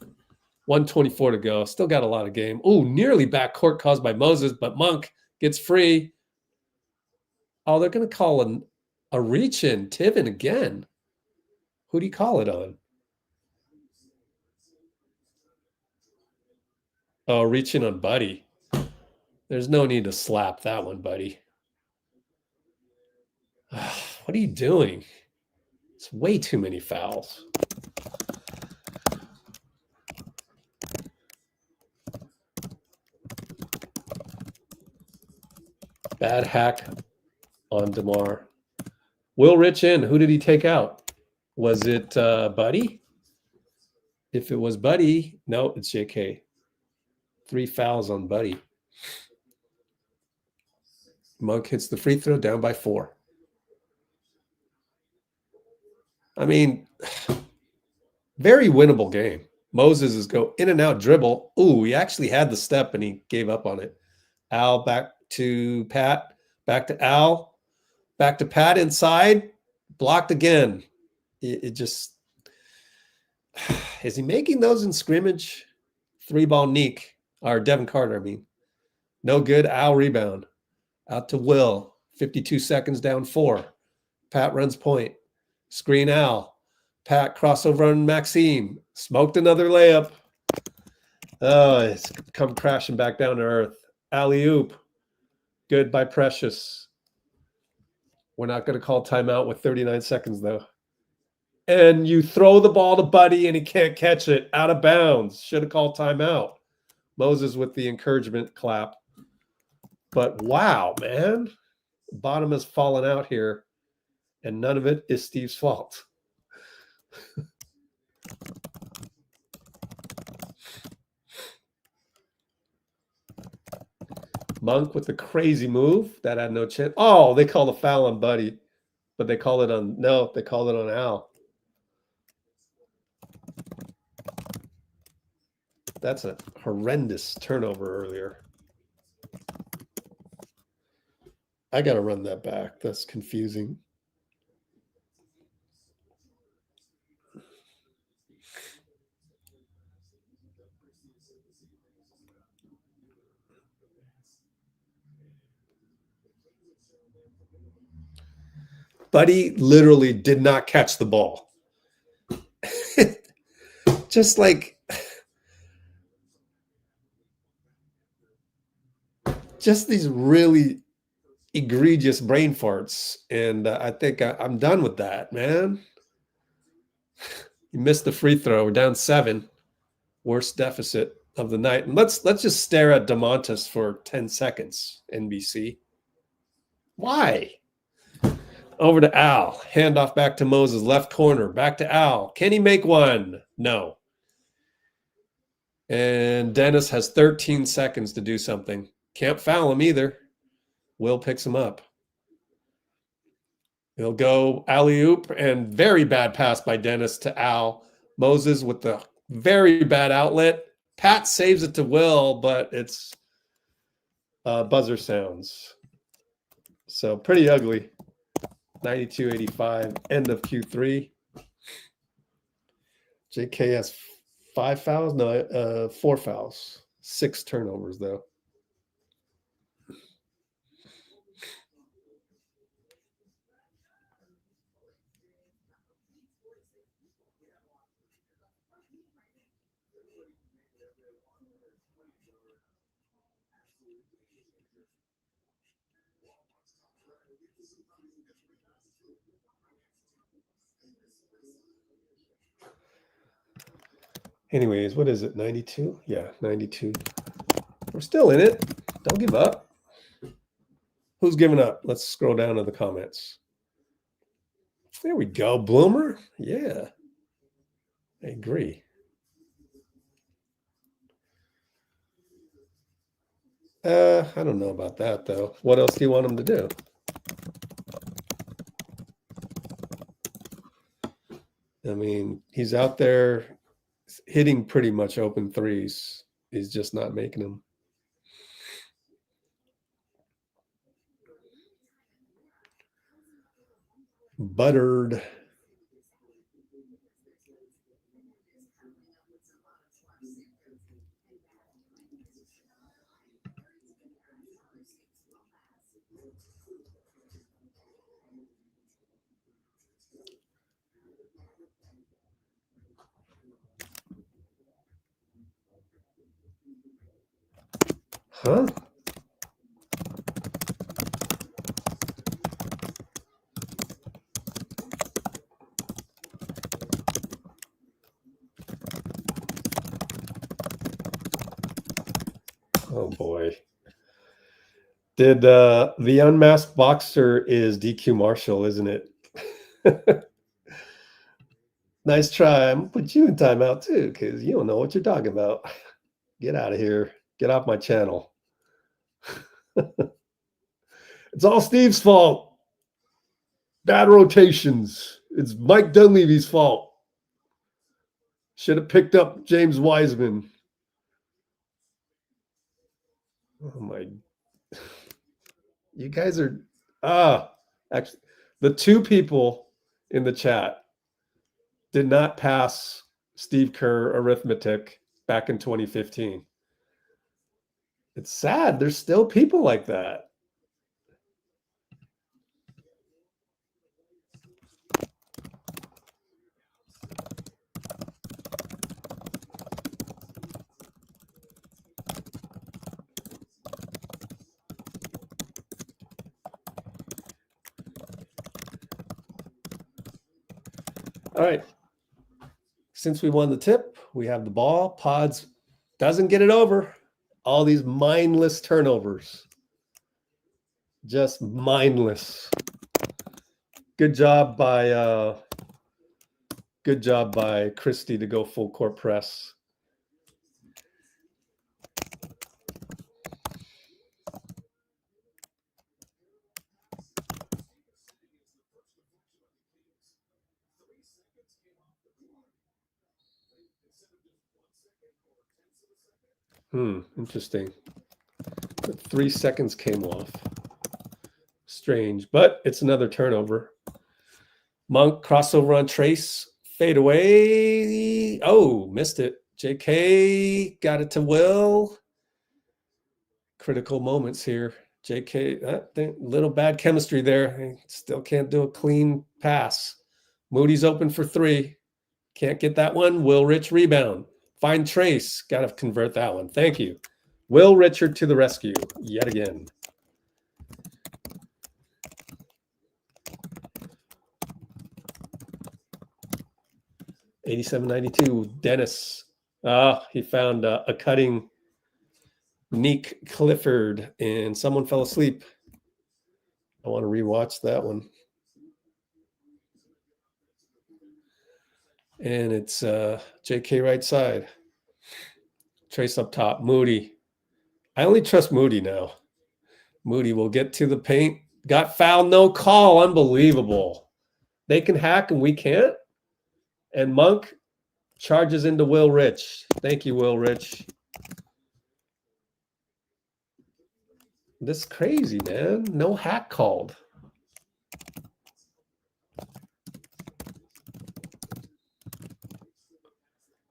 124 to go. Still got a lot of game. Oh, nearly backcourt caused by Moses, but Monk gets free. Oh, they're going to call a reach-in. Tiven again. Who do you call it on? Oh, reach-in on Buddy. There's no need to slap that one, Buddy. What are you doing? It's way too many fouls. Bad hack on DeMar. Will Rich in. Who did he take out? Was it Buddy? If it was Buddy, no, it's JK. 3 fouls on Buddy. Monk hits the free throw, down by 4. I mean, very winnable game. Moses is go in and out dribble. Ooh, he actually had the step and he gave up on it. Al back to Pat, back to Al, back to Pat inside, blocked again. It just, is he making those in scrimmage? 3-ball nique, or Devin Carter, I mean. No good. Al rebound. Out to Will. 52 seconds down 4. Pat runs point. Screen Al. Pat crossover on Maxime. Smoked another layup. Oh, it's come crashing back down to earth. Alley-oop. Good by Precious. We're not going to call timeout with 39 seconds, though. And you throw the ball to Buddy, and he can't catch it. Out of bounds. Should have called timeout. Moses with the encouragement clap. But wow, man. Bottom has fallen out here, and none of it is Steve's fault. Monk with the crazy move. That had no chance. Oh, they call the foul on Buddy, but they call it on, no, they call it on Al. That's a horrendous turnover earlier. I got to run that back. That's confusing. Buddy literally did not catch the ball. Just like, just these really egregious brain farts. And I think I'm done with that, man. You missed the free throw. We're down 7. Worst deficit of the night. And let's just stare at DeMontis for 10 seconds, NBC. Why? Over to Al. Handoff back to Moses. Left corner. Back to Al. Can he make one? No. And Dennis has 13 seconds to do something. Can't foul him either. Will picks him up. He'll go alley-oop, and very bad pass by Dennis to Al. Moses with the very bad outlet. Pat saves it to Will, but it's buzzer sounds. So pretty ugly. 92-85, end of Q3. JK has 5 fouls? No, 4 fouls. 6 turnovers, though. Anyways, what is it? 92? Yeah, 92. We're still in it. Don't give up. Who's giving up? Let's scroll down to the comments. There we go. Bloomer? Yeah. I agree. I don't know about that, though. What else do you want him to do? I mean, he's out there hitting pretty much open threes. He's just not making them. Buttered. Huh? Oh boy. Did the unmasked boxer is DQ Marshall, isn't it? Nice try. I'm gonna put you in timeout too, because you don't know what you're talking about. Get out of here. Get off my channel. It's all Steve's fault. Bad rotations. It's Mike Dunleavy's fault. Should have picked up James Wiseman. Oh my. You guys are actually the 2 people in the chat did not pass Steve Kerr arithmetic back in 2015. It's sad. There's still people like that. All right. Since we won the tip, we have the ball. Podz doesn't get it over. All these mindless turnovers. Just mindless. Good job by Christie to go full court press. Interesting. The 3 seconds came off. Strange, but it's another turnover. Monk crossover on Trayce. Fade away. Oh, missed it. JK got it to Will. Critical moments here. JK, little bad chemistry there. Still can't do a clean pass. Moody's open for 3. Can't get that one. Will Rich rebound. Find Trayce. Got to convert that one. Thank you. Will Richard to the rescue yet again. $87.92. Dennis. He found a cutting Nique Clifford, and someone fell asleep. I want to rewatch that one. And it's JK right side. Trayce up top. Moody. I only trust Moody now. Moody will get to the paint. Got fouled, no call. Unbelievable. They can hack and we can't. And Monk charges into Will Rich. Thank you, Will Rich. This is crazy, man. No hack called.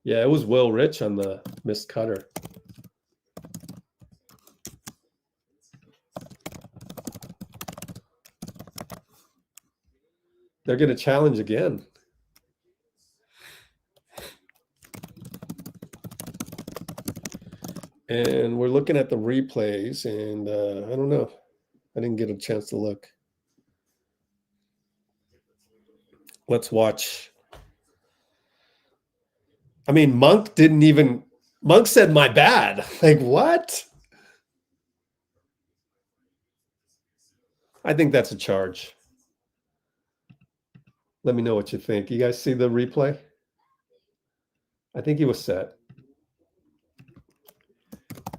Yeah, it was Will Rich on the missed cutter. They're going to challenge again. And we're looking at the replays, and I don't know. I didn't get a chance to look. Let's watch. I mean, Monk said, my bad. Like, what? I think that's a charge. Let me know what you think. You guys see the replay? I think he was set.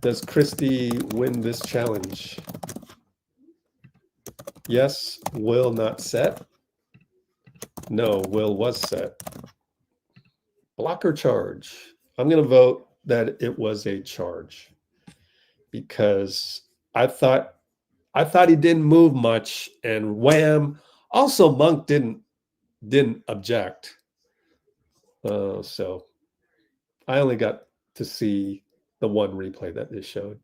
Does Christie win this challenge? Yes, Will not set. No, Will was set. Blocker charge. I'm going to vote that it was a charge because I thought he didn't move much, and wham. Also, Monk didn't object. So I only got to see the one replay that they showed.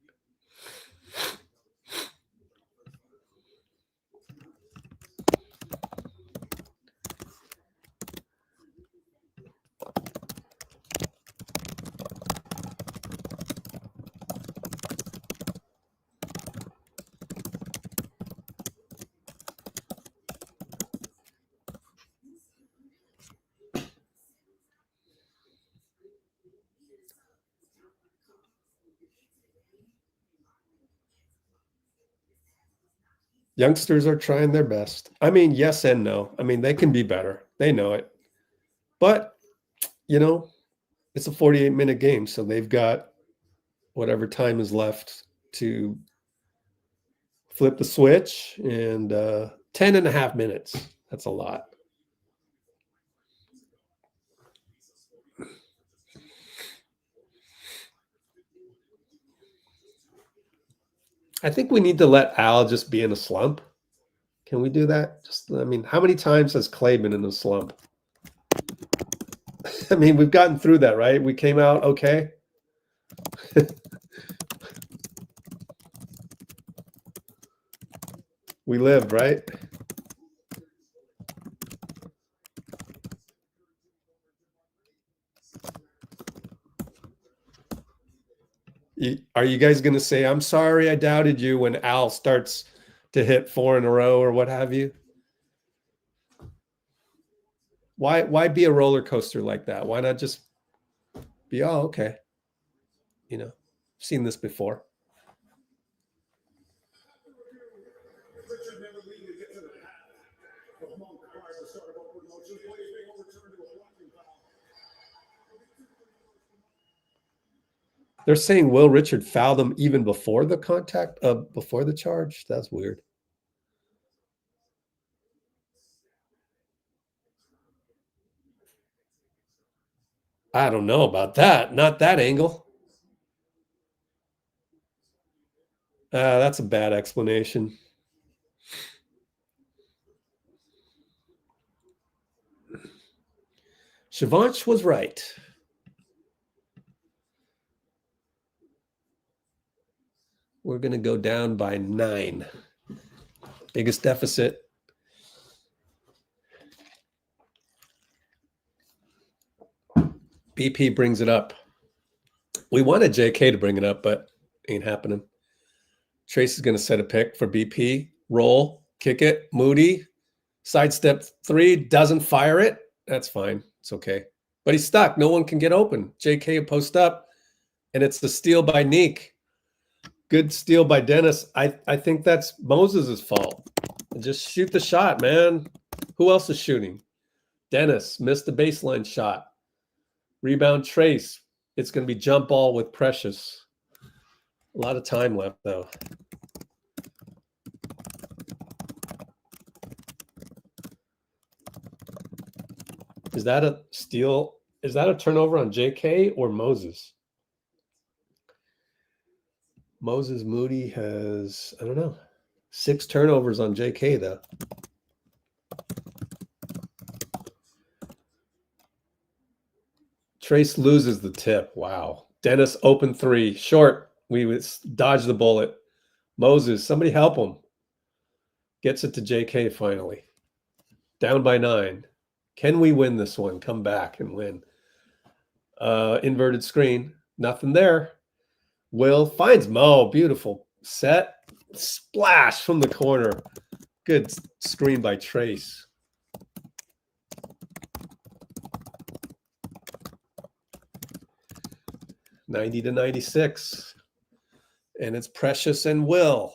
Youngsters are trying their best. I mean, yes and no. I mean, they can be better. They know it. But, you know, it's a 48-minute game, so they've got whatever time is left to flip the switch, and 10 and a half minutes. That's a lot. I think we need to let Al just be in a slump. Can we do that? Just, I mean, how many times has Klay been in a slump? I mean, we've gotten through that, right? We came out okay. We lived, right? Are you guys going to say, I'm sorry I doubted you when Al starts to hit 4 in a row or what have you? Why be a roller coaster like that? Why not just be, oh, okay. You know, seen this before. They're saying Will Richard fouled him even before the contact, before the charge. That's weird. I don't know about that. Not that angle. That's a bad explanation. Shivansh was right. We're going to go down by 9. Biggest deficit. BP brings it up. We wanted JK to bring it up, but Ain't happening. Trayce is going to set a pick for BP. Roll, kick it. Moody, sidestep 3, doesn't fire it. That's fine. It's okay. But he's stuck. No one can get open. JK post up, and it's the steal by Nique. Good steal by Dennis. I think that's Moses' fault. Just shoot the shot, man. Who else is shooting? Dennis missed the baseline shot. Rebound Trayce. It's going to be jump ball with Precious. A lot of time left, though. Is that a steal? Is that a turnover on JK or Moses? Moses Moody has, I don't know, 6 turnovers on JK, though. Trayce loses the tip. Wow. Dennis open 3. Short. We would dodge the bullet. Moses, somebody help him. Gets it to JK finally. Down by 9. Can we win this one? Come back and win. Inverted screen. Nothing there. Will finds Mo. Beautiful set. Splash from the corner. Good screen by Trayce. (90-96). And it's Precious and Will.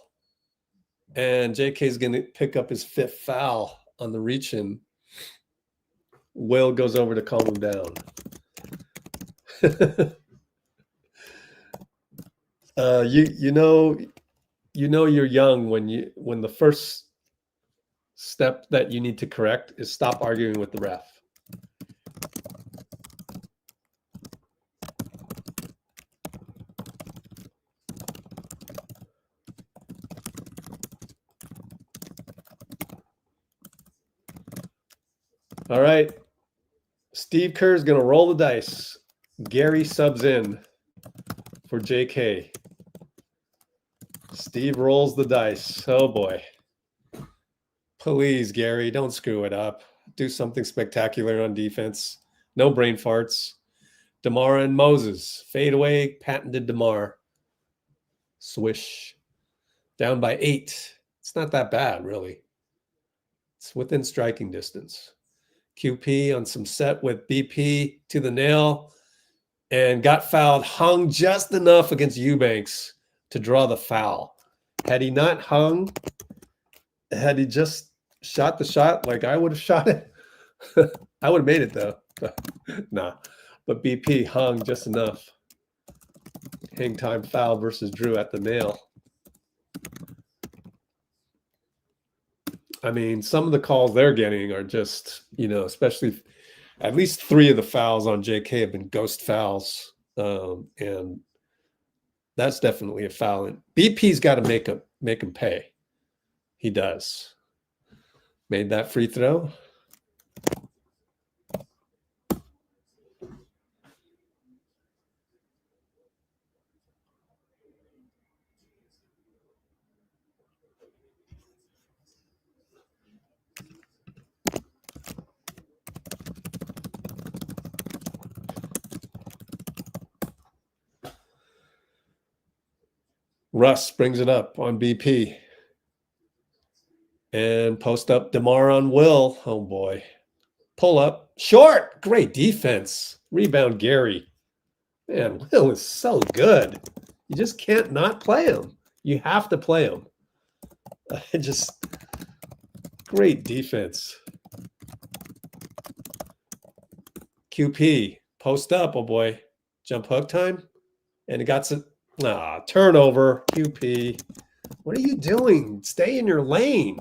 And JK's going to pick up his 5th foul on the reach-in. Will goes over to calm him down. You know you're young when the first step that you need to correct is stop arguing with the ref. All right. Steve Kerr is going to roll the dice. Gary subs in for JK. Steve rolls the dice. Oh, boy. Please, Gary, don't screw it up. Do something spectacular on defense. No brain farts. DeMar and Moses. Fade away. Patented DeMar. Swish. Down by 8. It's not that bad, really. It's within striking distance. QP on some set with BP to the nail and got fouled, hung just enough against Eubanks to draw the foul. Had he not hung, had he just shot the shot like I would have shot it, I would have made it though. Nah, but BP hung just enough. Hang time foul versus Drew at the nail. I mean, some of the calls they're getting are just, especially at least 3 of the fouls on JK have been ghost fouls. And that's definitely a foul. And BP's got to make him pay. He does. Made that free throw. Russ brings it up on BP. And post up DeMar on Will. Oh, boy. Pull up. Short. Great defense. Rebound Gary. Man, Will is so good. You just can't not play him. You have to play him. Great defense. QP. Post up. Oh, boy. Jump hook time. And it got some. Turnover, QP. What are you doing? Stay in your lane.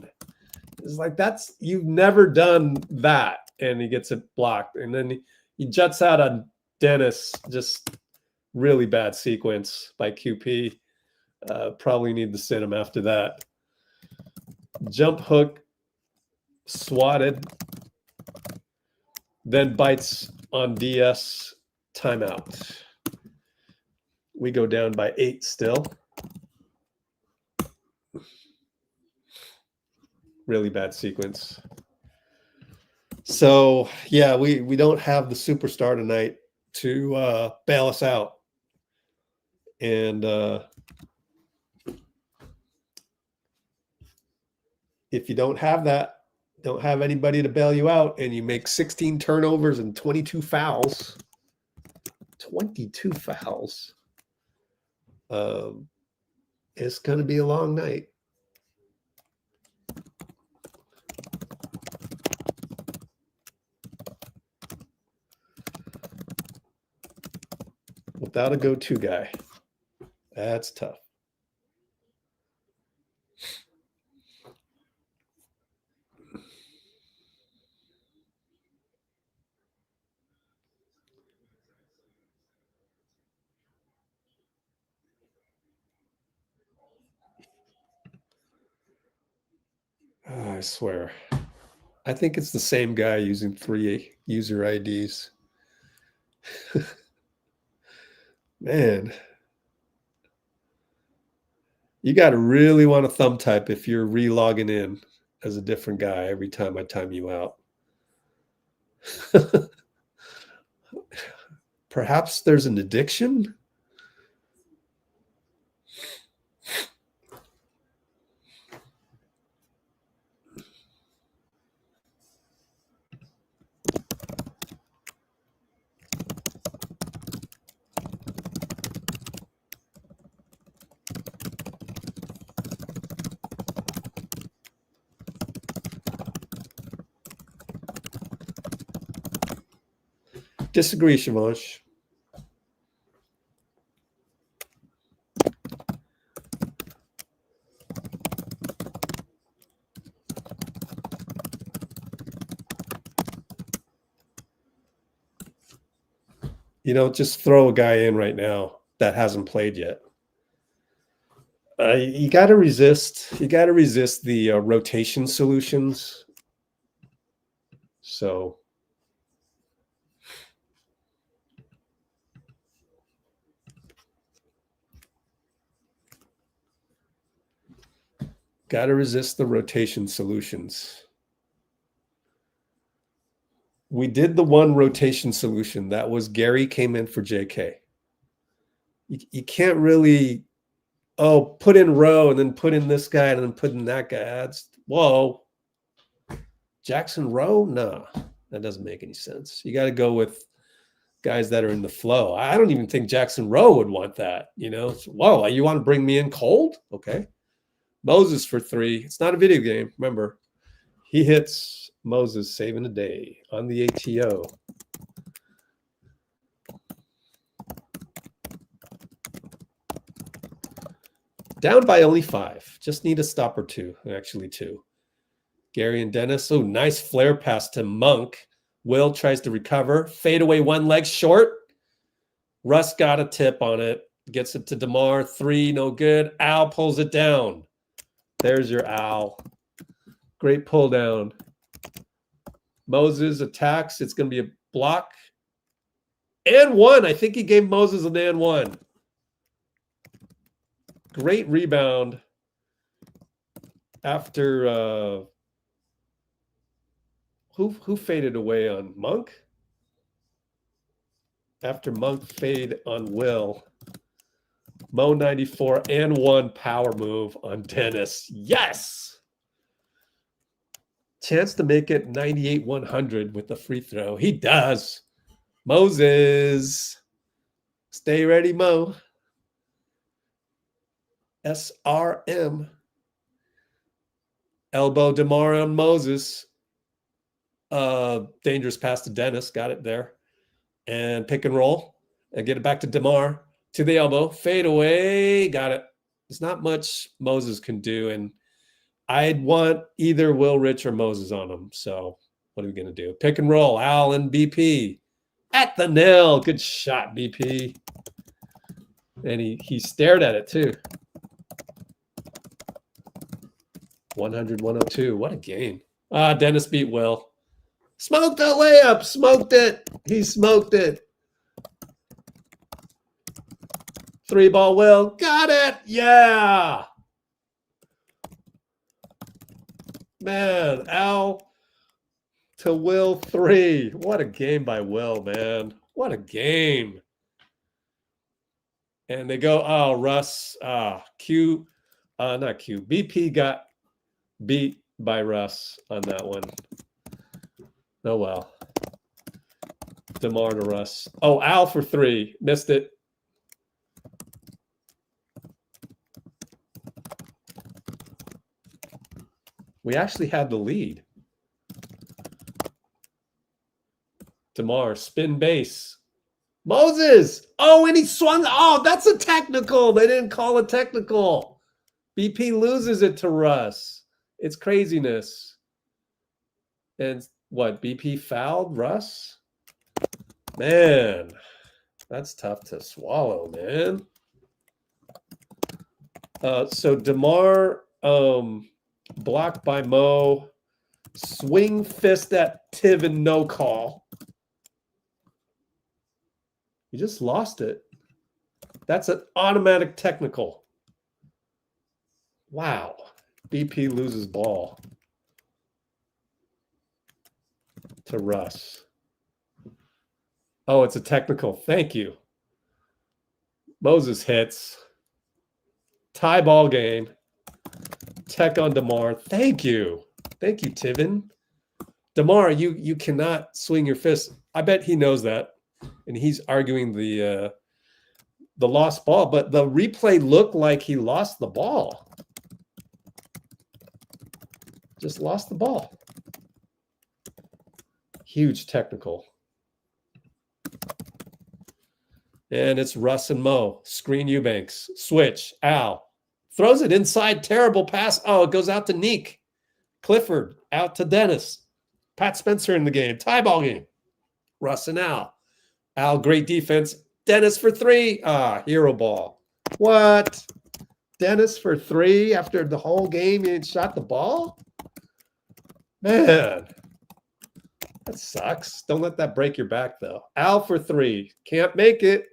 It's like you've never done that. And he gets it blocked. And then he juts out on Dennis. Just really bad sequence by QP. Probably need to sit him after that. Jump hook, swatted. Then bites on DS, timeout. We go down by 8 still. Really bad sequence. So, yeah, we don't have the superstar tonight to bail us out. And if you don't have that, don't have anybody to bail you out, and you make 16 turnovers and 22 fouls, 22 fouls, it's going to be a long night. Without a go-to guy. That's tough. Oh, I swear. I think it's the same guy using 3 user IDs. Man. You got to really want to thumb type if you're re-logging in as a different guy every time I time you out. Perhaps there's an addiction. Disagree, Shavash. You know, just throw a guy in right now that hasn't played yet. You got to resist. You got to resist the rotation solutions. So. Got to resist the rotation solutions. We did the one rotation solution. That was Gary came in for JK. You can't really, put in Rowe and then put in this guy and then put in that guy. That's, whoa. Jackson Rowe? No, that doesn't make any sense. You got to go with guys that are in the flow. I don't even think Jackson Rowe would want that. You know, whoa, you want to bring me in cold? Okay. Moses for 3. It's not a video game. Remember, he hits Moses saving the day on the ATO. Down by only 5. Just need a stop or 2. Actually 2. Gary and Dennis. Oh, nice flare pass to Monk. Will tries to recover. Fade away, one leg short. Russ got a tip on it. Gets it to DeMar. 3, no good. Al pulls it down. There's your Al. Great pull down. Moses attacks. It's going to be a block. And 1. I think he gave Moses an and 1. Great rebound after who faded away on Monk? After Monk fade on Will. Mo 94 and 1 power move on Dennis. Yes. Chance to make it 98-100 with the free throw. He does. Moses. Stay ready, Mo. SRM. Elbow DeMar on Moses. Dangerous pass to Dennis. Got it there. And pick and roll. And get it back to DeMar. To the elbow, fade away, got it. There's not much Moses can do, and I'd want either Will Rich or Moses on him. So what are we going to do? Pick and roll, Al and BP. At the nail, good shot, BP. And he stared at it too. 100-102, what a game. Dennis beat Will. Smoked the layup, smoked it. He smoked it. 3-ball Will. Got it. Yeah. Man, Al to Will 3. What a game by Will, man. What a game. And they go, Russ, not Q. BP got beat by Russ on that one. Oh, well. DeMar to Russ. Oh, Al for 3. Missed it. We actually had the lead. DeMar, spin base. Moses! Oh, and he swung. Oh, that's a technical. They didn't call a technical. BP loses it to Russ. It's craziness. And what? BP fouled Russ? Man, that's tough to swallow, man. So DeMar blocked by Mo. Swing fist at Tiven, no call. You just lost it. That's an automatic technical. Wow. BP loses ball to Russ. Oh, it's a technical. Thank you. Moses hits. Tie ball game. Tech on DeMar. Thank you. Thank you, Tiven. DeMar, you cannot swing your fist. I bet he knows that. And he's arguing the lost ball, but the replay looked like he lost the ball. Just lost the ball. Huge technical. And it's Russ and Mo. Screen Eubanks. Switch. Al. Throws it inside. Terrible pass. Oh, it goes out to Nique. Clifford. Out to Dennis. Pat Spencer in the game. Tie ball game. Russ and Al. Al, great defense. Dennis for 3. Ah, hero ball. What? Dennis for 3 after the whole game he shot the ball? Man, that sucks. Don't let that break your back, though. Al for 3. Can't make it.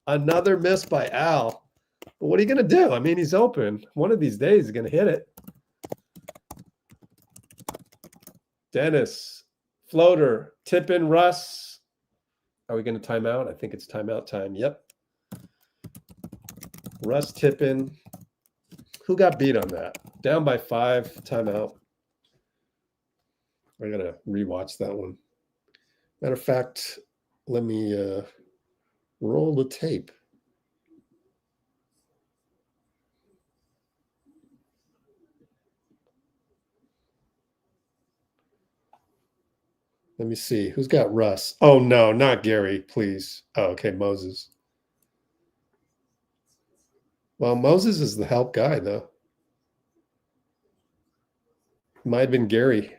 Another miss by Al. But what are you going to do? I mean, he's open. One of these days he's going to hit it. Dennis. Floater. Tip in Russ. Are we going to time out? I think it's timeout time. Yep. Russ tip in. Who got beat on that? Down by 5. Timeout. I got to rewatch that one. Matter of fact, let me roll the tape. Let me see. Who's got Russ? Oh, no, not Gary, please. Oh, okay, Moses. Well, Moses is the help guy, though. Might have been Gary.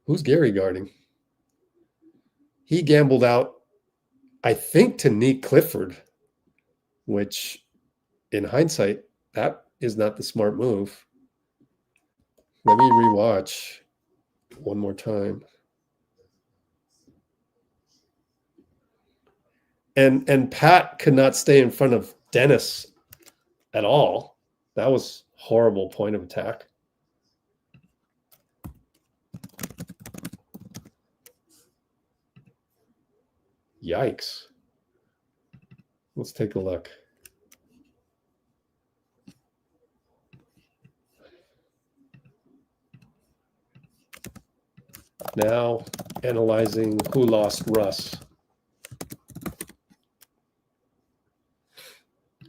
Who's Gary guarding? He gambled out, I think, to Nique Clifford, which, in hindsight, that is not the smart move. Let me rewatch one more time. And Pat could not stay in front of Dennis at all. That was horrible point of attack. Yikes. Let's take a look. Now analyzing who lost Russ.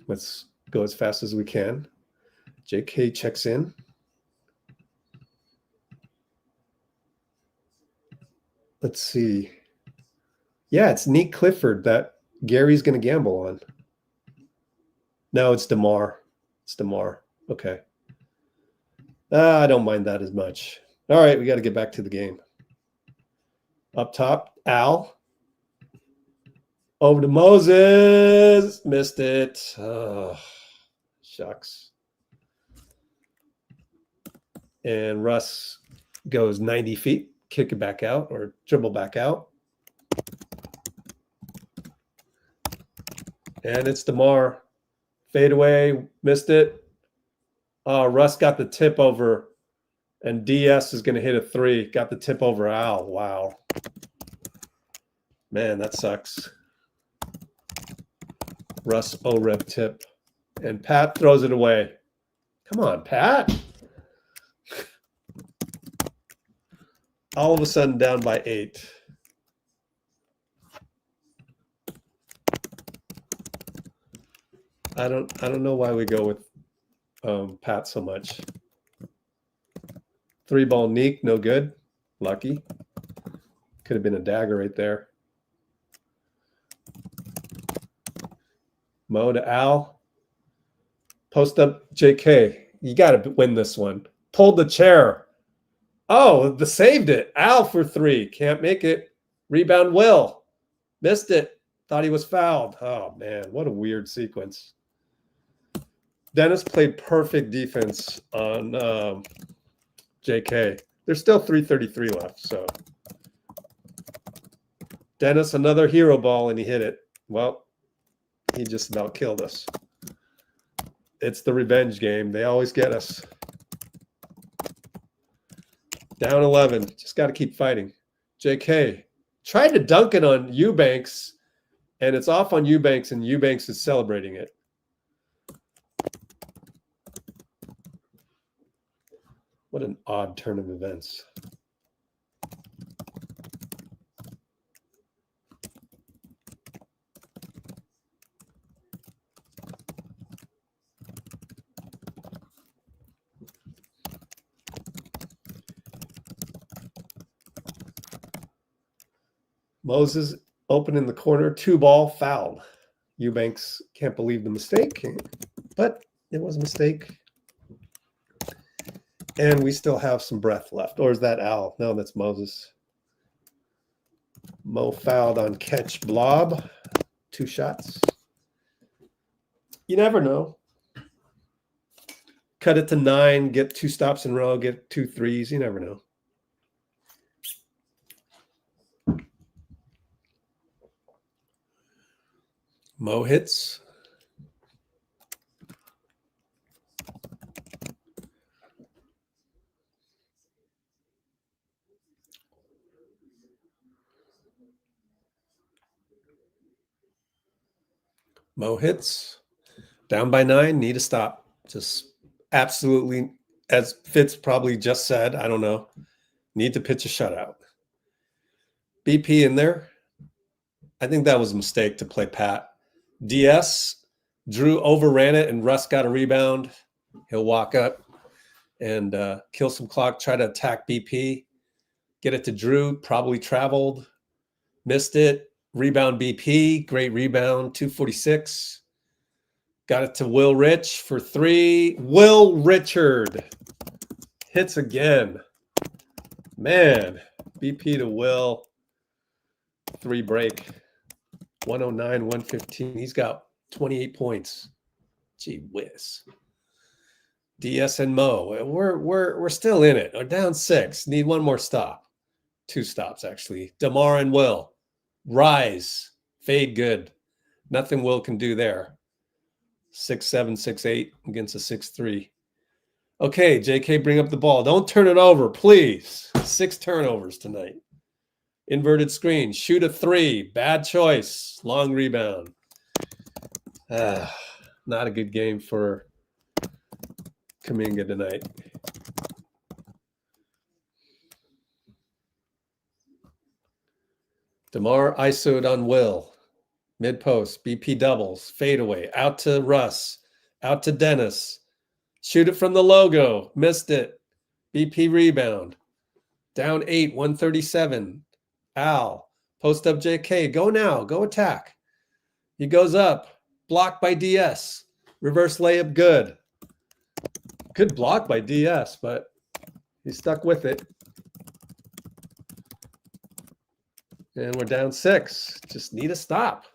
Let's go as fast as we can. JK checks in. Let's see. Yeah, it's Nique Clifford that Gary's going to gamble on. No, it's DeMar. It's DeMar. Okay. I don't mind that as much. All right, we got to get back to the game. Up top, Al. Over to Moses. Missed it. Oh, shucks. And Russ goes 90 feet. Kick it back out or dribble back out. And it's DeMar. Fade away. Missed it. Russ got the tip over. And DS is going to hit a 3. Got the tip over Al. Wow. Man, that sucks. Russ O-rep tip. And Pat throws it away. Come on, Pat. All of a sudden down by 8. I don't know why we go with Pat so much. 3-ball nique, no good. Lucky. Could have been a dagger right there. Mo to Al. Post up JK. You got to win this one. Pulled the chair. Oh, saved it. Al for 3. Can't make it. Rebound Will. Missed it. Thought he was fouled. Oh, man. What a weird sequence. Dennis played perfect defense on JK. There's still 3:33 left, so. Dennis, another hero ball, and he hit it. Well, he just about killed us. It's the revenge game. They always get us. Down 11. Just got to keep fighting. JK tried to dunk it on Eubanks, and it's off on Eubanks, and Eubanks is celebrating it. What an odd turn of events. Moses open in the corner, 2-ball, foul. Eubanks can't believe the mistake, but it was a mistake. And we still have some breath left. Or is that Al? No, that's Moses. Mo fouled on catch blob. 2 shots. You never know. Cut it to 9, get 2 stops in a row, get 2 threes. You never know. Mo hits. Mo hits. Down by 9, need a stop. Just absolutely, as Fitz probably just said, I don't know, need to pitch a shutout. BP in there. I think that was a mistake to play Pat. DS, Drew overran it, and Russ got a rebound. He'll walk up and kill some clock, try to attack BP. Get it to Drew, probably traveled, missed it. Rebound BP, great rebound, 246. Got it to Will Rich for 3. Will Richard hits again. Man, BP to Will. 3 break. 109, 115. He's got 28 points. Gee whiz. DS and Mo. We're still in it. We're down 6. Need 1 more stop. 2 stops, actually. DeMar and Will. Rise. Fade good. Nothing Will can do there. 6'7", 6'8" against a 6'3". Okay, JK, bring up the ball. Don't turn it over, please. 6 turnovers tonight. Inverted screen. Shoot a 3. Bad choice. Long rebound. Not a good game for Kuminga tonight. DeMar isoed on Will. Mid post. BP doubles. Fadeaway. Out to Russ. Out to Dennis. Shoot it from the logo. Missed it. BP rebound. Down 8. 137. Al. Post up JK. Go now. Go attack. He goes up. Blocked by DS. Reverse layup good. Good block by DS, but he stuck with it. And we're down 6. Just need a stop.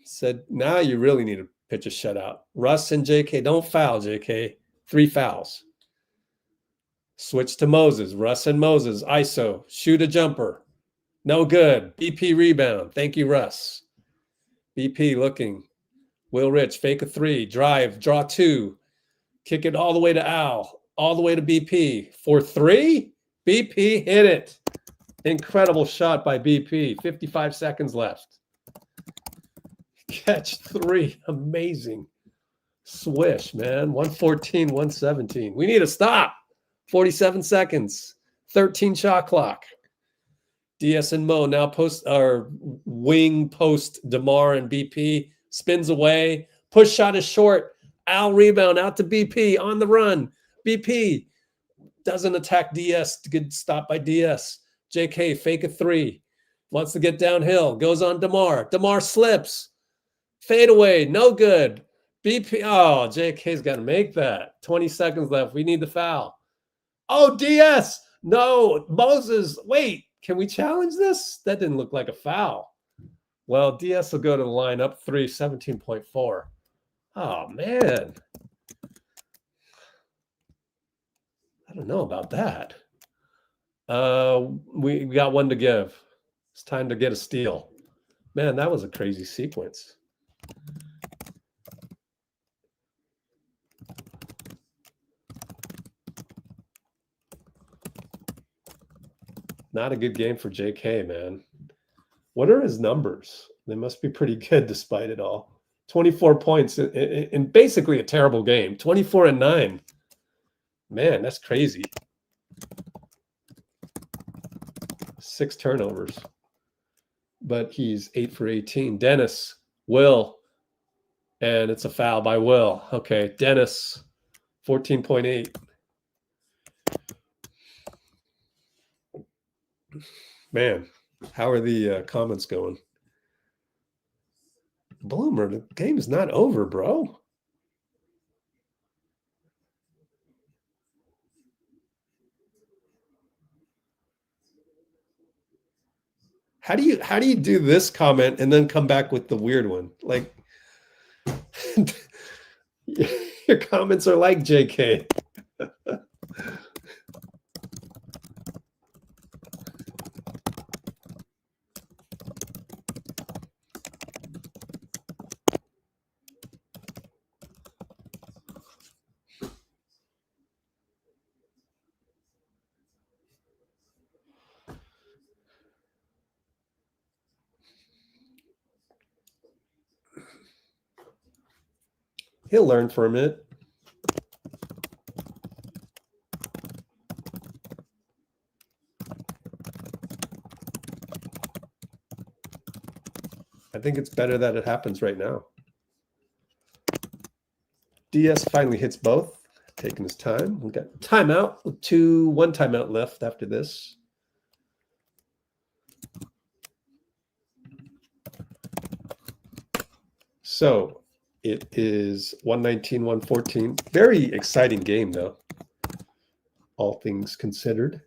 Said, now you really need to pitch a shutout. Russ and JK, don't foul, JK. 3 fouls. Switch to Moses. Russ and Moses. ISO. Shoot a jumper. No good. BP rebound. Thank you, Russ. BP looking. Will Rich. Fake a 3. Drive. Draw 2. Kick it all the way to Al. All the way to BP. For 3? BP hit it. Incredible shot by BP. 55 seconds left. Catch 3. Amazing. Swish, man. 114, 117. We need a stop. 47 seconds. 13 shot clock. DS and Mo now wing post DeMar and BP. Spins away. Push shot is short. Al rebound out to BP on the run. BP doesn't attack DS. Good stop by DS. JK fake a three. Wants to get downhill. Goes on DeMar. DeMar slips. Fade away. No good. BP. Oh, JK's got to make that. 20 seconds left. We need the foul. Oh, DS. No. Moses. Wait. Can we challenge this? That didn't look like a foul. Well, DS will go to the line up 3, 17.4. Oh, man. I don't know about that. We got one to give. It's time to get a steal. Man, that was a crazy sequence. Not a good game for JK, man. What are his numbers? They must be pretty good despite it all. 24 points in basically a terrible game. 24 and 9. Man, that's crazy. 6 turnovers. But he's 8 for 18. Dennis, Will, and it's a foul by Will. Okay, Dennis, 14.8. Man, how are the comments going? Bloomer, the game is not over, bro. How do you do this comment and then come back with the weird one? Like your comments are like JK. He'll learn from it. I think it's better that it happens right now. DS finally hits both, taking his time. We got timeout with one timeout left after this. So it is 119-114. Very exciting game, though, all things considered.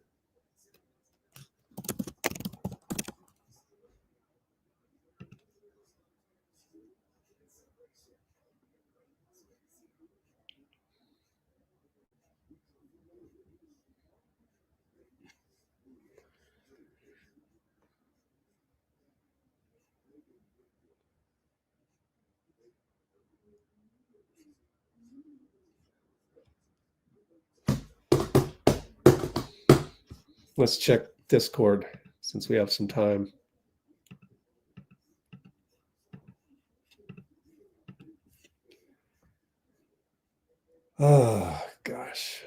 Let's check Discord since we have some time. Oh, gosh.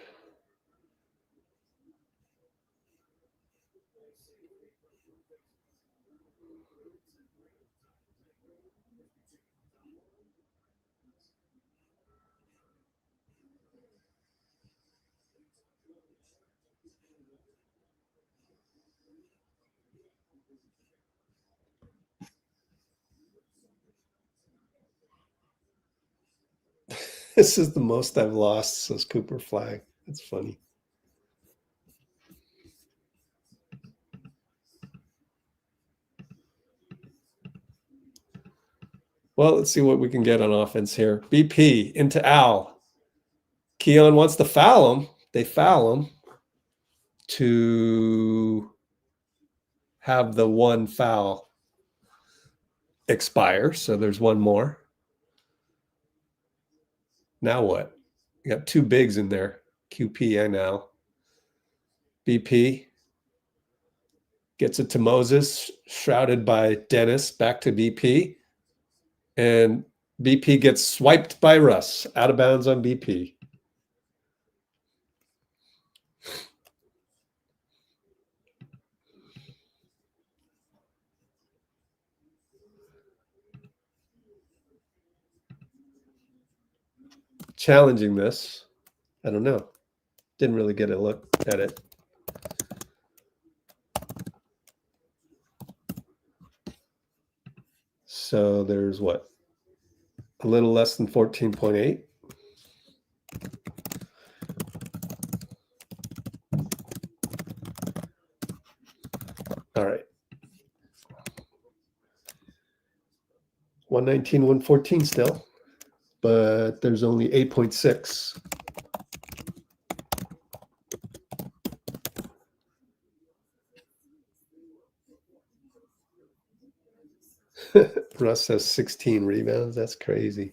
This is the most I've lost, says Cooper Flag. That's funny. Well, let's see what we can get on offense here. BP into Al. Keon wants to foul him. They foul him to have the one foul expire. So there's one more. Now what? You got two bigs in there, QP and Al. BP gets it to Moses, shrouded by Dennis, back to BP. And BP gets swiped by Russ, out of bounds on BP. challenging this. I don't know. Didn't really get a look at it. So there's what? A little less than 14.8. All right. 119, 114 still, but there's only 8.6. Russ has 16 rebounds. That's crazy.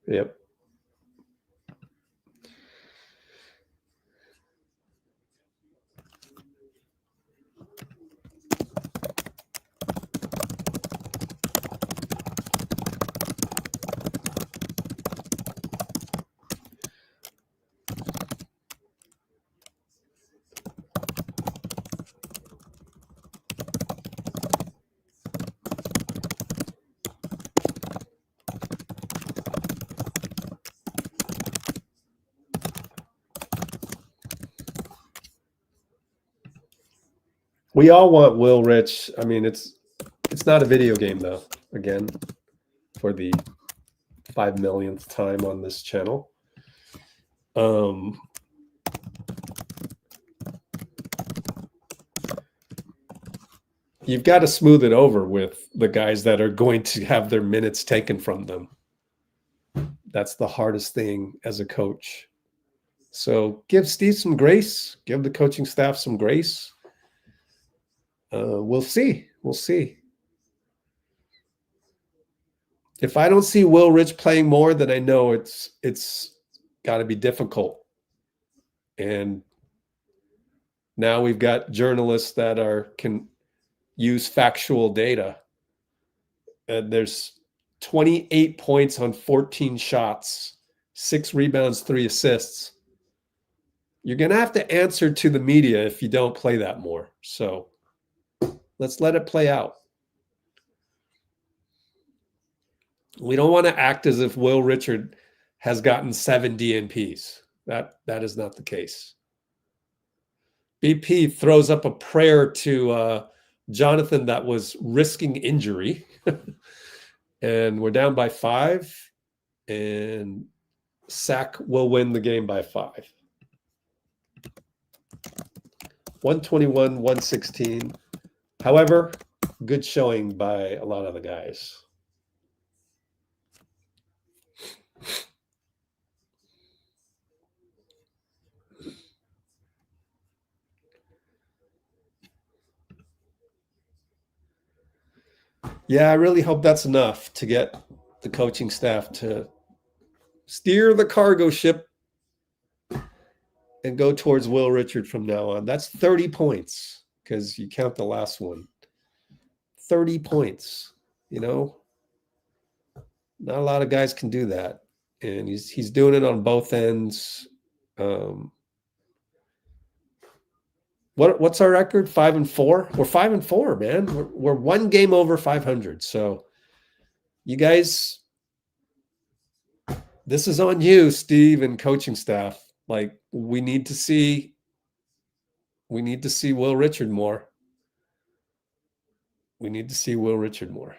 Yep. We all want Will Rich. I mean, it's not a video game though. Again, for the 5 millionth time on this channel. You've got to smooth it over with the guys that are going to have their minutes taken from them. That's the hardest thing as a coach. So give Steve some grace. Give the coaching staff some grace. We'll see. We'll see. If I don't see Will Rich playing more, then I know it's got to be difficult. And now we've got journalists that can use factual data. And there's 28 points on 14 shots, 6 rebounds, 3 assists. You're going to have to answer to the media if you don't play that more. So let's let it play out. We don't want to act as if Will Richard has gotten 7 DNPs. That is not the case. BP throws up a prayer to Jonathan that was risking injury. And we're down by 5. And Sack will win the game by 5. 121, 116. However, good showing by a lot of the guys. Yeah, I really hope that's enough to get the coaching staff to steer the cargo ship and go towards Will Richard from now on. That's 30 points because you count the last one. 30 points, you know? Not a lot of guys can do that. And he's doing it on both ends. What's our record? 5-4. We're 5-4, man. We're 1 game over 500. So, you guys, this is on you, Steve, and coaching staff. Like, we need to see Will Richard more. We need to see Will Richard more.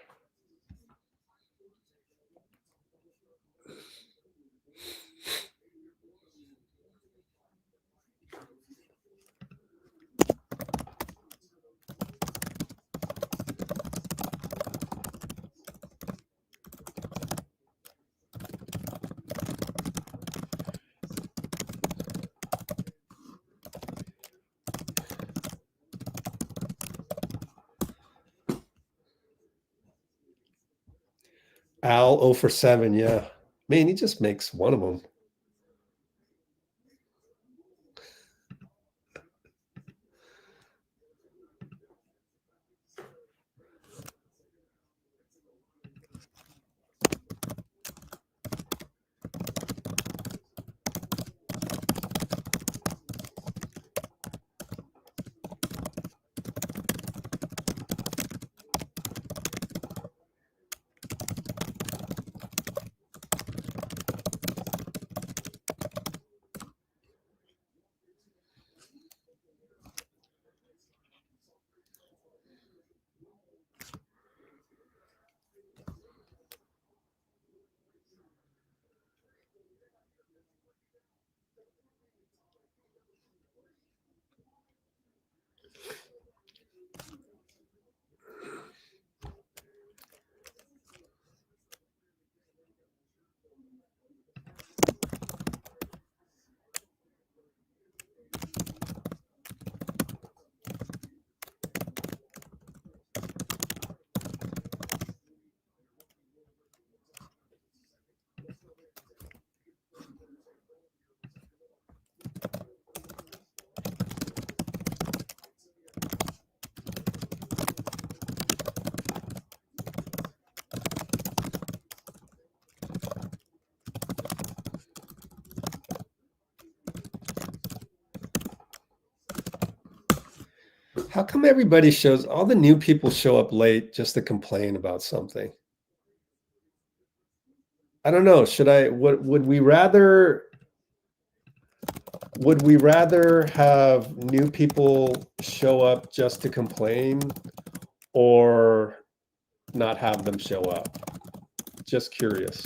Al 0 for 7, yeah. Man, he just makes one of them. How come everybody shows, all the new people show up late just to complain about something? I don't know. Would we rather have new people show up just to complain or not have them show up? Just curious.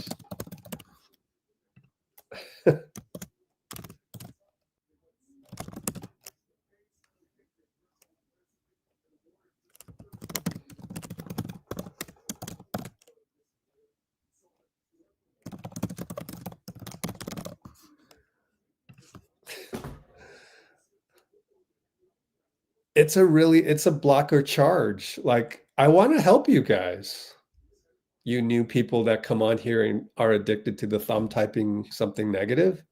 It's a blocker charge. Like, I want to help you guys. You new people that come on here and are addicted to the thumb typing something negative.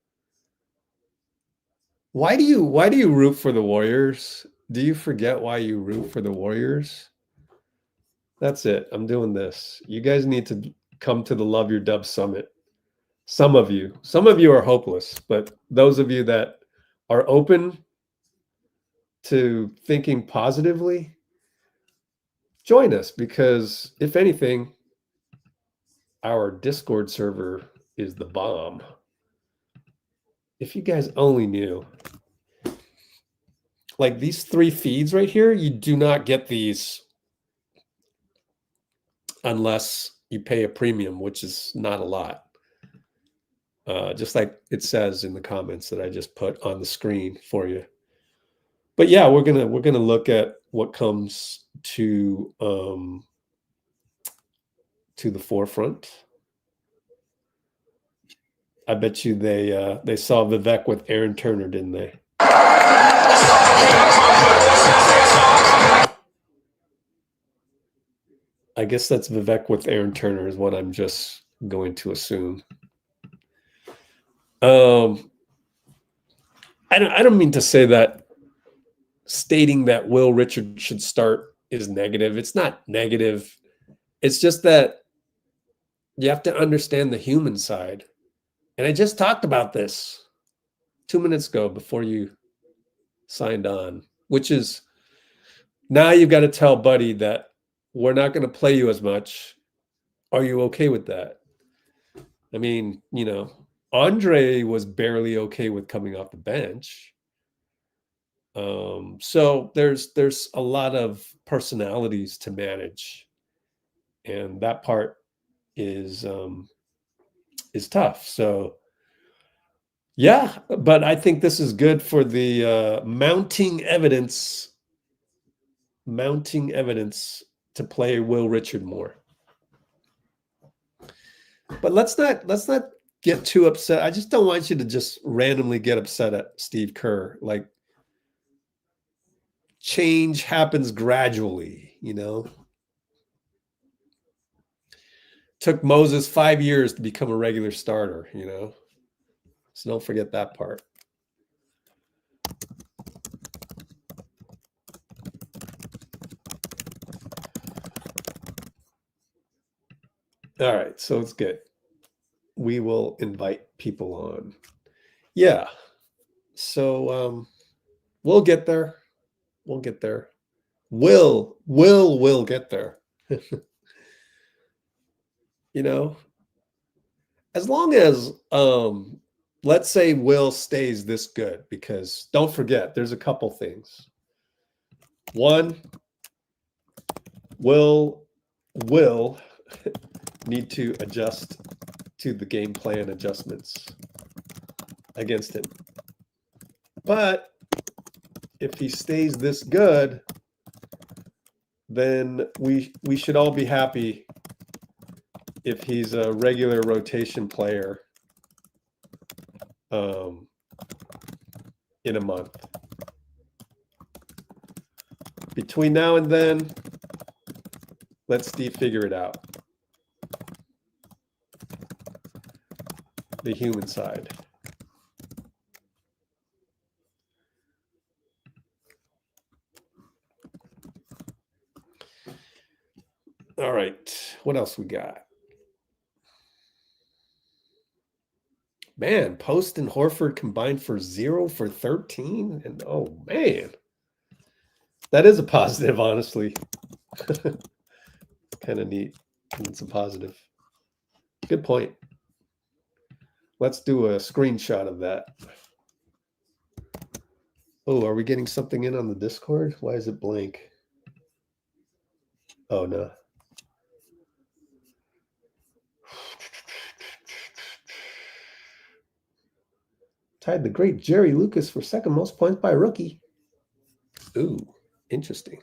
Why do you root for the Warriors? Do you forget why you root for the Warriors? That's it. I'm doing this. You guys need to come to the Love Your Dub Summit. Some of you are hopeless, but those of you that are open to thinking positively, join us, because if anything, our Discord server is the bomb. If you guys only knew. Like these 3 feeds right here, you do not get these unless you pay a premium, which is not a lot. Just like it says in the comments that I just put on the screen for you. But yeah, we're gonna look at what comes to the forefront. I bet you they saw Vivek with Aaron Turner, didn't they? I guess that's Vivek with Aaron Turner is what I'm just going to assume. I don't mean to say that stating that Will Richard should start is negative. It's not negative. It's just that you have to understand the human side. And I just talked about this 2 minutes ago before you signed on, which is now you've got to tell Buddy that we're not going to play you as much. Are you okay with that? I mean, you know, Andre was barely okay with coming off the bench. So there's a lot of personalities to manage, and that part is tough. So yeah, but I think this is good for the mounting evidence to play Will Richard more. But let's not get too upset. I just don't want you to just randomly get upset at Steve Kerr. Like, change happens gradually, you know. Took Moses 5 years to become a regular starter, you know. So don't forget that part. All right, so it's good. We will invite people on. Yeah. So we'll get there. We'll get there. We'll get there. You know, as long as let's say Will stays this good, because don't forget, there's a couple things. One, Will need to adjust to the game plan adjustments against him. But if he stays this good, then we should all be happy if he's a regular rotation player in a month. Between now and then, let Steve figure it out. The human side. All right, what else we got? Man, Post and Horford combined for 0 for 13. And oh man, That is a positive, honestly. Kind of neat. It's a positive. Good point. Let's do a screenshot of that. Oh, are we getting something in on the Discord? Why is it blank? Oh, no. Tied the great Jerry Lucas for second most points by a rookie. Ooh, interesting.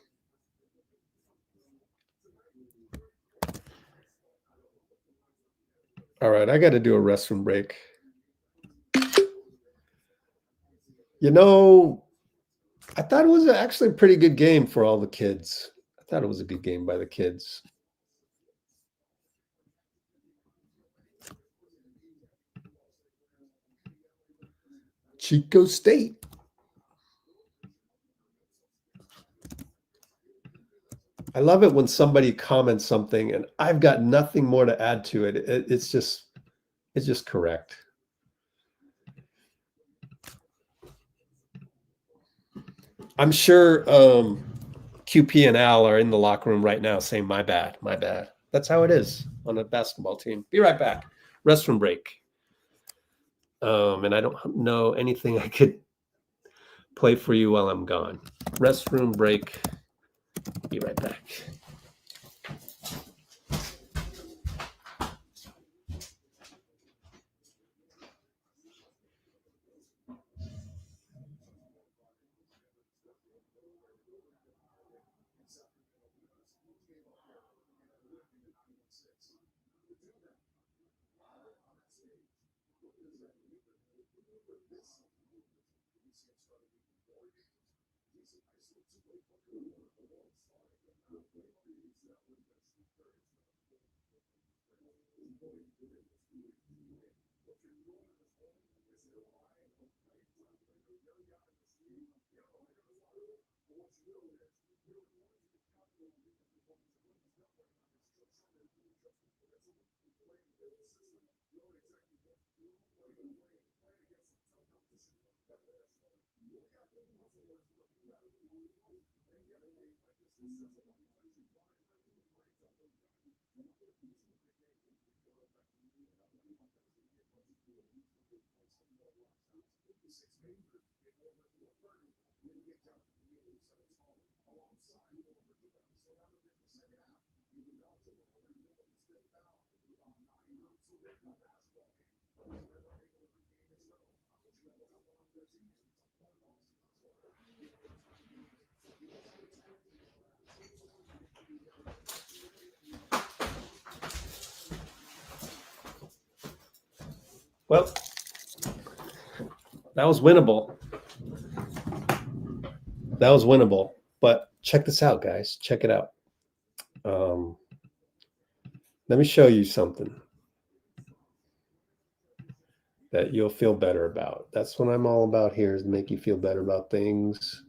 All right, I got to do a restroom break. You know, I thought it was actually a pretty good game for all the kids. I thought it was a good game by the kids. Chico State. I love it when somebody comments something and I've got nothing more to add to it. It's just correct. I'm sure QP and Al are in the locker room right now saying, my bad, my bad. That's how it is on a basketball team. Be right back. Restroom break. And I don't know anything I could play for you while I'm gone. Restroom break. Be right back. Well, that was winnable. That was winnable. But check this out, guys. Check it out. Let me show you something that you'll feel better about. That's what I'm all about here, is to make you feel better about things.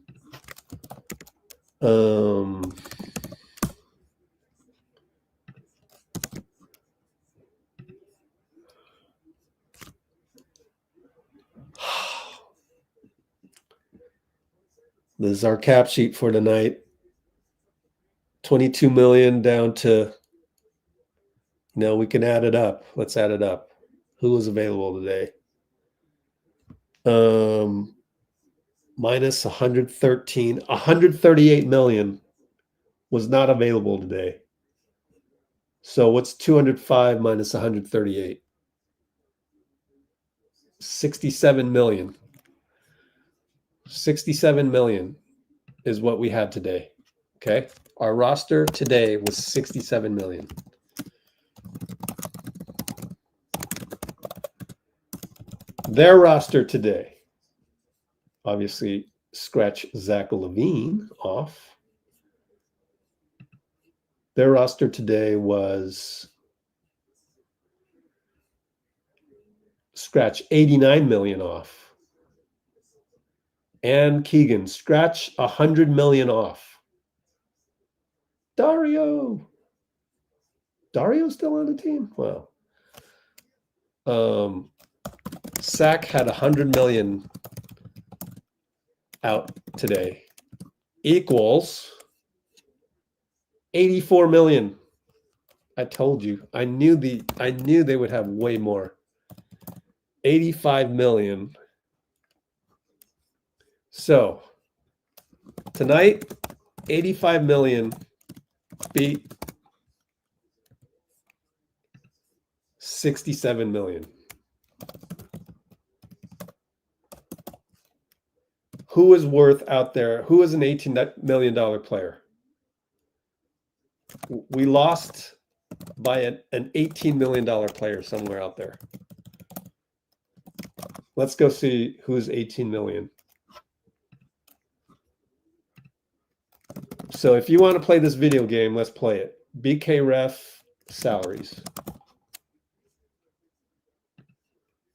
This is our cap sheet for tonight. 22 million down to, we can add it up. Let's add it up. Who was available today? Minus 113. 138 million was not available today. So what's 205 minus 138? 67 million. 67 million is what we had today. Okay. Our roster today was 67 million. Their roster today, obviously, scratch Zach LaVine off. Their roster today was scratch 89 million off. And Keegan, scratch 100 million off. Dario's still on the team? Wow. Sack had 100 million out today. equals 84 million. I told you. I knew they would have way more. 85 million. So tonight, 85 million beat 67 million. Who is worth out there? Who is an $18 million player? We lost by an $18 million player somewhere out there. Let's go see who's 18 million. So if you want to play this video game, let's play it. BK Ref salaries.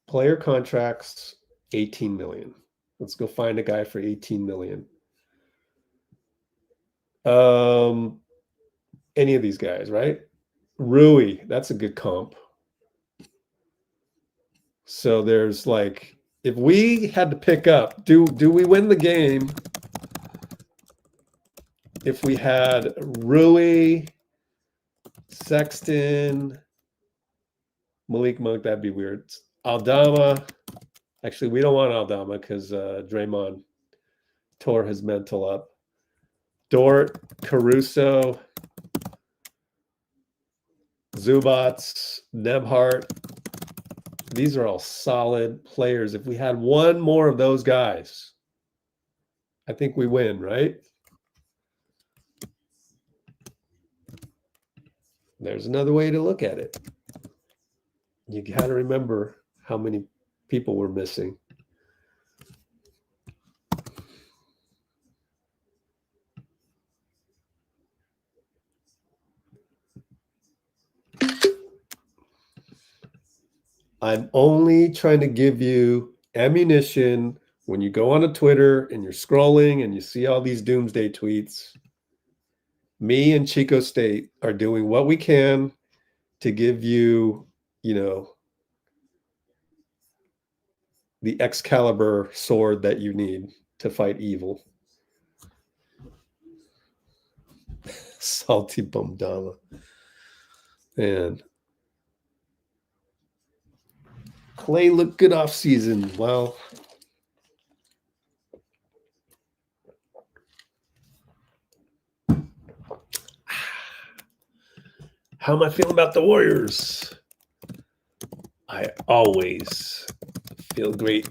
Player contracts, 18 million. Let's go find a guy for 18 million. Any of these guys, right? Rui, that's a good comp. So there's like, if we had to pick up, do we win the game if we had Rui, Sexton, Malik Monk? That'd be weird. Aldama. Actually, we don't want Aldama because Draymond tore his mental up. Dort, Caruso, Zubats, Nebhart. These are all solid players. If we had one more of those guys, I think we win, right? There's another way to look at it. You got to remember how many people were missing. I'm only trying to give you ammunition when you go on a Twitter and you're scrolling and you see all these doomsday tweets. Me and Chico State are doing what we can to give you, you know, the Excalibur sword that you need to fight evil. Salty Bumdama. And Klay looked good off season. Well, how am I feeling about the Warriors? I always feel great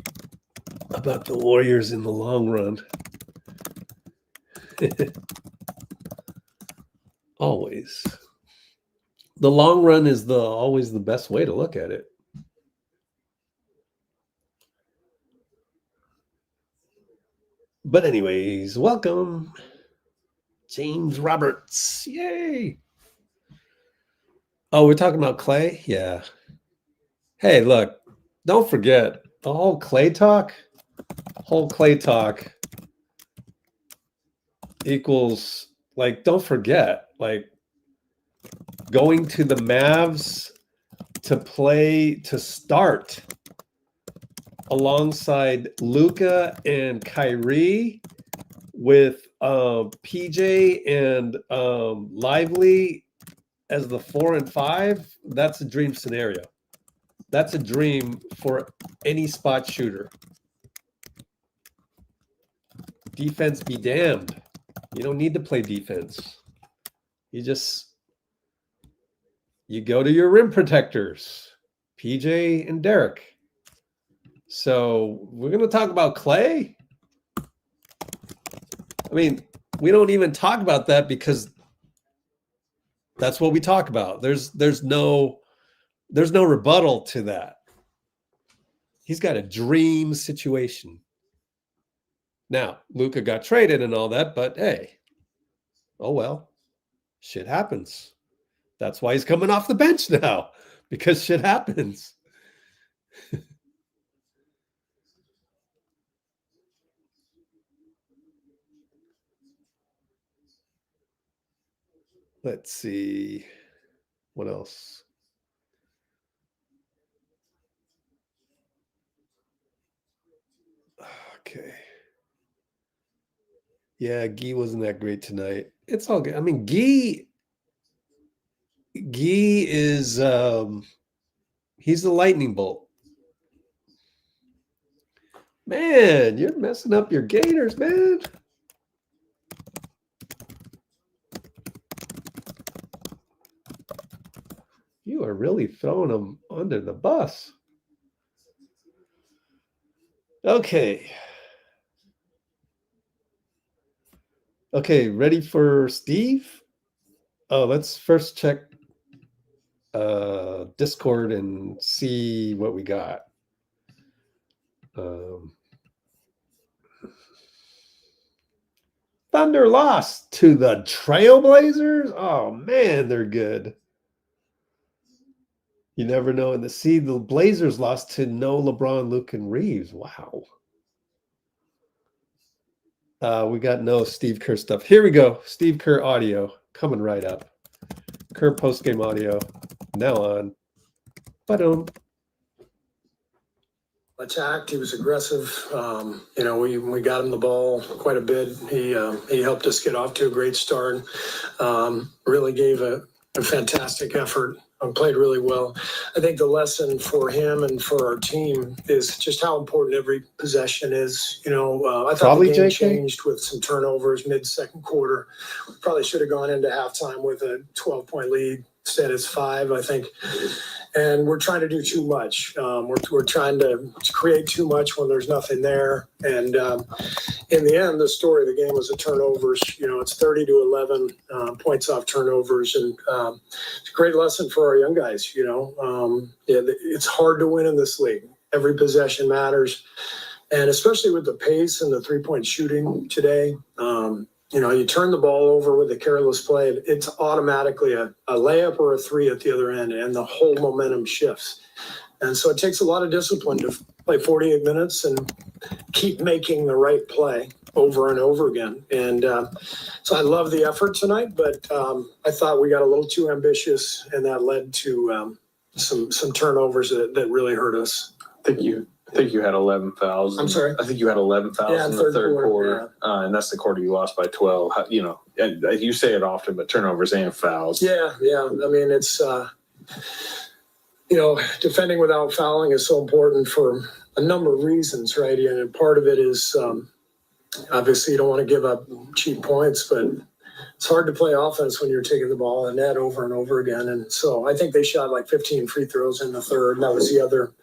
about the Warriors in the long run. Always. The long run is always the best way to look at it. But anyways, welcome, James Roberts. Yay. Oh, we're talking about Klay? Yeah. Hey, look, don't forget the whole Klay talk equals, like, don't forget, like, going to the Mavs to start alongside Luka and Kyrie with PJ and Lively as the 4 and 5. That's a dream scenario. That's a dream for any spot shooter. Defense be damned. You don't need to play defense. You go to your rim protectors, PJ and Derek. So we're going to talk about Klay. I mean, we don't even talk about that because that's what we talk about. There's no rebuttal to that. He's got a dream situation. Now, Luka got traded and all that, but hey, oh well, shit happens. That's why he's coming off the bench now, because shit happens. Let's see. What else? Okay. Yeah, Gee wasn't that great tonight. It's all good. I mean, Gee is he's the lightning bolt. Man, you're messing up your Gators, man. You are really throwing them under the bus. Okay. Okay, ready for Steve? Oh, let's first check Discord and see what we got. Thunder lost to the Trailblazers. Oh man, they're good. You never know. And the Blazers lost to no LeBron, Luke, and Reeves. Wow. We got no Steve Kerr stuff. Here we go. Steve Kerr audio coming right up. Kerr postgame audio now on. Ba-dum. Attacked. He was aggressive. You know, we got him the ball quite a bit. He helped us get off to a great start. Really gave a fantastic effort. Played really well. I think the lesson for him and for our team is just how important every possession is. You know, I thought the game changed with some turnovers mid-second quarter. Probably should have gone into halftime with a 12-point lead. Instead, it's 5, I think. And we're trying to do too much. We're trying to create too much when there's nothing there. And in the end, the story of the game was the turnovers. You know, it's 30-11 points off turnovers. And it's a great lesson for our young guys. You know, it's hard to win in this league. Every possession matters. And especially with the pace and the three-point shooting today, you know, you turn the ball over with a careless play, it's automatically a layup or a 3 at the other end, and the whole momentum shifts. And so it takes a lot of discipline to play 48 minutes and keep making the right play over and over again. And so I love the effort tonight, but I thought we got a little too ambitious, and that led to some turnovers that really hurt us. I think you had 11 fouls. I'm sorry? I think you had 11 fouls in the third quarter. And that's the quarter you lost by 12. You know, and you say it often, but turnovers and fouls. Yeah. I mean, it's, you know, defending without fouling is so important for a number of reasons, right? And part of it is obviously you don't want to give up cheap points, but it's hard to play offense when you're taking the ball in net over and over again. And so I think they shot like 15 free throws in the third. And that was the other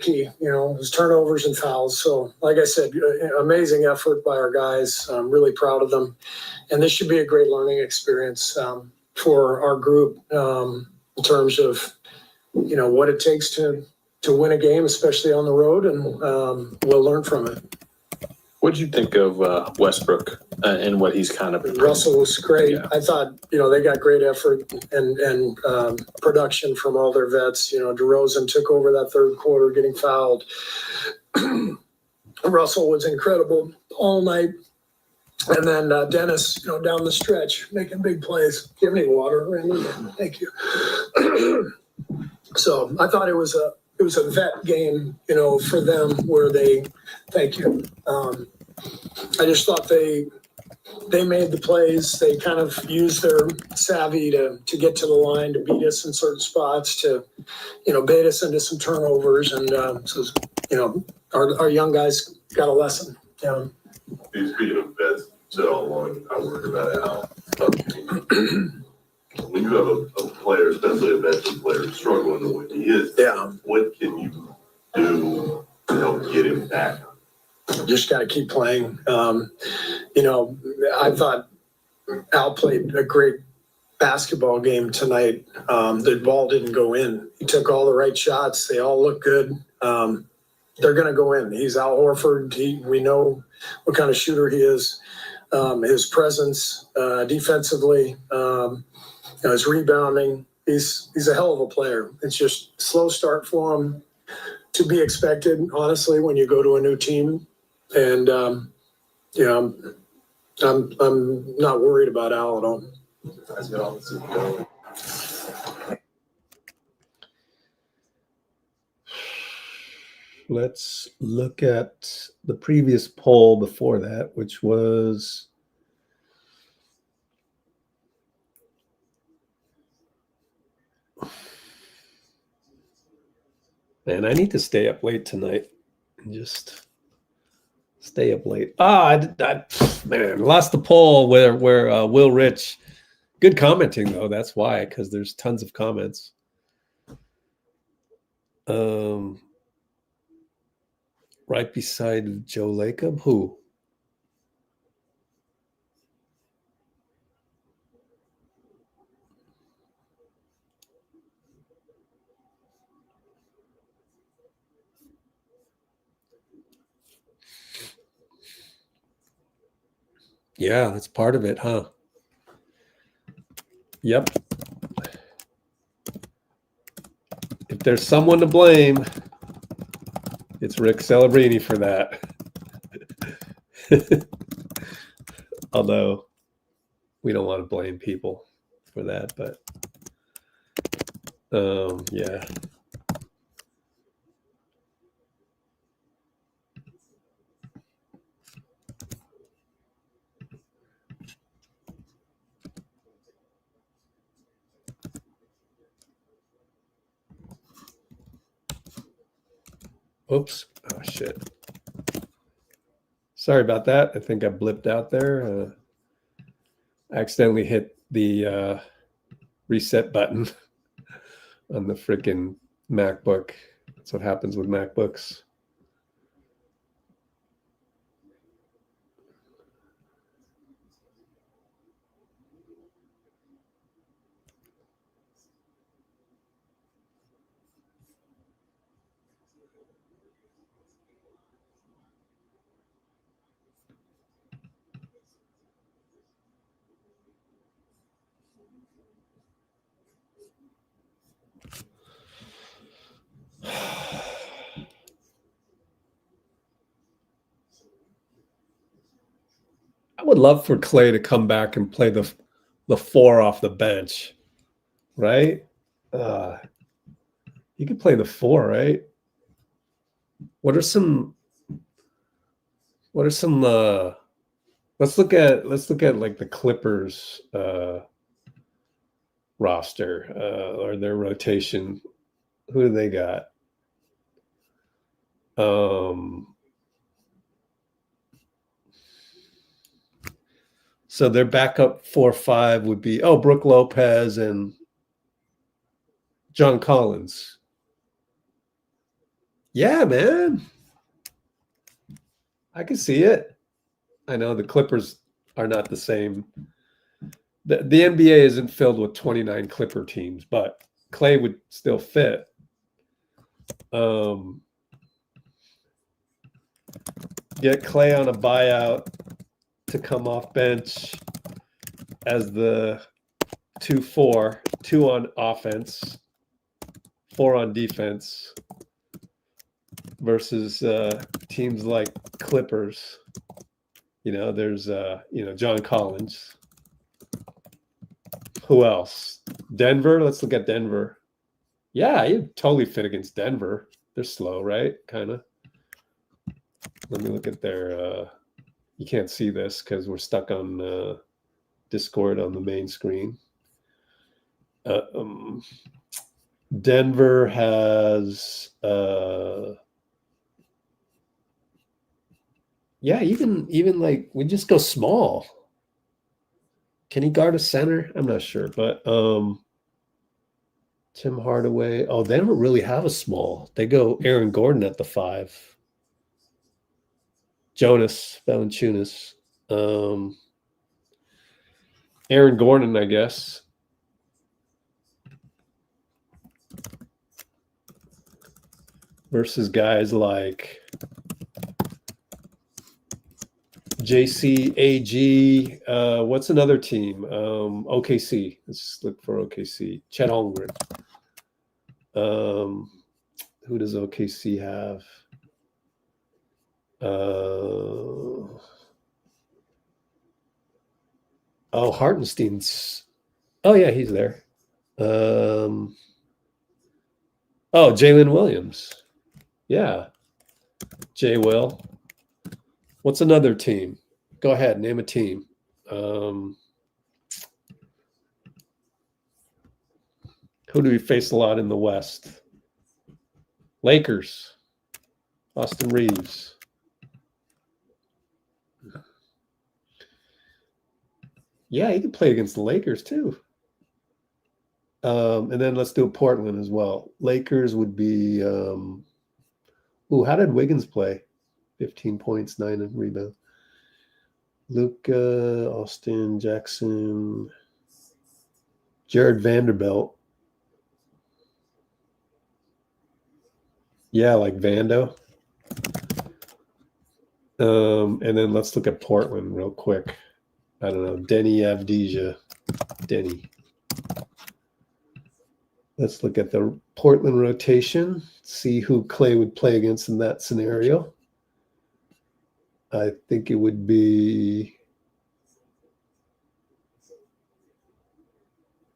key, you know, was turnovers and fouls. So like I said, amazing effort by our guys. I'm really proud of them. And this should be a great learning experience for our group in terms of, you know, what it takes to win a game, especially on the road. And we'll learn from it. What did you think of Westbrook and what he's kind of been? Russell was great. Yeah. I thought, you know, they got great effort and production from all their vets. You know, DeRozan took over that third quarter getting fouled. Russell was incredible all night. And then Dennis, you know, down the stretch, making big plays. Give me water, Randy. Thank you. So I thought it was a vet game, you know, for them where thank you. I just thought they made the plays. They kind of used their savvy to get to the line, to beat us in certain spots, to, you know, bait us into some turnovers. And so, you know, our young guys got a lesson. Yeah. Speaking of vets, said all along, I worried about Al. When you have a player, especially a veteran player, struggling the way he is, what can you do to help get him back? Just got to keep playing. You know, I thought Al played a great basketball game tonight. The ball didn't go in. He took all the right shots. They all look good. They're going to go in. He's Al Horford. We know what kind of shooter he is. His presence defensively, you know, his rebounding. He's a hell of a player. It's just slow start for him, to be expected, honestly, when you go to a new team. And you know, I'm not worried about Al at all. let's look at the previous poll before that, which was man, I need to stay up late tonight and just stay up late. Man, lost the poll where Will Rich. Good commenting though. That's why, because there's tons of comments. Right beside Joe Lacob, who? Yeah, that's part of it, huh? Yep. If there's someone to blame, it's Rick Celebrini for that. Although we don't want to blame people for that, but yeah. Oops. Oh, shit. Sorry about that. I think I blipped out there. I accidentally hit the reset button on the freaking MacBook. That's what happens with MacBooks. I would love for Klay to come back and play the 4 off the bench, right? He could play the 4, right? What are some let's look at like the Clippers roster or their rotation. Who do they got? So their backup 4-5 would be Brook Lopez and John Collins. Yeah, man. I can see it. I know the Clippers are not the same. The NBA isn't filled with 29 Clipper teams, but Klay would still fit. Get Klay on a buyout to come off bench as the 2-4, 2 on offense, 4 on defense versus teams like Clippers. There's John Collins. Who else? Denver. Let's look at Denver. Yeah, you totally fit against Denver. They're slow, right? Kind of. Let me look at their you can't see this because we're stuck on Discord on the main screen. Denver has even like we just go small. Can he guard a center? I'm not sure, but Tim Hardaway. Oh, they don't really have a small. They go Aaron Gordon at the 5. Jonas Valanciunas. Aaron Gordon, I guess. Versus guys like JCAG. What's another team? OKC. Let's look for OKC. Chet Holmgren. Who does OKC have? Hartenstein's. Oh yeah, he's there. Jalen Williams. Yeah. Jay Will. What's another team? Go ahead, name a team. Who do we face a lot in the West? Lakers. Austin Reeves. Yeah, he can play against the Lakers too. And then let's do Portland as well. Lakers would be how did Wiggins play? 15 points, 9 rebounds. Luka, Austin, Jackson, Jared Vanderbilt. Yeah, like Vando. And then let's look at Portland real quick. I don't know. Denny Avdija. Denny. Let's look at the Portland rotation. See who Klay would play against in that scenario. I think it would be...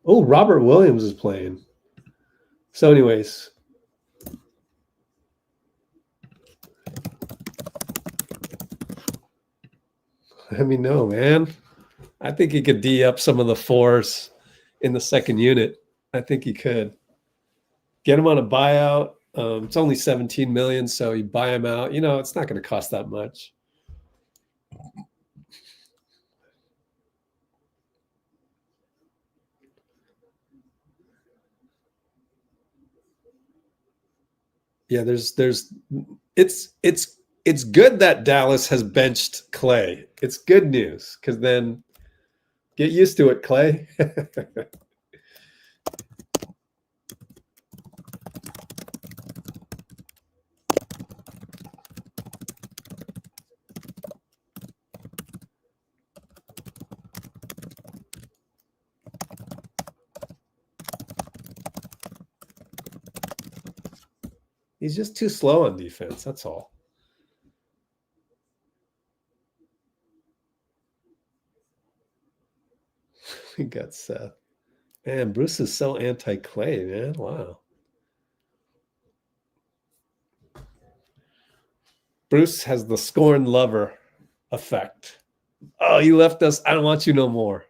Oh, Robert Williams is playing. So anyways... Let me know, man. I think he could D up some of the fours in the second unit. I think he could. Get him on a buyout. It's only 17 million, so you buy him out. You know, it's not going to cost that much. Yeah, it's good that Dallas has benched Klay. It's good news because then get used to it, Klay. He's just too slow on defense. That's all. We got Seth. Man, Bruce is so anti-Klay, man. Wow. Bruce has the scorn lover effect. Oh, you left us. I don't want you no more.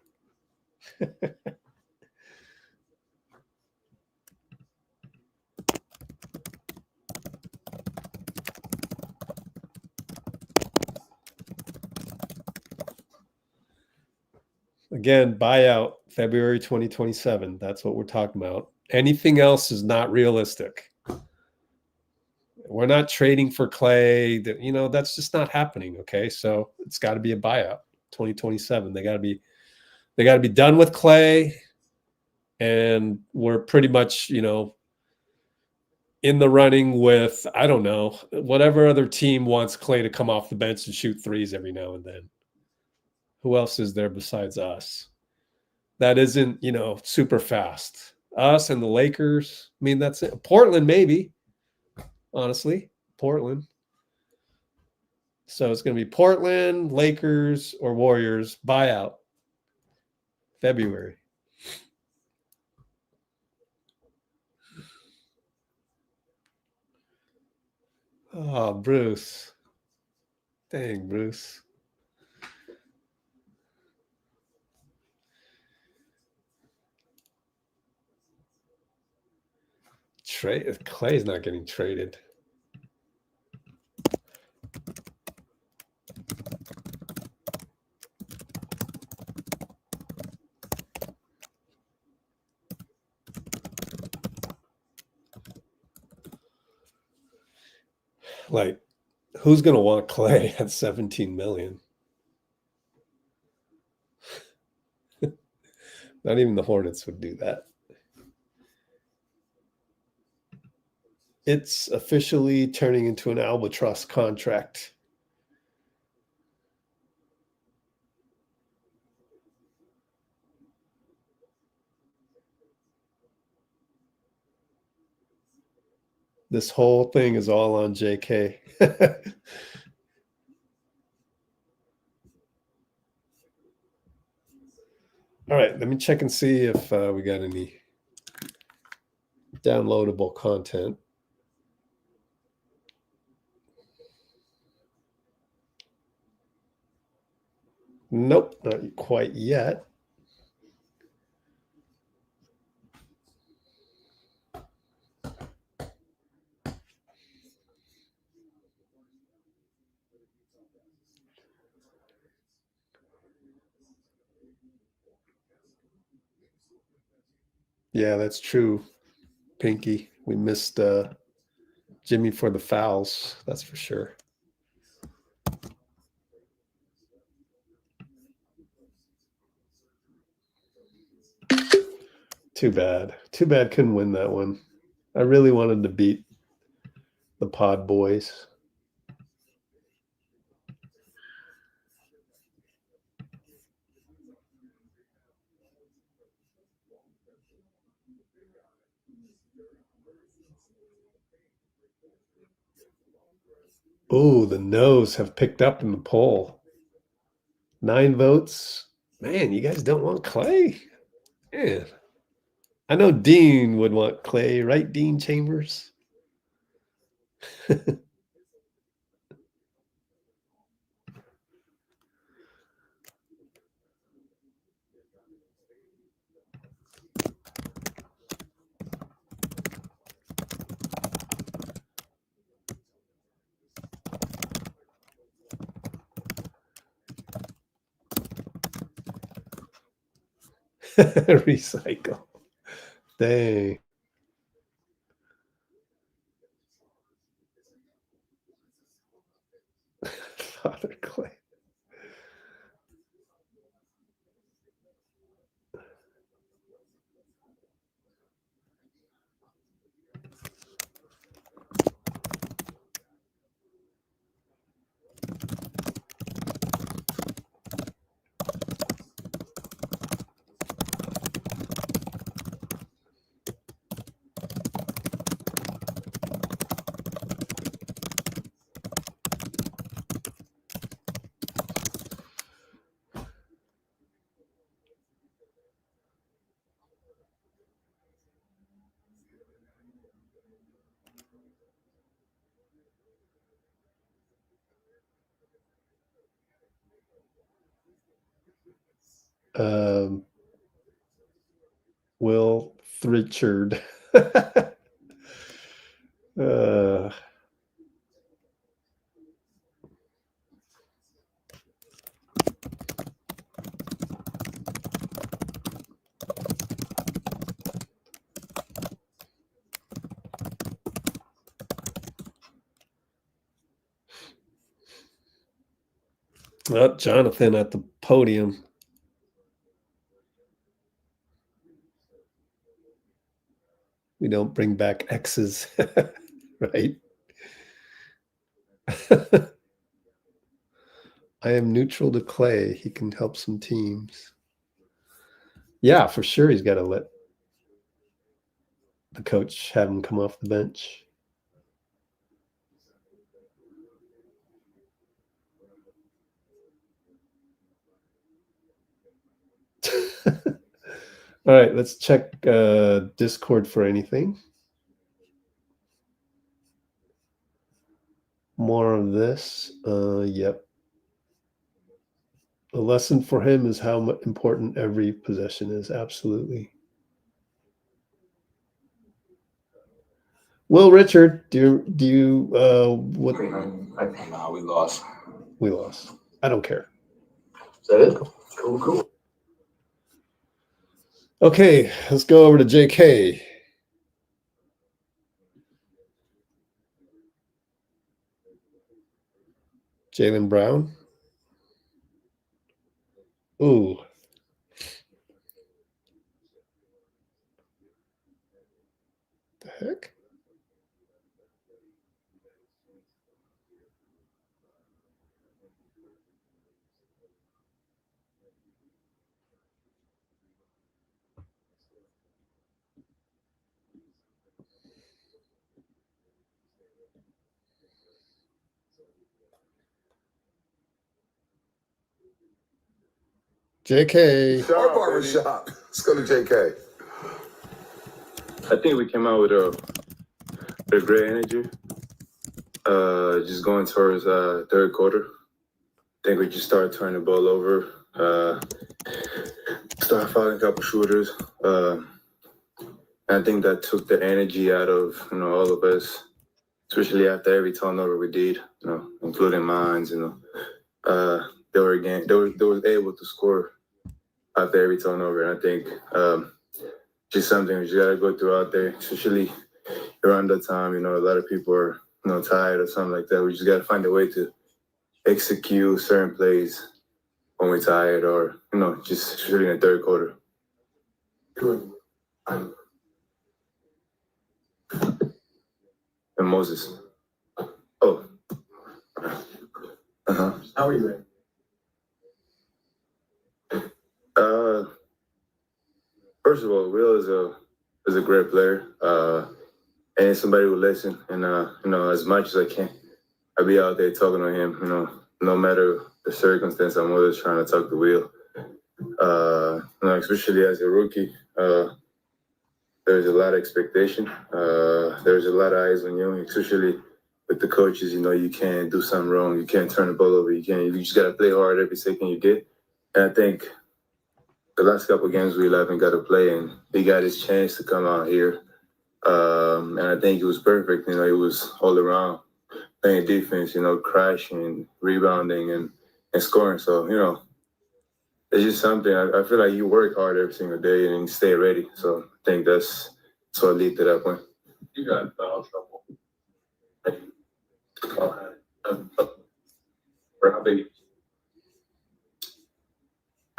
Again, buyout February 2027. That's what we're talking about. Anything else is not realistic. We're not trading for Klay. You know, that's just not happening. Okay, so it's got to be a buyout 2027. They got to be done with Klay, and we're pretty much, you know, in the running with, I don't know, whatever other team wants Klay to come off the bench and shoot threes every now and then. Who else is there besides us? That isn't, you know, super fast. Us and the Lakers. I mean, that's it. Portland, maybe. Honestly, Portland. So it's going to be Portland, Lakers, or Warriors buyout. February. Oh, Bruce. Dang, Bruce. Klay's not getting traded. Like, who's going to want Klay at 17 million? Not even the Hornets would do that. It's officially turning into an albatross contract. This whole thing is all on JK. All right, let me check and see if we got any downloadable content. Nope, not quite yet. Yeah, that's true, Pinky. We missed Jimmy for the fouls, that's for sure. Too bad. Too bad couldn't win that one. I really wanted to beat the Podz Boyz. Oh, the no's have picked up in the poll. 9 votes. Man, you guys don't want Klay? Man. I know Dean would want Klay, right, Dean Chambers? Recycle. Dang. Father Klay. Will Richard. Oh, Jonathan at the podium. We don't bring back X's, right? I am neutral to Klay. He can help some teams. Yeah, for sure. He's got to let the coach have him come off the bench. All right, let's check Discord for anything. More of this. Yep. The lesson for him is how important every possession is. Absolutely. Will Richard, do you what? No, we lost. We lost. I don't care. Is that it? Cool. Okay, let's go over to JK. Jaylen Brown. Ooh. The heck? JK. Our barbershop. Let's go to JK. I think we came out with a great energy. Just going towards third quarter. I think we just started turning the ball over. Started fouling a couple shooters. I think that took the energy out of, all of us, especially after every turnover we did, including mines, they were able to score after every turnover. And I think just something we just gotta go through out there, especially around that time, a lot of people are, tired or something like that. We just gotta find a way to execute certain plays when we're tired or, just shooting in the third quarter. And Moses. Oh. Uh-huh. How are you doing? First of all, Will is a great player. And somebody who listen. And as much as I can, I'll be out there talking to him, no matter the circumstance, I'm always trying to talk to Will. Especially as a rookie, there's a lot of expectation. There's a lot of eyes on you, especially with the coaches. You can't do something wrong. You can't turn the ball over. You just got to play hard every second you get. And I think the last couple of games we haven't got to play, and he got his chance to come out here. And I think it was perfect. He was all around playing defense, crashing, rebounding, and scoring. So, it's just something. I feel like you work hard every single day and you stay ready. So I think that's what lead to that point. You got foul trouble. For how big?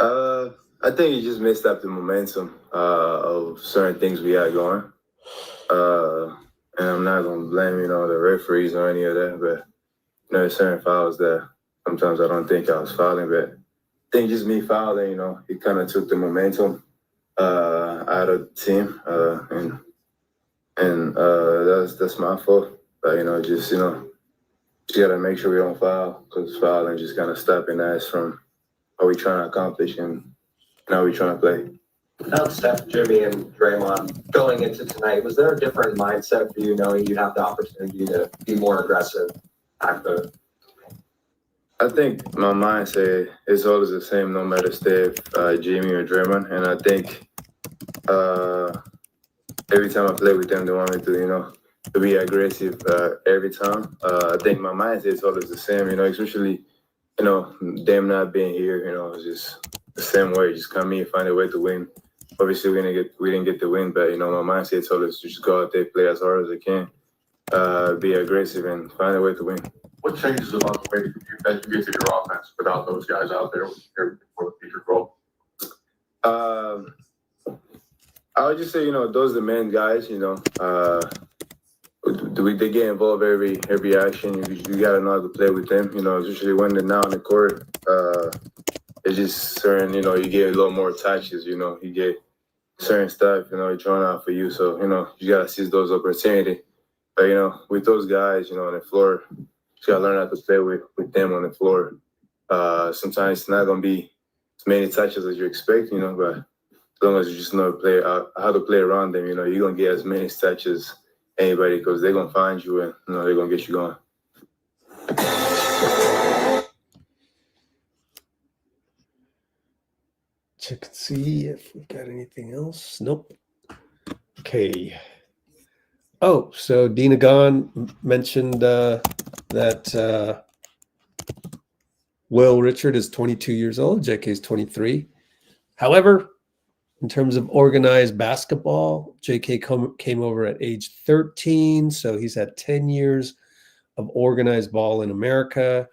I think you just missed up the momentum of certain things we had going. And I'm not gonna blame, the referees or any of that, but there's certain fouls that sometimes I don't think I was fouling, but I think just me fouling, it kind of took the momentum out of the team, and that's my fault. But just gotta make sure we don't foul, because fouling just kind of stopping us from what we trying to accomplish and how we trying to play. Now, Steph, Jimmy, and Draymond going into tonight, was there a different mindset for you, knowing you'd have the opportunity to be more aggressive, active? I think my mindset is always the same, no matter Steph, Jimmy, or Draymond. And I think every time I play with them, they want me to, to be aggressive every time. I think my mindset is always the same, especially, them not being here, it's just the same way. Just come in, find a way to win. Obviously, we didn't get the win, but, my mindset is always to just go out there, play as hard as I can, be aggressive, and find a way to win. What changes about the way that you get to your offense without those guys out there for the future role? I would just say, those are the main guys, they get involved every action. You got to know how to play with them, especially when they're now on the court. It's just certain, you get a little more touches, you get certain stuff, drawn out for you. So, you got to seize those opportunities. But, with those guys, on the floor, you got to learn how to play with them on the floor. Sometimes it's not going to be as many touches as you expect, but as long as you just know how to play around them, you're going to get as many touches as anybody, because they're going to find you and, they're going to get you going. Check and see if we got anything else. Nope. Okay. Oh, so Dina Gahn mentioned that Will Richard is 22 years old. JK is 23. However, in terms of organized basketball, JK came over at age 13, so he's had 10 years of organized ball in America,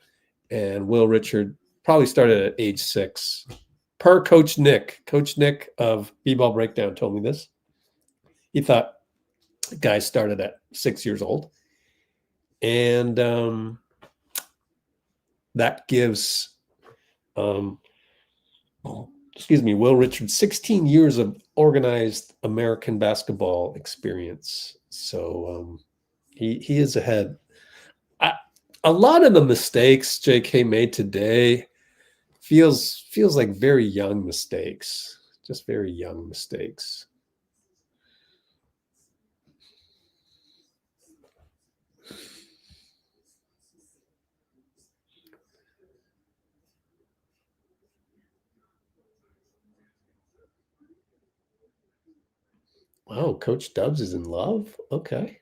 and Will Richard probably started at age 6. Per Coach Nick of B-Ball Breakdown told me this. He thought guys started at 6 years old, and that gives Will Richard 16 years of organized American basketball experience. So he is ahead. A lot of the mistakes JK made today feels like very young mistakes, just very young mistakes. Wow, Coach Dubs is in love? Okay.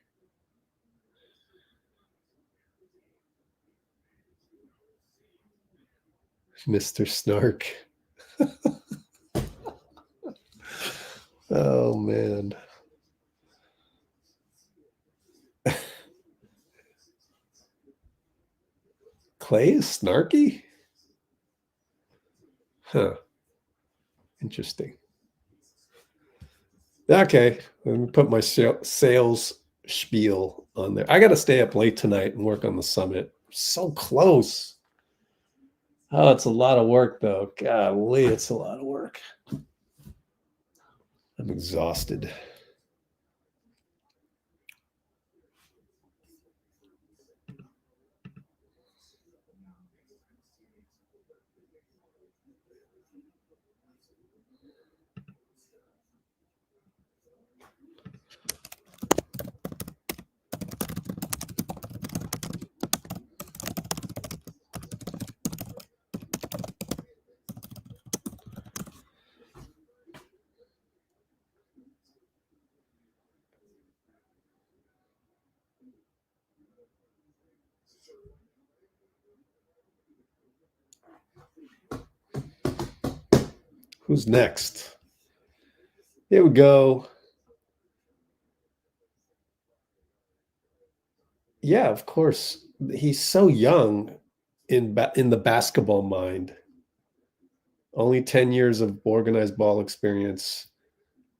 Mr. Snark. Oh, man. Klay is snarky? Huh. Interesting. Okay, let me put my sales spiel on there. I got to stay up late tonight and work on the summit. So close. Oh, it's a lot of work, though. Golly, it's a lot of work. I'm exhausted. Who's next? Here we go. Yeah, of course. He's so young in the basketball mind. Only 10 years of organized ball experience.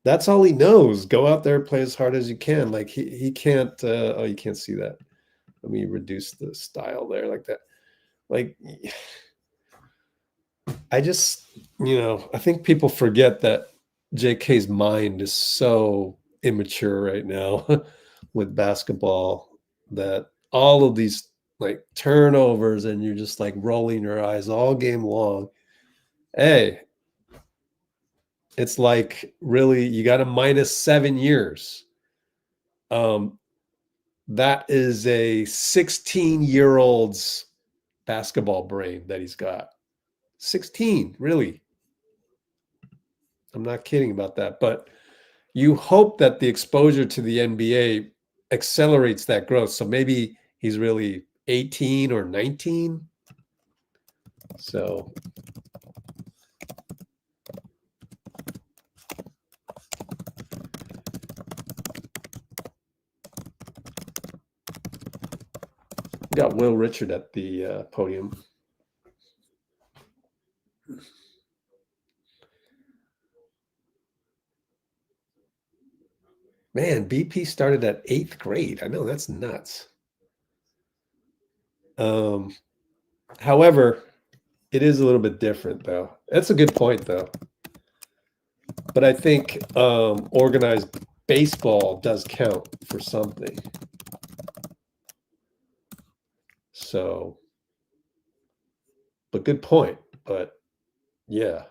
That's all he knows. Go out there, play as hard as you can. Like he can't. Oh, you can't see that. Let me reduce the style there like that. Like, I just, I think people forget that JK's mind is so immature right now with basketball that all of these like turnovers and you're just like rolling your eyes all game long. Hey, it's like really you got a minus 7 years. That is a 16-year-old's basketball brain that he's got. 16, really. I'm not kidding about that, but you hope that the exposure to the NBA accelerates that growth. So maybe he's really 18 or 19. So we got Will Richard at the podium. Man, BP started at 8th grade. I know, that's nuts. However, it is a little bit different, though. That's a good point, though. But I think organized baseball does count for something. So, but good point. But yeah.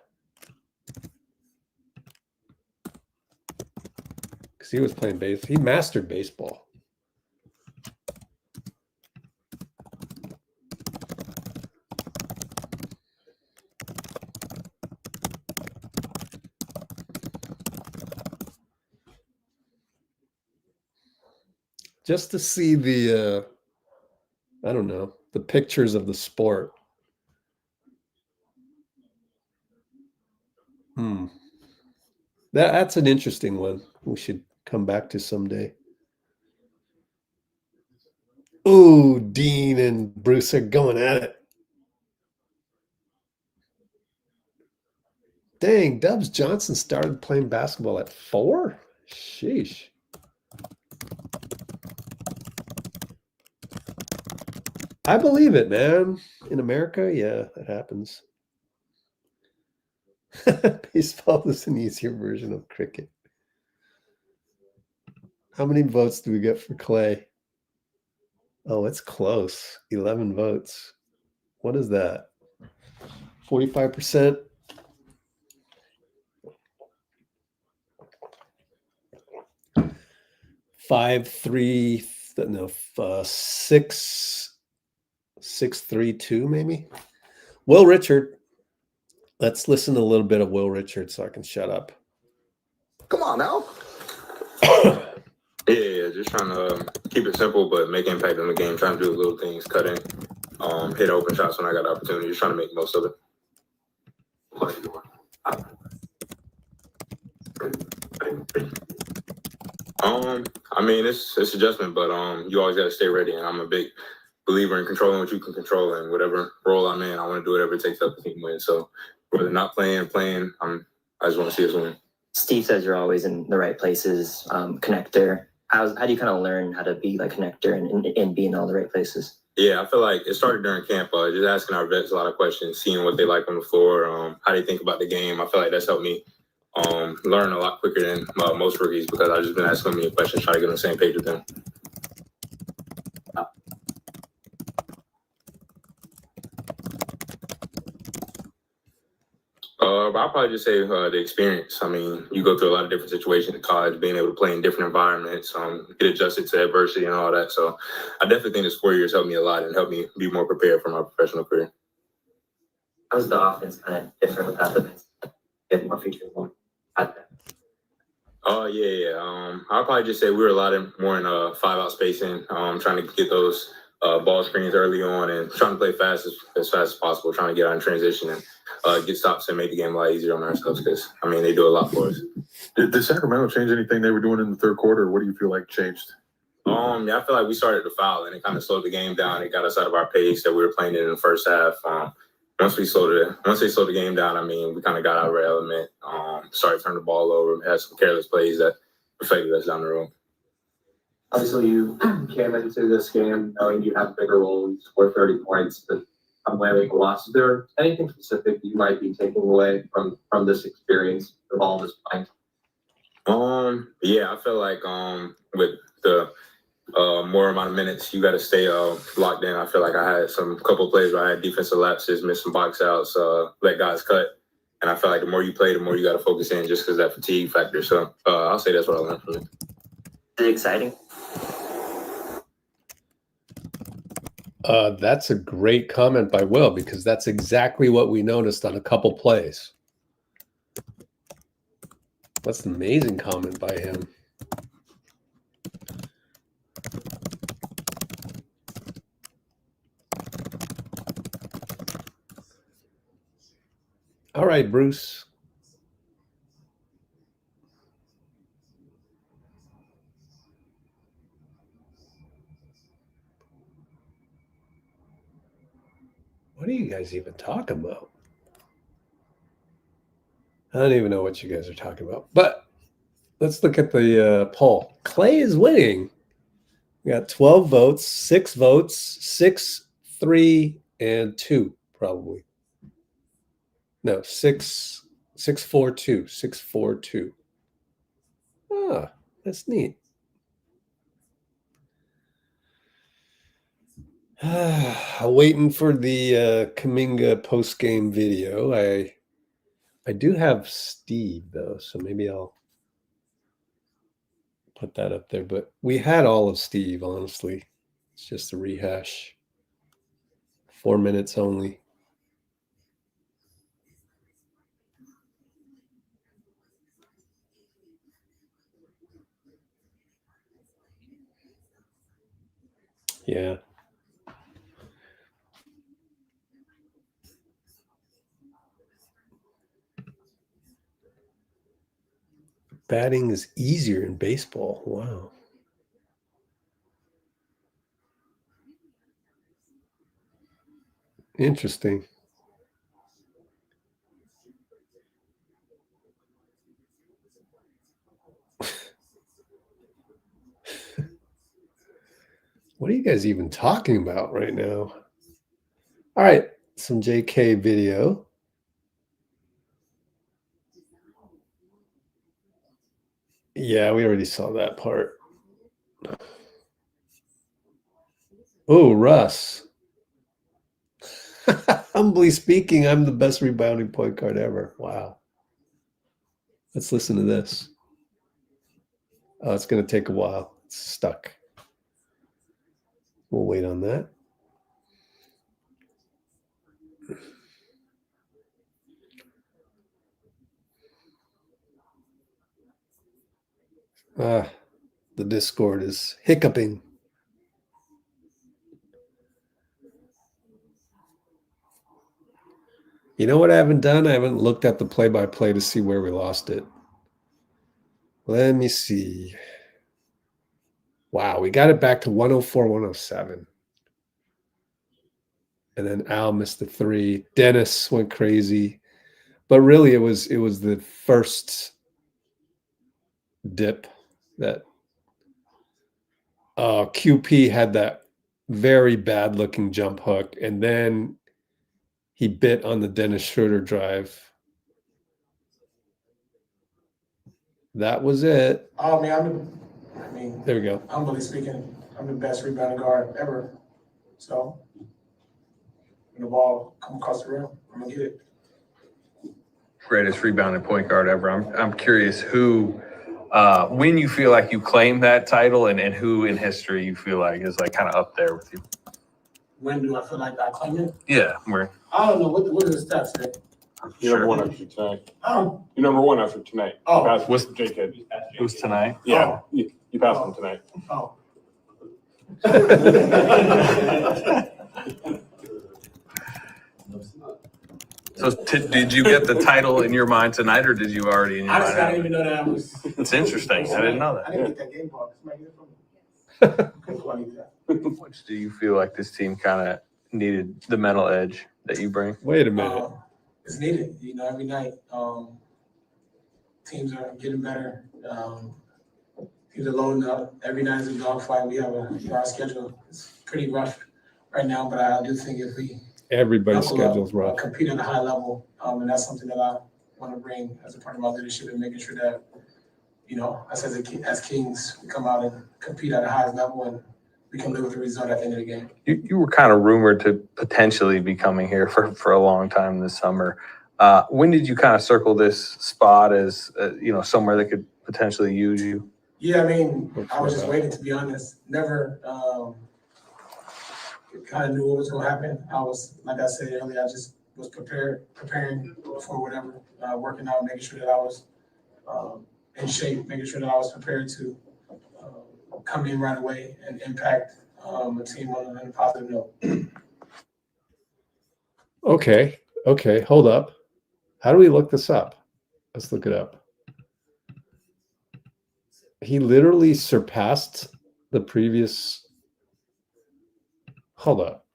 Because he was playing base. He mastered baseball. Just to see the, I don't know, the pictures of the sport. That's an interesting one. We should come back to someday. Ooh, Dean and Bruce are going at it. Dang, Dubs Johnson started playing basketball at 4? Sheesh. I believe it, man. In America, yeah, that happens. Baseball is an easier version of cricket. How many votes do we get for Klay? Oh, it's close. 11 votes. What is that? 45%? Six, 3, 2, maybe. Will Richard. Let's listen to a little bit of Will Richard so I can shut up. Come on now. just trying to keep it simple, but make impact in the game. Trying to do little things, cut in, hit open shots when I got the opportunity. Just trying to make the most of it. I mean, it's adjustment, but you always got to stay ready. And I'm a big believer in controlling what you can control, and whatever role I'm in, I want to do whatever it takes to help the team win. So whether not playing, I just want to see us win. Steve says you're always in the right places, connector. How do you kind of learn how to be like connector and be in all the right places? Yeah, I feel like it started during camp. Just asking our vets a lot of questions, seeing what they like on the floor, how they think about the game. I feel like that's helped me learn a lot quicker than most rookies, because I've just been asking them questions, trying to get on the same page with them. I'll probably just say the experience. I mean, you go through a lot of different situations in college, being able to play in different environments, get adjusted to adversity and all that. So I definitely think this 4 years helped me a lot and helped me be more prepared for my professional career. How's the offense kind of different without the get more features more? Oh, yeah. I'll probably just say we were a lot more in 5-out spacing, trying to get those ball screens early on and trying to play fast as fast as possible, trying to get out in transition and get stops and make the game a lot easier on ourselves, because, I mean, they do a lot for us. Did Sacramento change anything they were doing in the third quarter, or what do you feel like changed? Yeah, I feel like we started to foul, and it kind of slowed the game down. It got us out of our pace that we were playing in the first half. Once they slowed the game down, I mean, we kind of got out of our element, started turning the ball over, had some careless plays that affected us down the road. Obviously, you came into this game knowing you have bigger role, you score 30 points, but I'm wearing a loss. Is there anything specific you might be taking away from this experience of all this playing? Yeah, I feel like with the more amount of minutes, you got to stay locked in. I feel like I had some couple plays where I had defensive lapses, missed some box outs, let guys cut. And I feel like the more you play, the more you got to focus in, just because that fatigue factor. So I'll say that's what I learned from it. Is it exciting? That's a great comment by Will, because that's exactly what we noticed on a couple plays. That's an amazing comment by him. All right, Bruce. What are you guys even talking about? I don't even know what you guys are talking about. But let's look at the poll. Klay is winning. We got 12 votes, 6 votes, 6, 3, and 2, probably. No, 6, 6, 4, 2, 6, 4, 2. Ah, that's neat. Waiting for the Kuminga post-game video. I do have Steve, though, so maybe I'll put that up there. But we had all of Steve, honestly. It's just a rehash. 4 minutes only. Yeah. Batting is easier in baseball. Wow. Interesting. What are you guys even talking about right now? All right, some JK video. Yeah, we already saw that part. Oh, Russ. Humbly speaking, I'm the best rebounding point guard ever. Wow. Let's listen to this. Oh, it's going to take a while. It's stuck. We'll wait on that. The Discord is hiccuping. You know what I haven't done? I haven't looked at the play-by-play to see where we lost it. Let me see. Wow, we got it back to 104, 107. And then Al missed the 3. Dennis went crazy. But really it was the first dip that QP had that very bad looking jump hook, and then he bit on the Dennis Schroeder drive. That was it. Oh man, There we go. humbly speaking, I'm the best rebounding guard ever. So when the ball come across the rim, I'm gonna get it. Greatest rebounding point guard ever. I'm curious who, when you feel like you claim that title, and who in history you feel like is like kind of up there with you. When do I feel like I claim it? Yeah, where I don't know what does the stats say. You're number 1 after tonight. Oh, You're number 1 after tonight. Oh. Passed what's J-Kid? who's tonight? Yeah, you passed him tonight. oh. So did you get the title in your mind tonight, or did you already in your Honestly, I didn't mind? even know that was. It's interesting. I didn't know I that. didn't get that game ball. Somebody get it from me. Couldn't quite get that. How much do you feel like this team kind of needed the mental edge that you bring? Wait a minute. It's needed, every night. Teams are getting better. Teams are loading up. Every night is a dogfight. We have our schedule is pretty rough right now, but I do think if we Everybody's buckle up, schedule's rough. compete at a high level, and that's something that I want to bring as a part of my leadership and making sure that, us as Kings, we come out and compete at a high level and we can live with the result at the end of the game. You were kind of rumored to potentially be coming here for a long time this summer. When did you kind of circle this spot as somewhere that could potentially use you? Yeah, I was just waiting, to be honest. Never kind of knew what was going to happen. I was, like I said earlier, I just was preparing for whatever, working out, making sure that I was in shape, making sure that I was prepared to come in right away and impact a team on a positive note. Okay, hold up. How do we look this up? Let's look it up. He literally surpassed the previous. Hold up.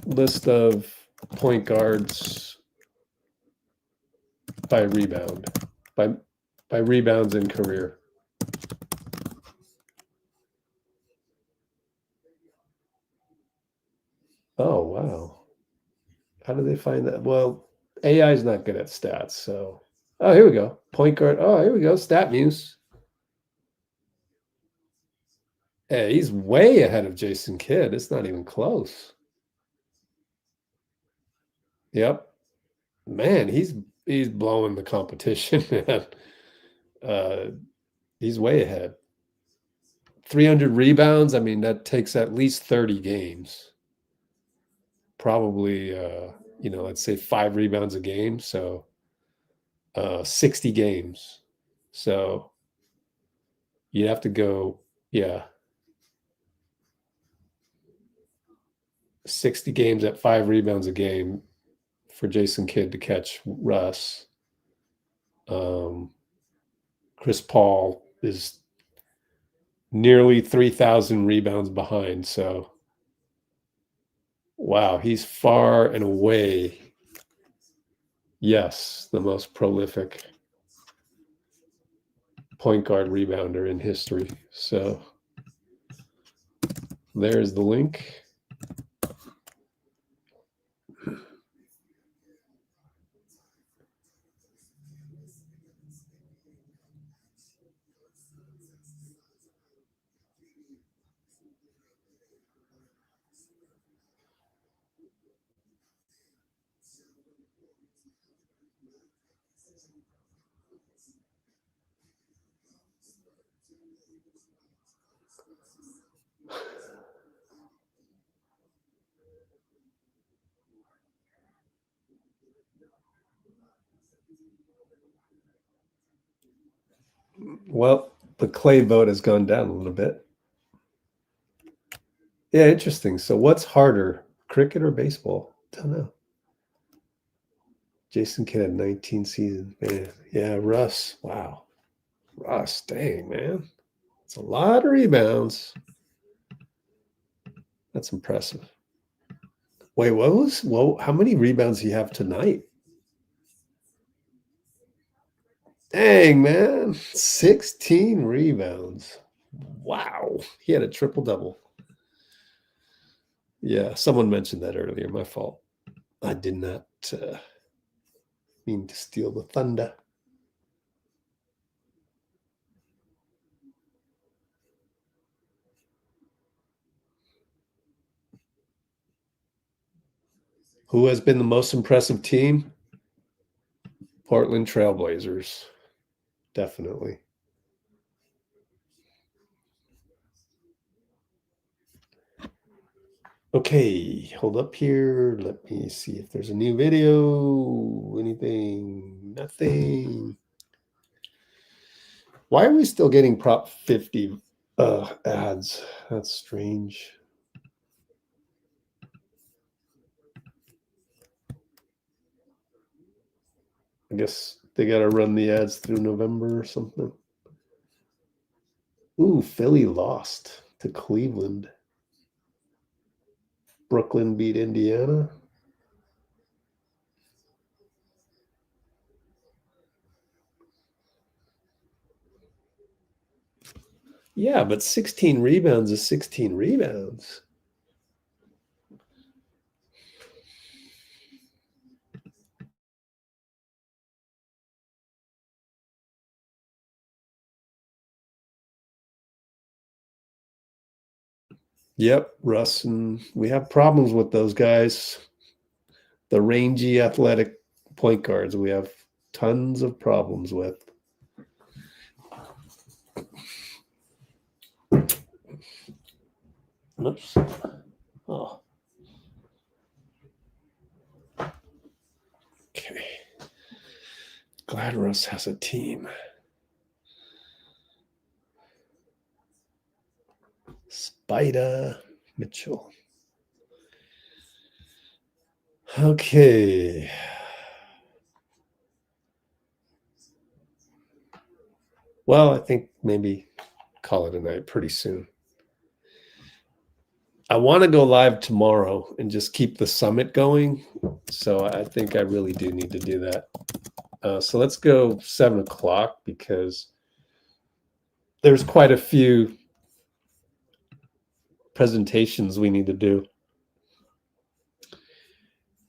List of point guards by rebound, by rebounds in career. Oh, wow. How do they find that? Well, AI is not good at stats, so. Oh, here we go. Point guard. Oh, here we go. Stat Muse. Yeah, he's way ahead of Jason Kidd. It's not even close. Yep. Man, he's blowing the competition, man. He's way ahead. 300 rebounds. That takes at least 30 games. Probably, let's say 5 rebounds a game. So 60 games. So you'd have to go, 60 games at 5 rebounds a game for Jason Kidd to catch Russ. Chris Paul is nearly 3,000 rebounds behind. So, wow, he's far and away, yes, the most prolific point guard rebounder in history. So, there's the link. Well, the Klay vote has gone down a little bit. Yeah, interesting. So what's harder, cricket or baseball? Don't know. Jason Kidd had 19 seasons. Man, yeah, Russ. Wow. Russ, dang, man. It's a lot of rebounds. That's impressive. Wait, how many rebounds do you have tonight? Dang, man. 16 rebounds. Wow. He had a triple-double. Yeah, someone mentioned that earlier. My fault. I did not mean to steal the thunder. Who has been the most impressive team? Portland Trailblazers. Definitely. Okay, hold up here. Let me see if there's a new video. Anything? Nothing. Why are we still getting Prop 50 ads? That's strange. I guess they got to run the ads through November or something. Ooh, Philly lost to Cleveland. Brooklyn beat Indiana. Yeah, but 16 rebounds is 16 rebounds. Yep, Russ, and we have problems with those guys. The rangy, athletic point guards we have tons of problems with. Oops. Oh. Okay. Glad Russ has a team. Spider Mitchell. Okay. Well, I think maybe call it a night pretty soon. I want to go live tomorrow and just keep the summit going. So I think I really do need to do that. So let's go 7 o'clock because there's quite a few presentations we need to do.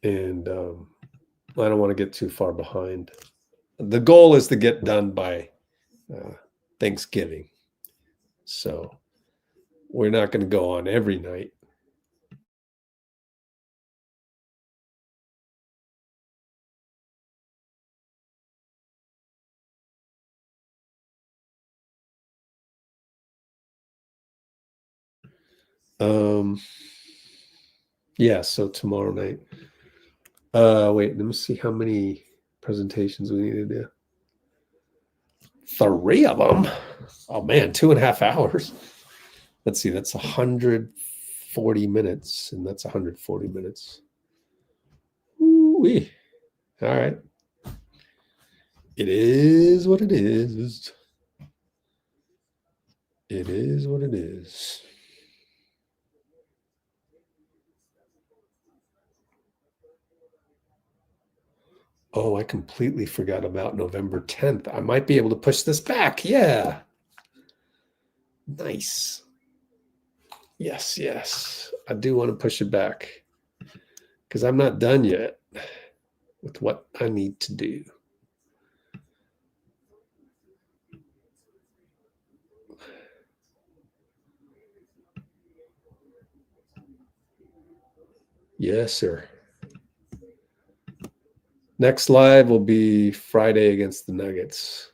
And I don't want to get too far behind. The goal is to get done by Thanksgiving. So we're not going to go on every night. Yeah, so tomorrow night. Wait, let me see how many presentations we need to do. 3 of them. Oh man, 2.5 hours. Let's see, that's 140 minutes, and that's 140 minutes. Ooh-wee. All right. It is what it is. It is what it is. Oh, I completely forgot about November 10th. I might be able to push this back. Yeah. Nice. Yes, yes. I do want to push it back because I'm not done yet with what I need to do. Yes, sir. Next live will be Friday against the Nuggets.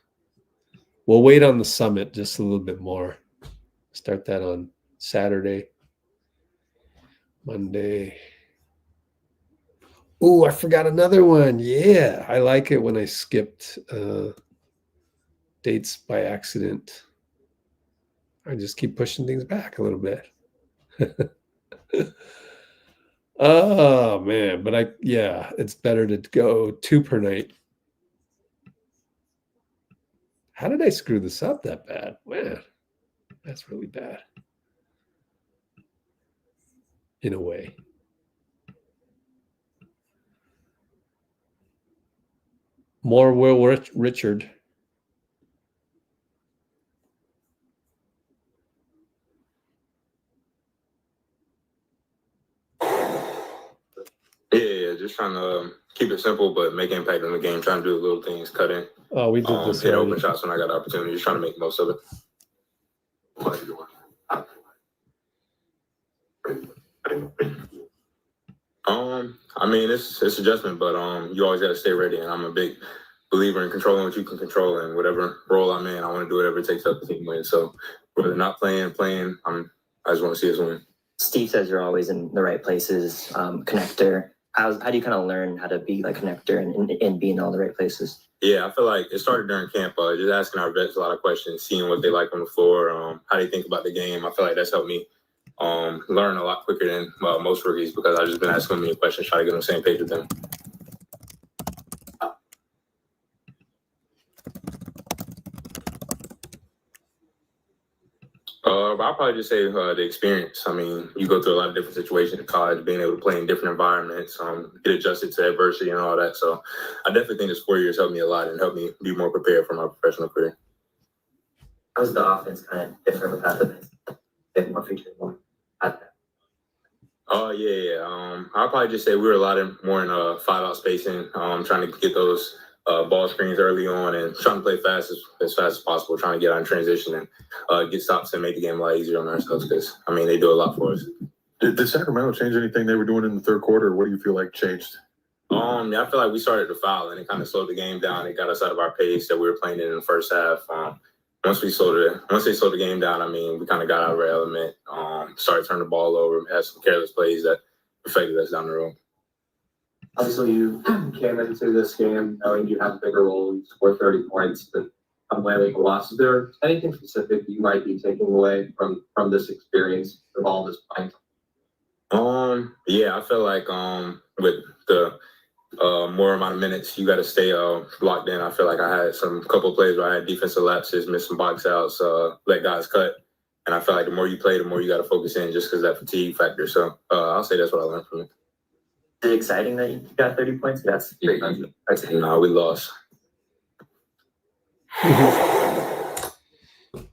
We'll wait on the summit just a little bit more. Start that on Saturday, Monday. Oh, I forgot another one. Yeah, I like it when I skipped dates by accident. I just keep pushing things back a little bit. Oh man, but yeah, it's better to go 2 per night. How did I screw this up that bad? Man, that's really bad. In a way. More Will Richard. Yeah, just trying to keep it simple, but make impact in the game. Trying to do little things, cut in. Oh, we did this hit already. open shots when I got the opportunity. Just trying to make the most of it. What are you doing? I mean, it's adjustment, but you always got to stay ready. And I'm a big believer in controlling what you can control, and whatever role I'm in, I want to do whatever it takes to help the team win. So whether not playing, I just want to see us win. Steve says you're always in the right places, connector. How do you kind of learn how to be like connector and be in all the right places? Yeah, I feel like it started during camp. Just asking our vets a lot of questions, seeing what they like on the floor, how they think about the game. I feel like that's helped me learn a lot quicker than most rookies, because I've just been asking them questions, trying to get on the same page with them. I'll probably just say the experience. I mean, you go through a lot of different situations in college, being able to play in different environments, get adjusted to adversity and all that. So I definitely think this 4 years helped me a lot and helped me be more prepared for my professional career. How's the offense kind of different without the bit more features more? Oh, yeah. I'll probably just say we were a lot more in 5-out spacing, trying to get those ball screens early on and trying to play as fast as possible, trying to get out in transition and get stops and make the game a lot easier on ourselves, because, I mean, they do a lot for us. Did Sacramento change anything they were doing in the third quarter, or what do you feel like changed? I feel like we started to foul, and it kind of slowed the game down. It got us out of our pace that we were playing in the first half. Once they slowed the game down, I mean, we kind of got out of our element, started turning the ball over, had some careless plays that affected us down the road. Obviously, you came into this game knowing you have a bigger role, you scored 30 points, but I'm landing a loss. Is there anything specific you might be taking away from this experience of all this playing? Yeah, I feel like with the more amount of minutes, you got to stay locked in. I feel like I had a couple of plays where I had defensive lapses, missed some box outs, let guys cut. And I feel like the more you play, the more you got to focus in, just because that fatigue factor. So I'll say that's what I learned from it. Is it exciting that you got 30 points? That's great. No, we lost.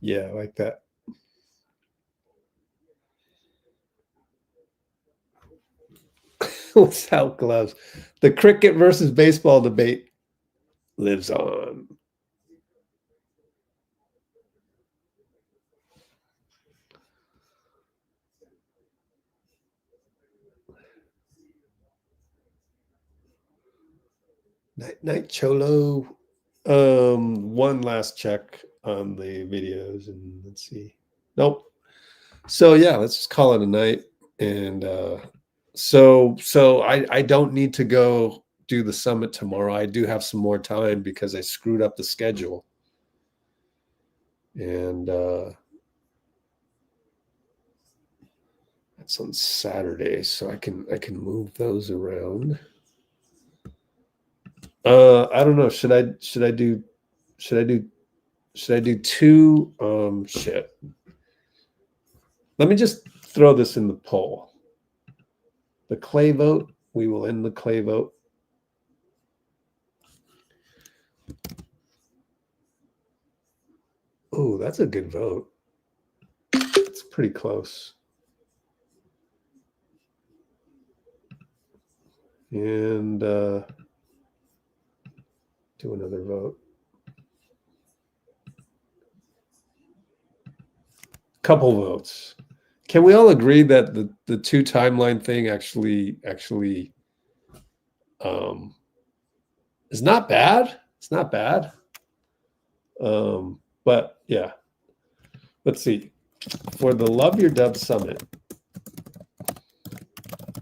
Yeah, I like that. Without gloves. The cricket versus baseball debate lives on. Night Cholo. One last check on the videos, and let's see. Nope. So yeah, let's just call it a night. And so I don't need to go do the summit tomorrow. I do have some more time because I screwed up the schedule. And that's on Saturday, so I can move those around. I don't know. Should I do two? Shit. Let me just throw this in the poll. The Klay vote. We will end the Klay vote. Oh, that's a good vote. It's pretty close. And do another vote. Couple votes. Can we all agree that the two timeline thing actually is not bad? It's not bad. But yeah. Let's see. For the Love Your Dub Summit,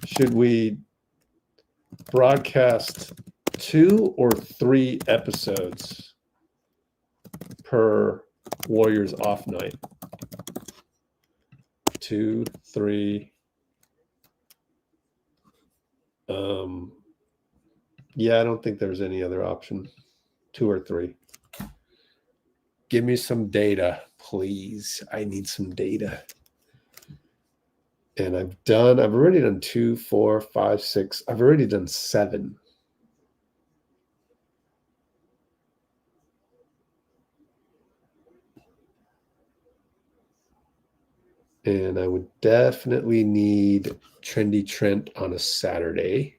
should we broadcast 2 or 3 episodes per Warriors off night. 2, 3. Yeah, I don't think there's any other option. 2 or 3. Give me some data, please. I need some data. And I've already done 2, 4, 5, 6. I've already done 7. And I would definitely need Trendy Trent on a Saturday.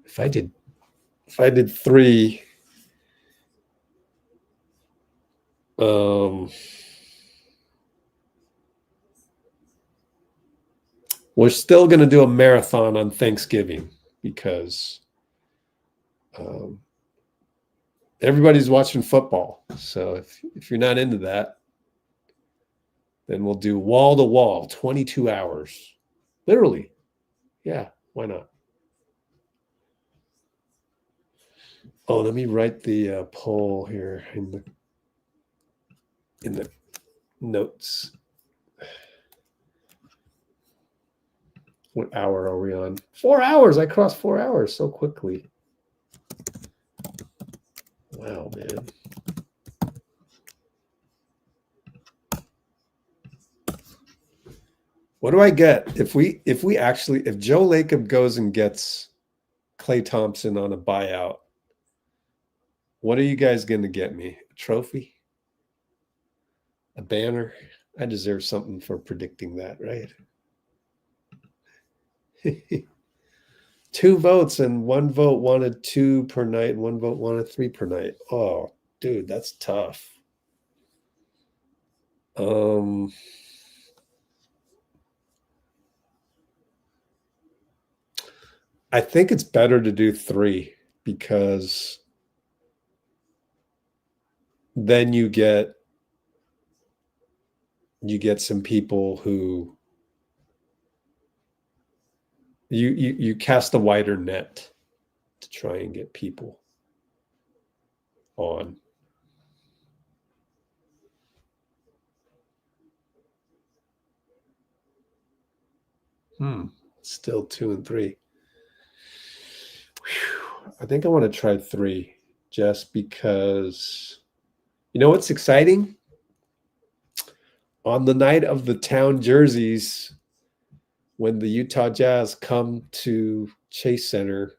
If I did 3, we're still going to do a marathon on Thanksgiving because everybody's watching football. So if you're not into that, then we'll do wall to wall, 22 hours. Literally. Yeah, why not? Oh, let me write the poll here in the notes. What hour are we on? 4 hours. I crossed 4 hours so quickly. Wow, man. What do I get if Joe Lacob goes and gets Klay Thompson on a buyout? What are you guys going to get me? A trophy? A banner? I deserve something for predicting that, right? 2 votes and 1 vote wanted 2 per night and 1 vote wanted 3 per night. Oh, dude, that's tough. I think it's better to do 3 because then you get some people who you cast a wider net to try and get people on. Still 2 and 3. Whew. I think I want to try 3 just because, you know what's exciting? On the night of the town jerseys, when the Utah Jazz come to Chase Center,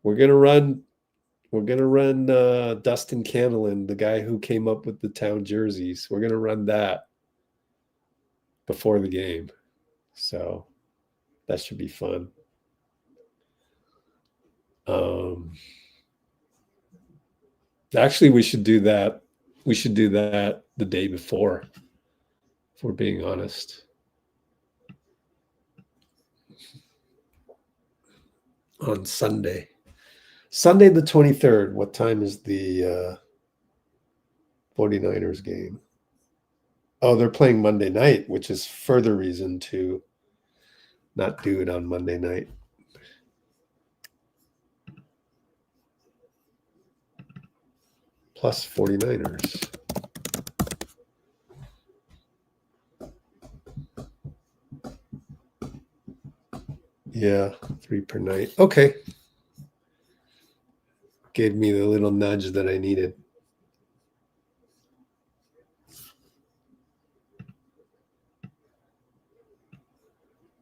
we're gonna run Dustin Candlin, the guy who came up with the town jerseys. We're gonna run that before the game, so that should be fun. Actually, we should do that. We should do that the day before, if we're being honest. On Sunday the 23rd. What time is the 49ers game? Oh, they're playing Monday night, which is further reason to not do it on Monday night. Plus 49ers. Yeah, 3 per night. Okay. Gave me the little nudge that I needed.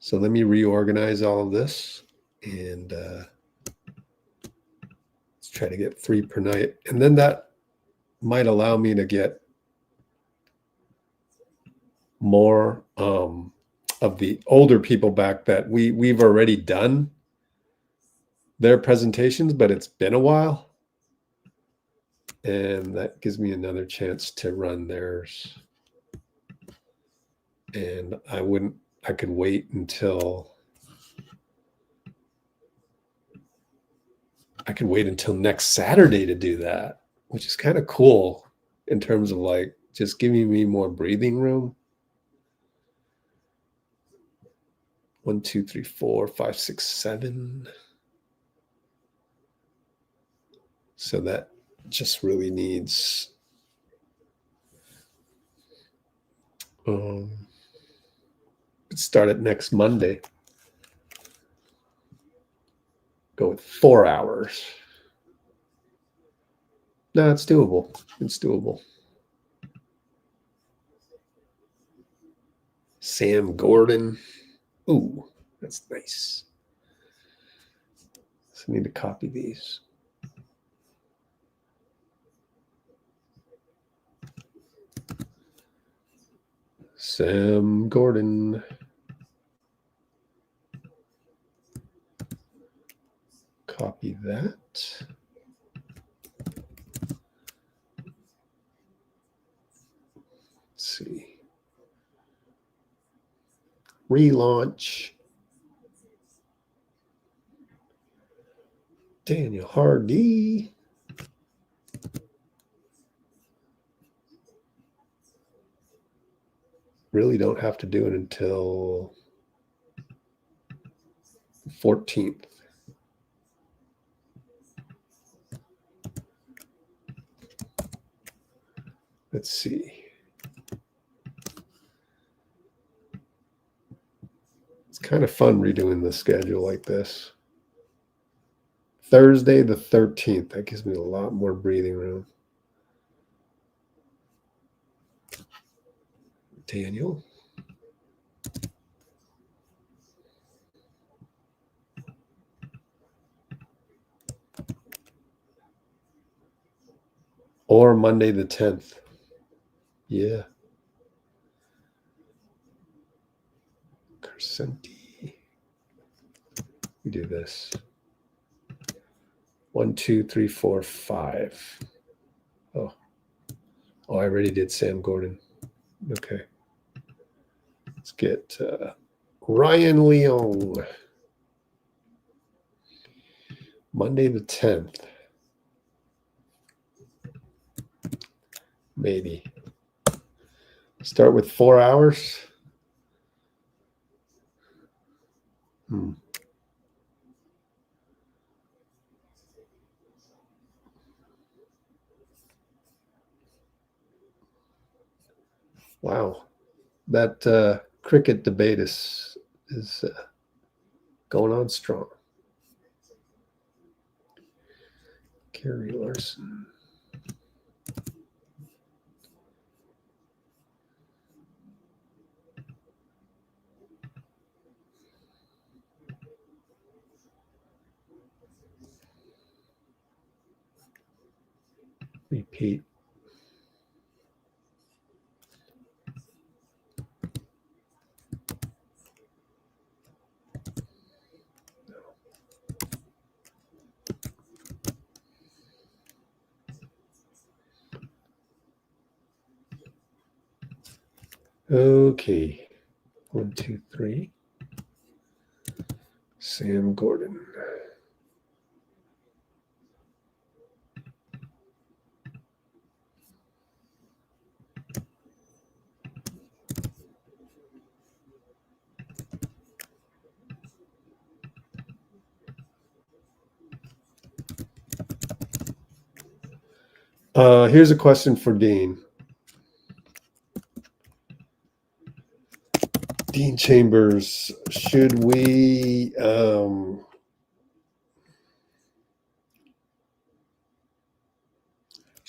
So let me reorganize all of this and let's try to get 3 per night. And then that might allow me to get more of the older people back that we've already done their presentations, but it's been a while. And that gives me another chance to run theirs. And I could wait until I could wait until next Saturday to do that, which is kind of cool in terms of like just giving me more breathing room. 1, 2, 3, 4, 5, 6, 7. So that just really needs start it next Monday. Go with 4 hours. No, it's doable. It's doable. Sam Gordon. Ooh, that's nice. So I need to copy these. Sam Gordon. Copy that. Let's see. Relaunch. Daniel Hardy. Really don't have to do it until 14th. Let's see. It's kind of fun redoing the schedule like this. Thursday the 13th. That gives me a lot more breathing room. Daniel. Or Monday the 10th. Yeah. Crescenti. We do this. 1, 2, 3, 4, 5. Oh, I already did Sam Gordon. Okay. Let's get Ryan Leong. Monday the 10th. Maybe. Start with 4 hours. Wow. That cricket debate is going on strong. Kerry Larson. Repeat. Okay. 1, 2, 3. Sam Gordon. Here's a question for Dean. Dean Chambers, should we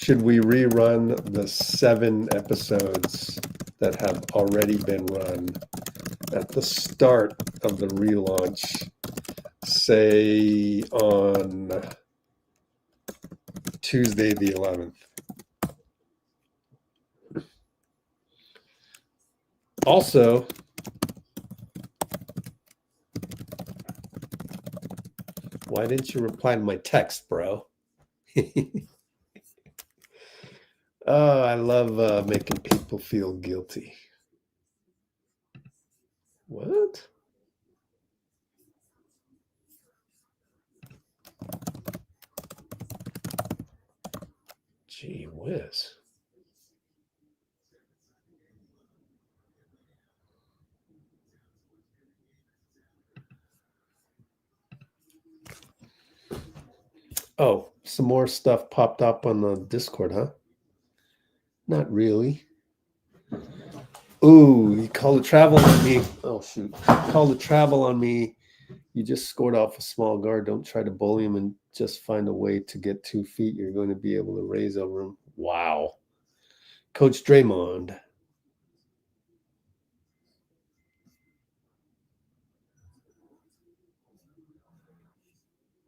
rerun the 7 episodes that have already been run at the start of the relaunch, say on Tuesday the 11th? Also, why didn't you reply to my text, bro? Oh, I love making people feel guilty. What? Gee whiz. Oh, some more stuff popped up on the Discord, huh? Not really. Ooh, you called a travel on me. Oh, shoot. Called a travel on me. You just scored off a small guard. Don't try to bully him and just find a way to get 2 feet. You're going to be able to raise over him. Wow. Coach Draymond.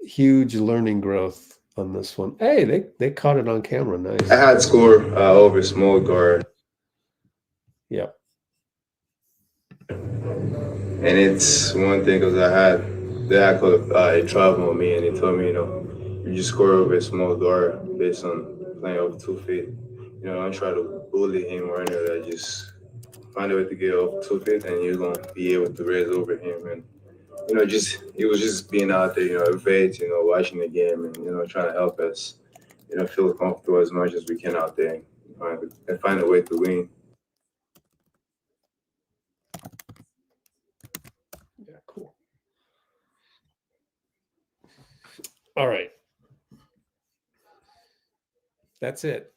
Huge learning growth on this one. Hey, they caught it on camera. Nice. I had score over small guard. Yep. And it's one thing because they had called a travel on me, and they told me, you just score over a small guard based on playing over 2 feet. Don't try to bully him or any of that. Just find a way to get over 2 feet, and you're gonna be able to raise over him. And it was just being out there, every day, watching the game and trying to help us, feel comfortable as much as we can out there and find a way to win. Yeah, cool. All right. That's it.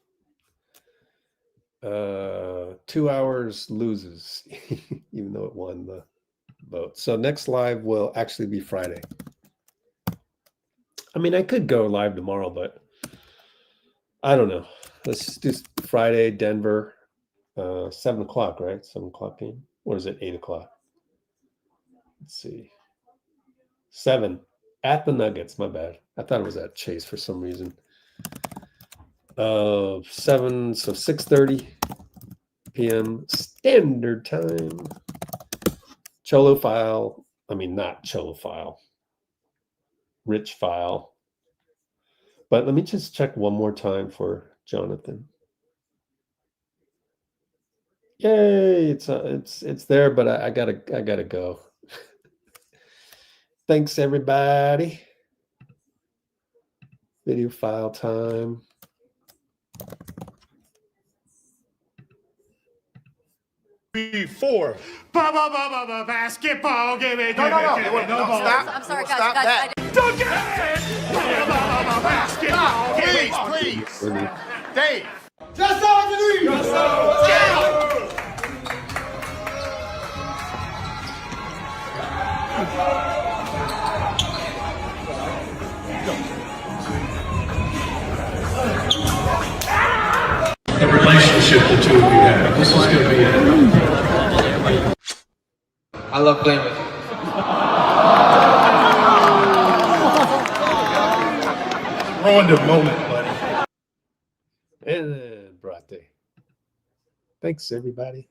2 hours loses, even though it won the vote. So next live will actually be Friday. I mean, I could go live tomorrow, but I don't know. Let's do Friday, Denver, 7 o'clock, right? 7 o'clock game. Or is it 8 o'clock? Let's see. 7 at the Nuggets. My bad. I thought it was at Chase for some reason. 7, so 6:30 p.m. Standard Time. Cholo file. I mean, not Cholo file. Rich file. But let me just check one more time for Jonathan. Yay! It's there, but I gotta go. Thanks, everybody. Video file time. Before basketball game. No, stop. I'm sorry, guys. Stop that. Don't get it. Basketball game. Please. Dave. Just on the lead. The relationship the two of you have. This is going to be it. I love playing with you. Ruined the moment, buddy. And Brate. Thanks, everybody.